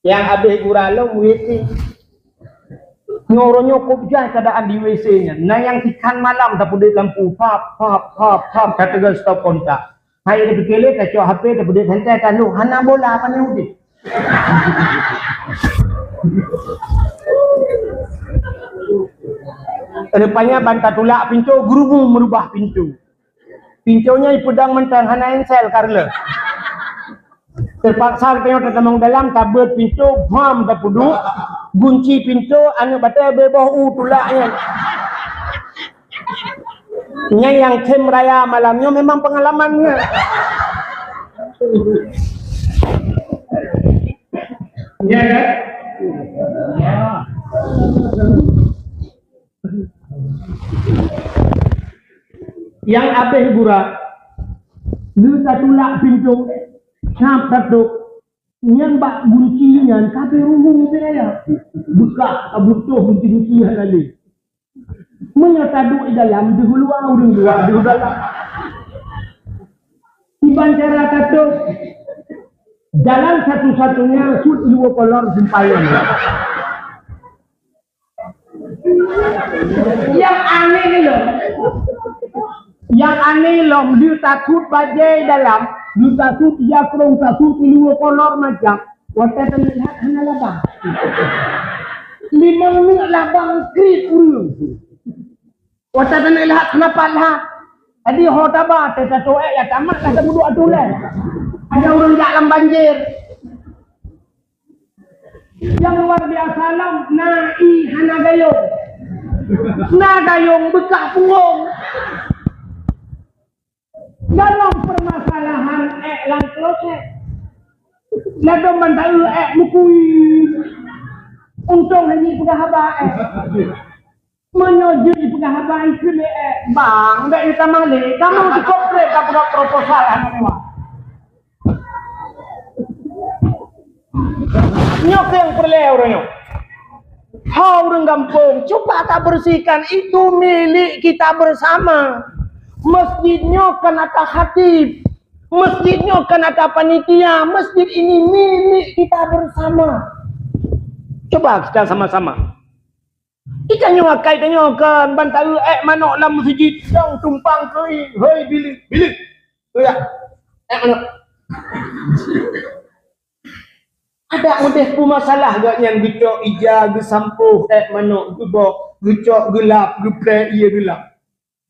yang habis guralo WC nyoro kubja keadaan di WC nya nah yang ikan malam tak pudih lampu pap kata gas stop kontak hai dia berkele kacau HP tak pudih santai kan lu hana bola apa ni udah rupanya bantah tulak pintu guru merubah pintu. Pintunya pedang mentang hana ensel karle. Terpaksa tengok tetemang dalam tabut pintu bam tapudu gunci pintu anu batai beboh tulaknya. Nya yang kem raya malamnya memang pengalamannya. Ya kan? Ya. Yang abeh gura lu tulak pintu cap tatuk nyan bak gunci nyan kape ruhung saya buka abutuh gunci halali menyata du dalam di luar urang dua di dalam Iban cara kata jalan satu-satunya sud dua kolor sempayan. Yang aneh loh. Yang aneh loh, dia takut bajai dalam, dia takut dia kurang takut dua kolor macam. Waktu tu lihat hana labang. 5 minit labang krit ulung. Waktu tu lihat kenapa lihat? Tadi hotaba teta toek ya tamat lah sebuduk atulah. Ada orang dalam banjir. Yang luar biasa lam nai hana gayung. Na gayung bekak punggung. Dalam permasalahan lang kloset. Lalu mantai mukui. Untung ini pegahaba menyojud di pegahaba itu bang, dah kita malik. Kamu cukup tak buat proposal anak nyok yang perlu orangnya. Orang kampung coba tak bersihkan, itu milik kita bersama. Masjidnya kan atas khatib, masjidnya kan atas panitia, masjid ini milik kita bersama. Coba kita sama-sama. Kita nyokai tanyakan bantai manok dalam masjid yang tumpang ke hei bilik. Ya. Manok. Ada modeh pu masalah gak yang gecok ija ge sampuh manok ge bok gecok gelap ge pre iya gelap.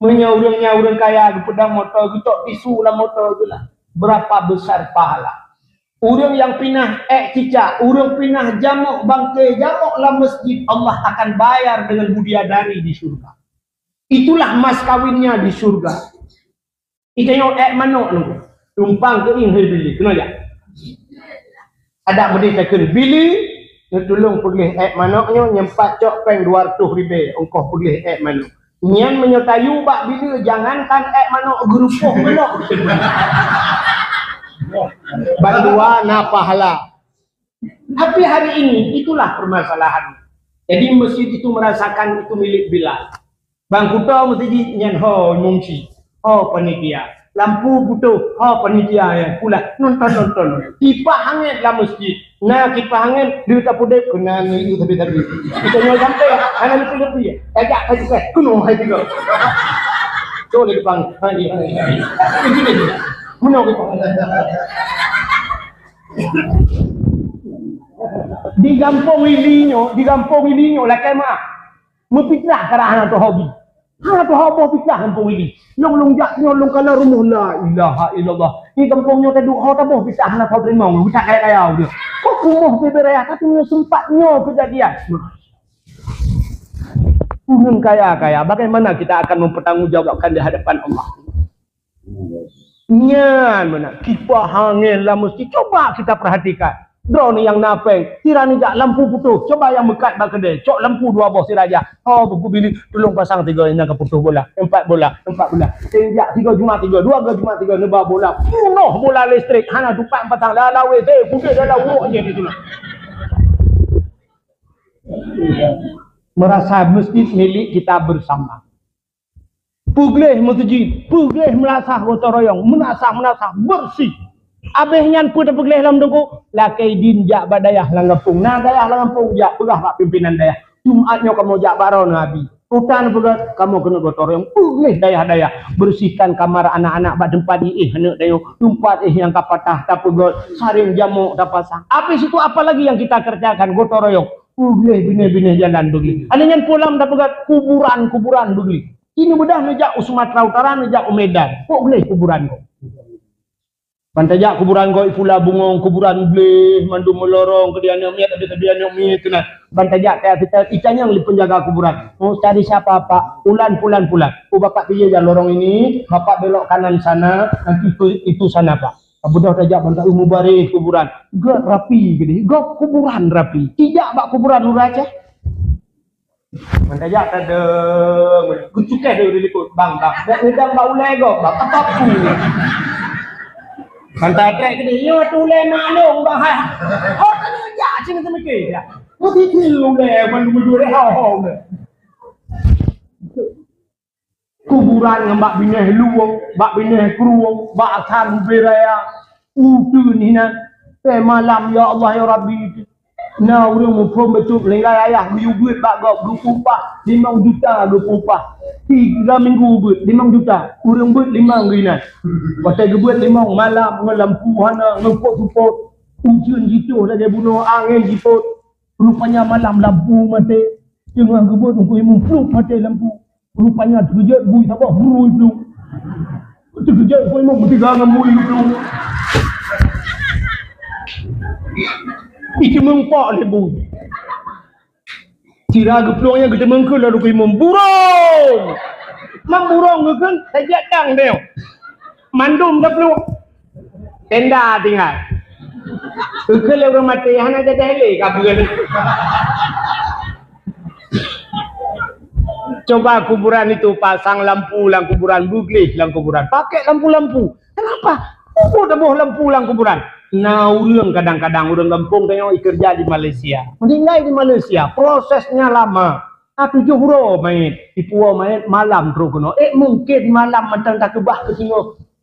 Menyaurang kaya ge pedang motor gecok tisu lah motor tu lah. Berapa besar pahala. Orang yang pinah cicak, orang pinah jamuk bangkai jamuk lah masjid, Allah akan bayar dengan bidadari di surga. Itulah mas kawinnya di surga. Itanya manok nunggu, tumpang ke ini bili, kenal tak? Ada benda takkan bili, tolong pergi manoknya nyempat cok peng 200 ribu, engkau pergi manok. Nyan menyertayu bak bila jangankan manok gerupuh manok. Bantuan pahala. Tapi hari ini itulah permasalahan. Jadi masjid itu merasakan itu milik Bilal. Bang Kuto masjid nyan ho mungsi, ho panitia. Lampu butuh, ho panitia ya. Pula nonton. Kipas hangat lah masjid. Nah kipas hangat dia tak pudek kena ni tapi. Kita nyol sampai hanya lebih ya. Ajak aja kuno hai tiga. Tu lagi bang. Ini. Menok di kampung ilinyo lah kemah mepitlah karena tu hobi pitah kampung ili long kana rumah la ilaha illallah ni kampungnya tadi ho tabuh pitah nak kau terima bisa kaya dia kok rumah beberaya tapi sempatnya kejadian pun kaya bagaimana kita akan mempertanggungjawabkan di hadapan Allah. Nyan mana kipas angin lah mesti coba kita perhatikan. Drone yang napeng, tirani jak lampu putus. Coba yang mekat bak kedai, cok lampu 2 boh siraja. Oh buku bilik tolong pasang 3 ini ke putus bola, 4 bola. Sejak 3 Jumat 3, 2 Jumat 3 nebak bola. Penuh bola listrik. Hana tupak patang dah lawe putih dah lawu je itu lah. Merasa masjid milik kita bersama. Pugleh masjid, pugleh melasah gotong royong, menasah bersih. Abehnya pun pugleh dalam dengku, lakai din jak badayah langampung. Nah dayah langampung jak pegah pak pimpinan dayah. Jumatnya kamu jak baron nabi. Hutan pegah kamu kena gotong royong, pugleh dayah. Bersihkan kamar anak-anak bak tempat anak dayo. Tempat yang kapatah tak pegah, saring jamuk tak pasang. Apa situ apa lagi yang kita kerjakan gotong royong? Pugleh bina jalan begli. Adanya pulang tak pegah kuburan begli. Ini mudah nejak Sumatera Utara, nejak Medan. Kok boleh kuburan kau? Pantajak kuburan kau Ifula Bungong, kuburan boleh, mandu melorong, kedian miat, miat kena. Pantajak kita ikannya yang penjaga kuburan. Mau cari siapa pak? Pulan. Oh bapak dia jalan lorong ini, bapak belok kanan sana, nanti itu sana pak. Budak tajak bantai mubarik kuburan. Gak rapi gini, gak kuburan rapi. Tidak bak kuburan uraca. Mentajak ada kucukai dia diliput bang ngedang bau lego bang apa-apa pantai trek ke dia tu le malung bang ho tak sini sama ke dia mesti tilu le mendu re ho kuburan ngambak bineh luwung, bak bineh keruwung, bak asan beraya, utu ni nan. Malam ya Allah ya Rabbi. Nah, orang mumpung betul lenggai ayah buat bak gop 20 upah 5 juta 20 upah 3 minggu buat 5 juta orang buat 5 gerinan pasal buat 5 malam lampu hana ngepot support hujan gitu dah dia bunuh angin jiput rupanya malam lampu mati jangan gebut untuk imum mati lampu rupanya terkejut bui sabah buru itu terkejut imum bertiga dengan bui itu itu mengpak ni bu. Tira geplong yang kita mengkul lalu kita memburung. Memburung ke kan? Saya jatang dia. Mandum dah peluk. Tenda tinggal. Kalau orang mati, hana jatah hele kabur. Coba kuburan itu pasang lampu lang kuburan, buglis lang kuburan. Pakai lampu-lampu. Kenapa? Oh, dah boh lampu lang kuburan. Nah, orang kadang-kadang orang kampung tengok kerja di Malaysia. Meninggal di Malaysia, prosesnya lama. 7 huruf main, ipuah main malam terus kena. Mungkin malam macam tak kebah ke sini.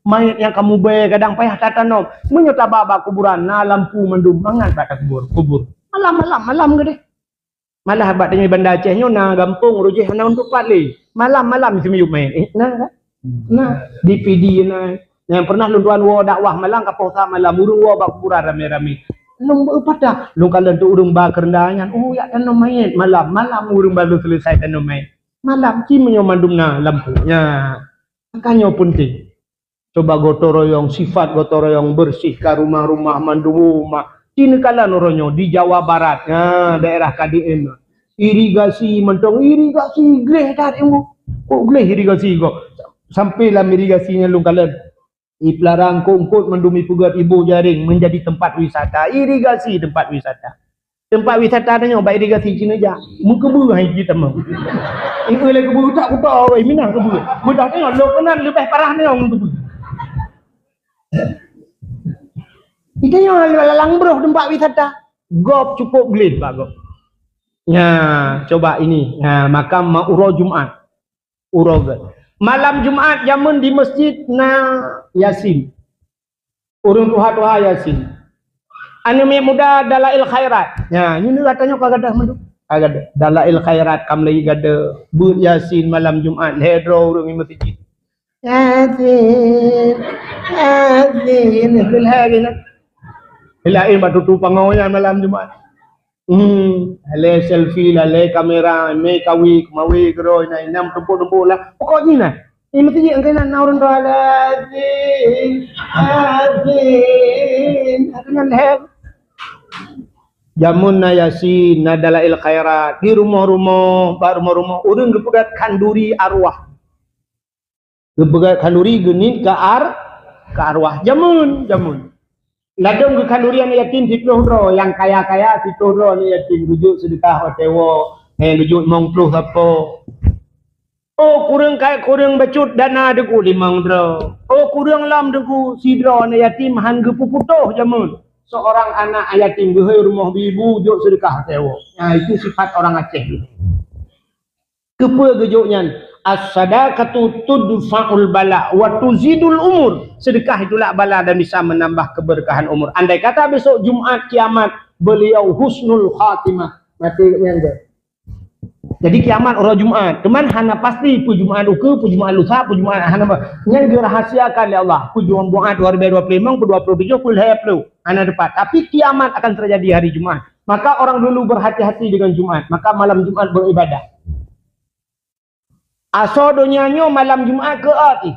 Main yang kamu bayar kadang payah tata nom. Menyota baba kuburan, nah lampu mendung mangan pada kubur. Malam ke deh. Malah abad dengan bandar Aceh nyo nah kampung rojeh nah untuk pali. Malam mesti main. Nah DPD nah. Yang pernah lunduan wa dakwah malang kapau sa malam urung wa bak kuburan rame-rame. Lung pada lung kalau tu urung ba kerendahan. Oh ya tanam main malam urung baru selesai tanam main. Malam ki menyomandumna lampunya. Makanya penting. Coba gotong royong sifat gotong royong bersih ke rumah-rumah mandum rumah. Kini kala noronyo di Jawa Barat. Daerah KDN. Irigasi mentong irigasi gleh tar emu. Kok gleh irigasi kok. Sampai lah irigasinya lung kalen. Ipelarang kongkot mendumi pugat ibu jaring menjadi tempat wisata. Irigasi tempat wisata. Tempat wisata tanya baik irigasi Cina aja. Mengkebu hai kita mau. Ini oleh kebu tak tahu ai minang kebu. Mudah tengok lo kenan lebih parah ni orang kebu. Kita yang lalang bro tempat wisata. Gop cukup gelid Pak Gop. Ya, coba ini. Makam Uro Jumat. Uro malam Jumat jamun di masjid na Yasin. Urung tuha Yasin. Anu mi muda dalail khairat. Ya, ini katanya kagak ada mendu. Kagak ada. Dalail khairat kam lagi gada bud Yasin malam Jumat hedro urung di masjid. Yasin. Gelha nak. Hilain batu pangoyan malam Jumat. Ale selfie lah, ale kamera, me kawi, kemawi kero, enam tempo lah. Pokoknya nah, ini mesti angkat nak orang tua lazim, akan leh. Jamun na Yasin, na dalail khairat di rumah-rumah, rumah-rumah orang gepegat kanduri arwah, gepegat kanduri genit ke arwah. Jamun. Ladong ke kandurian yatim fitloh ro yang kaya-kaya fitloh ro ni yatim rujuk sedekah tewo rujuk mong puluh apa. Oh kurang kaya kurang bacut dana deku 5 dro. Oh kurang lam deku sidro ni yatim han gepu putuh jamun. Seorang anak yatim gehoi rumah ibu juk sedekah tewo. Nah itu sifat orang Aceh. Kepe gejoknya as-sadaqatu tudfa'ul bala wa tuzidul umur. Sedekah itulah bala dan bisa menambah keberkahan umur. Andai kata besok Jumat kiamat beliau husnul khatimah mati nyangga. Jadi kiamat orang Jumat teman hana pasti pu Jumat uke pu Jumat lusa pu Jumat hana yang dirahasiakan oleh Allah pu Jumat 2025 pu 27 pu hayaplu hana depan. Tapi kiamat akan terjadi hari Jumat. Maka orang dulu berhati-hati dengan Jumat. Maka malam Jumat beribadah. Aso dunianya malam Jumat keat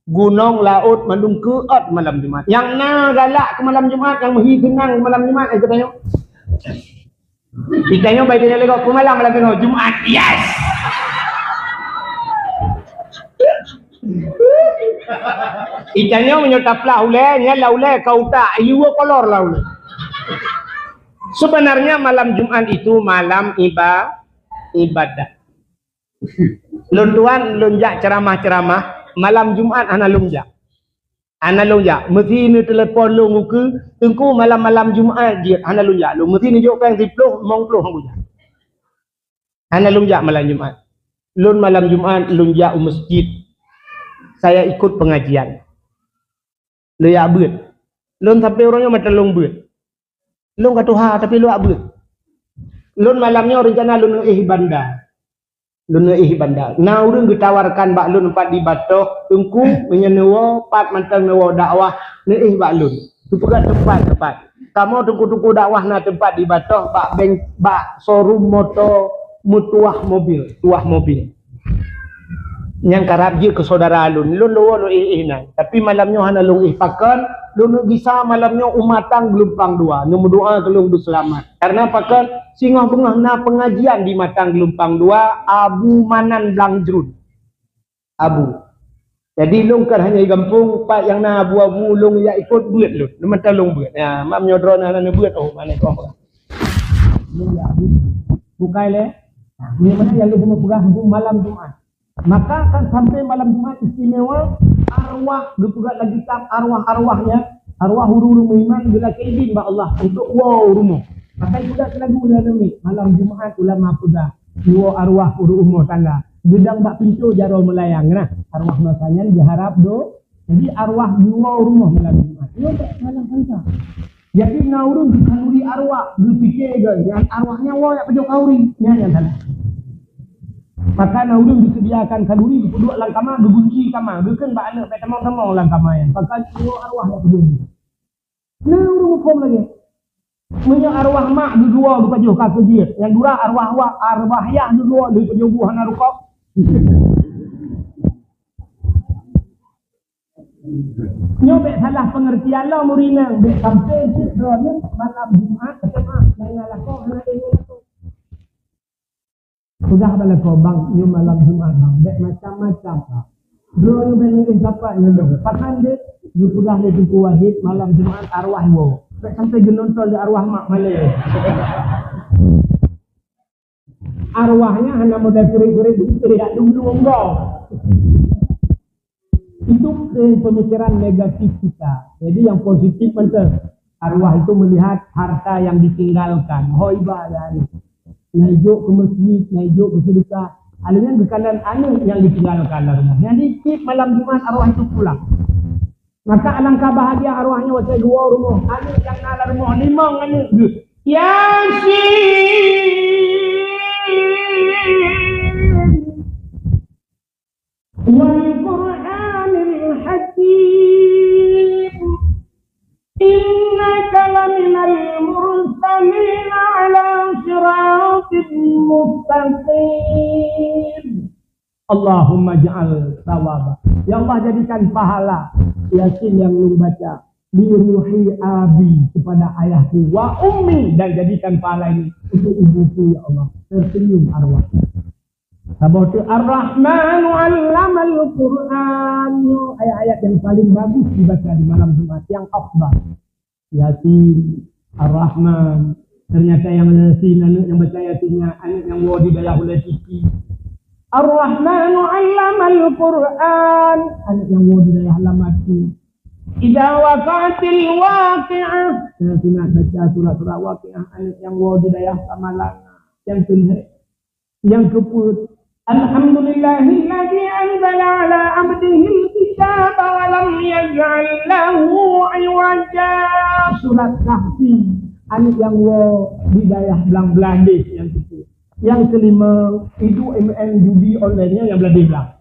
gunung laut mandung keat malam Jumat. Yang na galak ke malam Jumat, yang mehi kenang malam Jumat kita tengok. Kita tengok baik tengok lego ke malam tengok Jumat. Yes. Ikannya menyotaplah ulenya laulai kau tak iwa kolor laulai. Sebenarnya malam Jumat itu malam ibadah. Lunduan lunjak ceramah malam Jumat ana lunjak mesti ni telefon lu muka tengku malam Jumat dia ana lunjak lu mesti ni jok pang 10 mong 10 hang ana lunjak malam Jumat lun malam Jumat lunjak masjid saya ikut pengajian. Lu ya abut. Lun sampai orangnya macam long but. Lun kata ha tapi lu abut. Lun malamnya rencana lun bandar. Lun bandar. Nah urang ditawarkan bak lun empat di Batoh, tungku menyenewa pat mantang newa dakwah bak lun. Tu pegat tempat. Kamu tungku dakwah na tempat di Batoh bak showroom motor mutuah mobil, tuah mobil. Yang karab je ke saudara lun luwa na. Tapi malamnya hana lung pakan, lun bisa malamnya umatang gelumpang dua. Nombor doa kelung berselamat. Karena pakan singoh bengah na pengajian di matang gelumpang dua Abu Manan Blangjrun. Abu. Jadi lung kan hanya gampung pak yang na abu-abu lung ya ikut buat lun. Lu mata lung buat. Ya, mak nyodron na buat oh mana kau. Lung ya abu. Bukai le. Ni mana yang lu pegang malam Jumat. Maka kan sampai malam Jumat istimewa arwah dipegat lagi tam arwah-arwahnya arwah huru-huru iman bila keidin ba Allah untuk wow rumah. Maka juga lagu demi malam Jumat ulama pegang dua arwah huru umur tangga gedang bak pintu jaro melayang nah arwah masanya diharap do jadi arwah dua rumah malam Jumat. Yo tak malam kanta. Jadi naurun dikanuri arwah dipikir gan arwahnya wo ya pejo kauri nya yang salah. Maka naurun disediakan kalori duduk lang kamar digunci kamar bukan bak anak pe temang-temang lang kamar yang pakai dua arwah yang peduli naurun hukum lagi punya arwah mak dua lupa jauh kata dia yang dua arwah yah dua lupa jauh buah narukok nyobek salah pengertian lah murinang dek sampai sih malam Jumat ketemu dengan kau nak ini sudah bala ko bang yung malam Jumat bang dek macam-macam lah. Bro yung beningin siapa yung pakan dek yung sudah le tuku wahid malam Jumat arwah mo. Sampai genontol di arwah mak malay. Arwahnya hanya modal kuri-kuri tidak dulu enggak. Itu pemikiran negatif kita. Jadi yang positif betul. Arwah itu melihat harta yang ditinggalkan. Hoibah ya. Naik ke masjid, naik ke sedekah. Alihnya kekalan anu yang ditinggalkan rumah. Jadi tip malam Jumat arwah itu pulang. Maka alangkah bahagia arwahnya wasai dua rumah. Anu yang nala rumah limang anu. Yasin wal Qur'anil Hakim innaka laminal mursalin ala siratin mustaqim. Allahumma ja'al thawaba. Ya Allah jadikan pahala Yasin yang lu baca bi ruhi abi kepada ayahku wa ummi dan jadikan pahala ini untuk ibuku ya Allah. Tersenyum arwah. Sabatu Ar-Rahmanu 'allamal Qur'an. Ayat-ayat yang paling bagus dibaca di malam Jumat yang afdal. Yasin, Ar-Rahman. Ternyata yang Yasin yang baca Yasinnya anak yang wadi daya oleh tiki. Ar-Rahmanu 'allamal Qur'an. Anak yang wadi daya halamati. Idza waqa'atil waqi'ah. Yasin baca surah-surah waqi'ah anak yang wadi daya samalana. Yang keput Alhamdulillahilladzi anzala ala abdihi al-kitaba wa lam yaj'al lahu 'iwaja. Surat Kahfi anak yang bidayah belang-belang deh yang itu. Yang kelima itu MN judi online-nya yang belang-belang.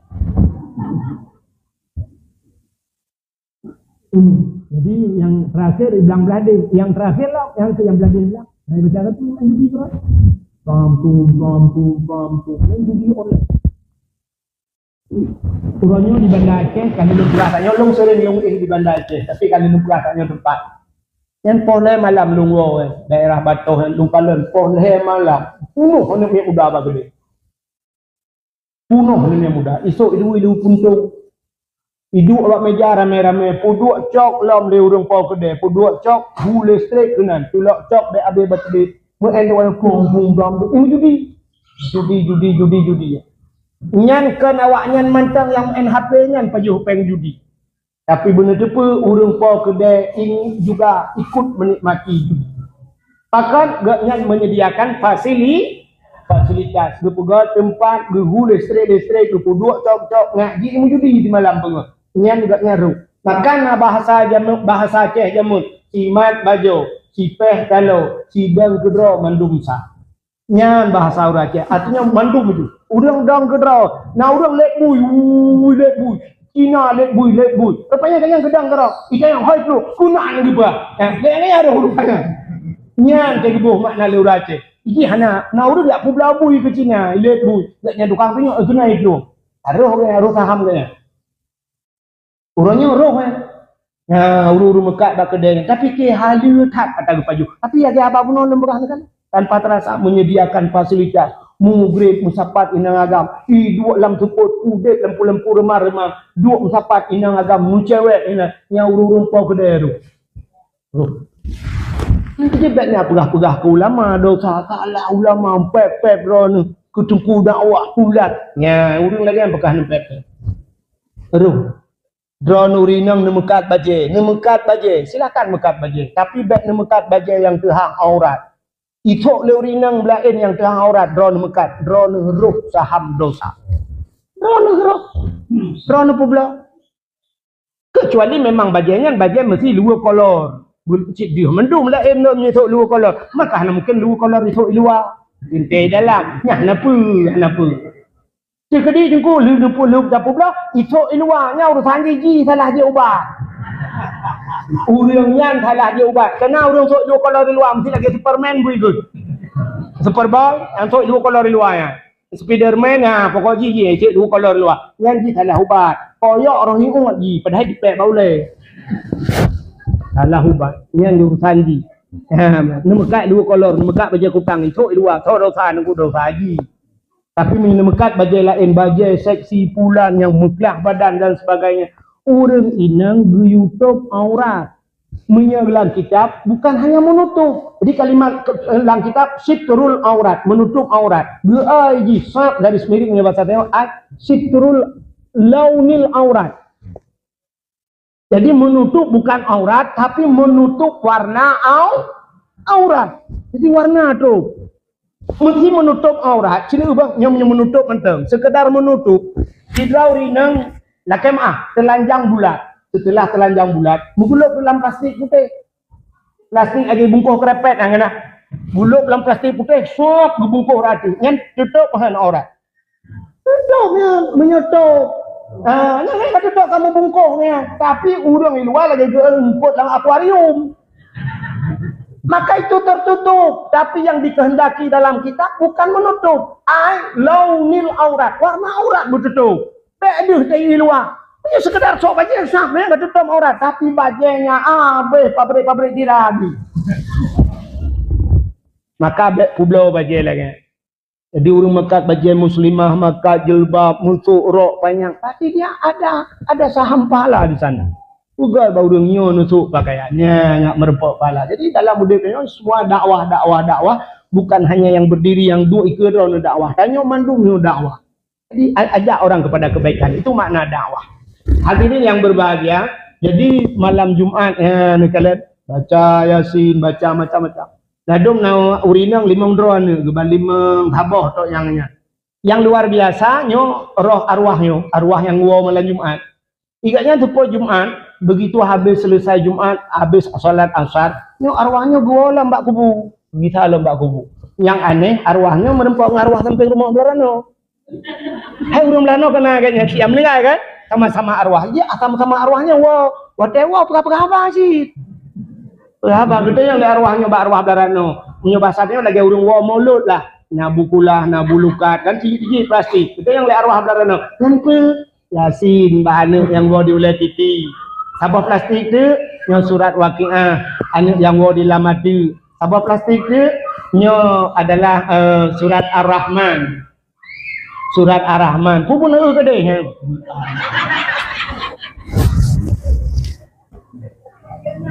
Jadi yang terakhir belang-belang deh. Yang terakhir lah yang belang-belang. Saya bicara tu yang judi tu. Kampung judi online. Urangnya di Banda Aceh, kali lu pulasanya long sering yung di Banda Aceh, tapi kali lu pulasanya tempat. Yang poleh malam lungwo daerah Batoh yang lumpalen poleh malam. Punuh hendak yang muda apa gede. Punuh hendak yang muda. Isuk idu puntung. Idu awak meja rame-rame, puduk cok lam de urang pau gede, puduk cok bu listrik kenan, tulak cok de abe batdi. Muen wal kumpung ini judi. Nyan kan awak nyan mantang yang NHP nyan pajuh peng judi. Tapi benar tu urang pau kedai ini juga ikut menikmati judi. Pakat gak nyan menyediakan fasilitas berpegat tempat gehu listrik tu duduk cok ngaji mujudi di malam pengah nyan juga nyaru makan bahasa Aceh jamun simat bajo sipeh kalau sidang kedro mandum sa nyan bahasa orang Aceh artinya mandum itu udang dang kedro nah udang lek bui Cina lek bui rupanya kalian gedang kedro ikan yang hoi plu kunaan gitu lek ada hurufnya nyan ke gebuh makna le orang Aceh iki hana na urut dak publa bui ke Cina lek bui dak nya tukang tengok kena itu roh saham kaya urangnya roh uru mekat dak kedai tapi ke halu tak kata paju tapi ya apa pun lembrah kan tanpa terasa menyediakan fasilitas mugrib musapat inang agam dua lam support udet lempu remar dua musapat inang agam mucewek ina nya uru pau kedai tu nanti betnya pegah ke ulama dosa salah ulama pep ron ketungku dakwah pulat nya urang lagi apakah pep roh drone urinang nemekat baje silakan mekat baje tapi bet nemekat baje yang terhang aurat itok le urinang belain yang terhang aurat drone mekat drone ruh saham dosa drone pula kecuali memang baje mesti luar kolor cik dia mendum lain no menyesok luar kolor maka mungkin luar kolor esok luar intai dalam nyah napa Kedi jengku lu dapur pula esok luarnya urusan gigi salah dia ubat. Urang yang salah dia ubat. Kena urang sok dua kolor di luar mesti lagi Superman bui good. Superball yang sok dua kolor di luarnya. Spiderman pokok gigi cik dua kolor di luar. Yang gigi salah ubat. Koyak orang ni umat gigi padahal dipek bau le. Salah ubat. Yang urusan gigi. Nemekat dua kolor, nemekat baja kutang esok luar. Sok dosa nunggu dosa gigi. Tapi menemekat bajai lain, bajai seksi pulan yang meklah badan dan sebagainya. Orang inang YouTube aurat. Menyelang kitab bukan hanya menutup. Jadi kalimat dalam kitab sitrul aurat, menutup aurat. G-I-G, sak garis miring bahasa tengok, sitrul launil aurat. Jadi menutup bukan aurat, tapi menutup warna aurat. Jadi warna tu. Mesti menutup aurat, sini ubah yang menutup menteng. Sekedar menutup, hidrau rinang lakemah telanjang bulat. Setelah telanjang bulat, mengulup dalam plastik putih. Plastik lagi bungkuh kerepet yang kena. Gulup dalam plastik putih, sok gebungkuh rati. Yang tutup bahan aurat. Tutupnya menutup. Yang tutup kamu bungkuhnya. Tapi urang di luar lagi geemput dalam akuarium. Maka itu tertutup, tapi yang dikehendaki dalam kitab bukan menutup. Launil aurat, warna aurat bertutup. Beduh dari luar. Ini sekedar sok baca sah, memang tutup aurat, tapi bajanya pabrik diragi. Maka pulau baca lagi. Jadi orang mekat baca muslimah, mekat jilbab, musuh rok banyak. Tapi dia ada saham pahala di sana. Ugal bau dengyo nusuk pakaiannya ngak merepok pala. Jadi dalam budaya semua dakwah bukan hanya yang berdiri yang dua ikut dakwah. Tanya mandum dakwah. Jadi ajak orang kepada kebaikan, itu makna dakwah. Hadirin yang berbahagia, jadi malam Jumat kalian baca Yasin, baca macam-macam. Ladum na urinang 5 drone geban 5 habah tok yangnya. Yang luar biasa nyo roh arwah yang gua malam Jumat. Igaknya tepo Jumat, begitu habis selesai Jumat, habis salat asar, nyo arwahnya gua lah mbak kubu. Begitu lah mbak kubu. Yang aneh, arwahnya merempok ngarwah sampai rumah Belarano. Hai urang Belarano kena kayaknya kiam ni kan? Sama-sama arwah. Ya, sama-sama arwahnya wow. Watewa apa sih? Berapa gede yang arwahnya mbak arwah Belarano. Punya bahasanya lagi urang wow mulut lah. Nabukulah, nabulukat kan ciji plastik. Itu yang arwah Belarano. Nanti Yasin mbak anu yang gua diulai titi. Sabah plastik tu yang surat Waqiah, anu yang gua dilamati. Sabah plastik tu nyo adalah surat Ar-Rahman. Surat Ar-Rahman. Pun ke deh.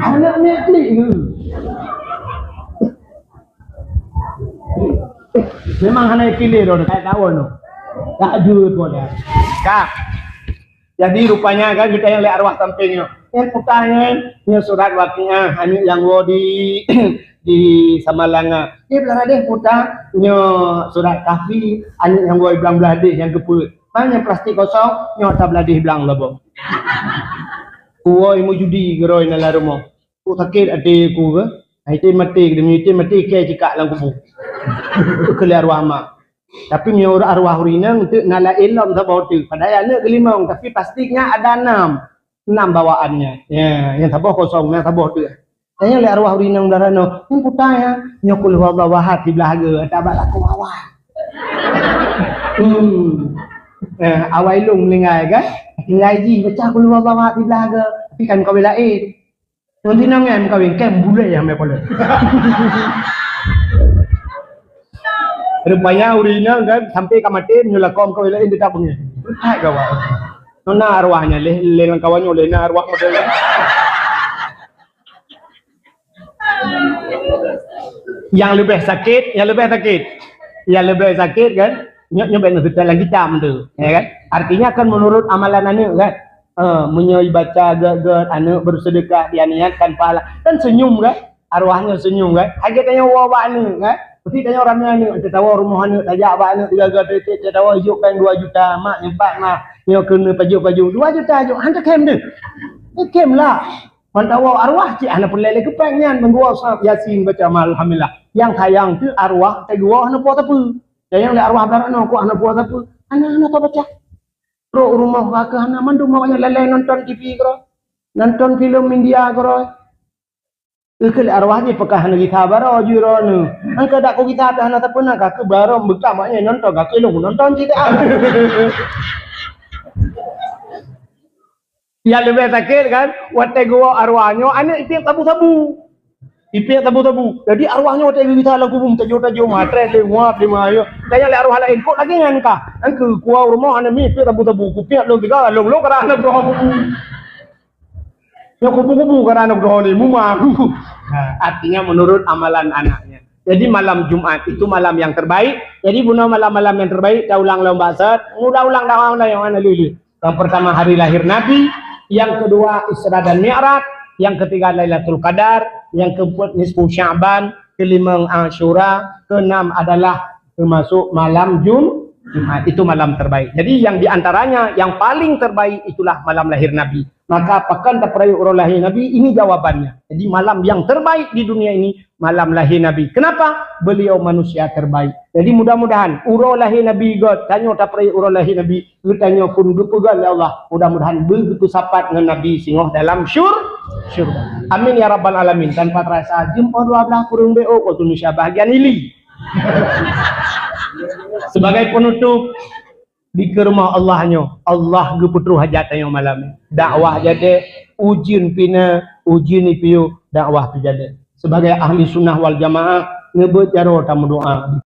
Anak klik ke? Memang hanya pilih dah kayak kawan tu. Tak jujur pun dah. Kak. Jadi rupanya kan kita yang lihat arwah sampingnya. Yang pertanyaan yang surat Waqiah, anu yang gua di Samalanga. Dia bilang ada putar nyo surat kahfi anu yang goi belang beladih yang geput. Mana plastik kosong nyo tak beladih belang labo. Kuoi mu judi geroi nala rumah. Ku sakit ade ku ke. Itu mati ke cikak lang kubu. Keluar arwah mak. Tapi nyo arwah urina untuk nala ilm sabau tu. Padahal anak kelimang tapi plastiknya ada 6 bawaannya. Ya, yang sabah kosong, yang sabah tu. Tanya le arwah urina darano, "Ni putaya, nyokul wahad di belaga, tak bak aku awal." Awal lung lingai kan? Ngaji baca kul wahad di belaga, tapi kan kau belain. Nanti nangan kau kem bule yang me pole. Rupanya urina kan sampai ke mati nyulakom kau belain di tabungnya. Hai kawan. Nona arwahnya le kawannya le arwah model. Yang lebih sakit kan nyobek ngebetul lagi jam tu ya kan, artinya kan menurut amalan anak kan menyoi baca geget anak bersedekah dianiatkan pahala kan senyum kan, arwahnya senyum kan, hanya tanya wawa anak kan, mesti tanya orangnya anak tahu rumah anak tajak abak anak 3 tahu hijaukan 2 juta mak nyempat mak nyo kena paju 2 juta juk hanta kem tu kem lah. Mantawa arwah cik anak pelele kepengen menggua sahab yasin baca alhamdulillah. Yang sayang tu arwah tak gua anak buat apa? Yang le arwah barano aku anak buat apa? Anak tak baca. Pro rumah kakak anak mandu mawanya lele nonton TV kro. Nonton film India kro. Ikut arwahnya pekah anak kita baro juro nu. Angka dak ko kita ada anak tapuna kakak baro bekam maknya nonton kakak lu nonton cerita. Yang lebih sakit kan, waktu gua arwahnya, anak ipiak tabu-tabu. Jadi arwahnya waktu kita lagu bum tajuk matre le muap di mayo. Tanya le arwah lain kok lagi ngan ka. Angku kuah rumah anak mi ipiak tabu-tabu, kupiak lo tiga lo kerana doa kubu. Ya kubu kerana doa ni muma. Artinya menurut amalan anaknya. Jadi malam Jumat itu malam yang terbaik. Jadi buna malam-malam yang terbaik, kita ulang lomba set, ulang dakwah yang mana lulu. Yang pertama hari lahir Nabi. Yang kedua Isra dan Mi'raj, yang ketiga Lailatul Qadar, yang keempat nisfu Sya'ban, kelima Asyura, keenam adalah termasuk malam Jumat. Itu malam terbaik. Jadi yang diantaranya yang paling terbaik itulah malam lahir Nabi. Maka apakah tak perayu urang lahir Nabi? Ini jawabannya. Jadi malam yang terbaik di dunia ini malam lahir Nabi. Kenapa? Beliau manusia terbaik. Jadi mudah-mudahan urang lahir Nabi God tanya tak perayu urang lahir Nabi, tanya pun gepegal ya Allah. Mudah-mudahan begitu sapat dengan Nabi singoh dalam syurga. Amin ya rabbal alamin. Tanpa terasa jumpa 12 kurung BO waktu Indonesia bahagian ili. Sebagai penutup di ke rumah Allahnya, Allah geputru hajatnya malam. Dakwah jadi ujian pina, ujian ipiu dakwah tu jadi. Sebagai ahli sunnah wal jamaah ngebut jaro tamu doa.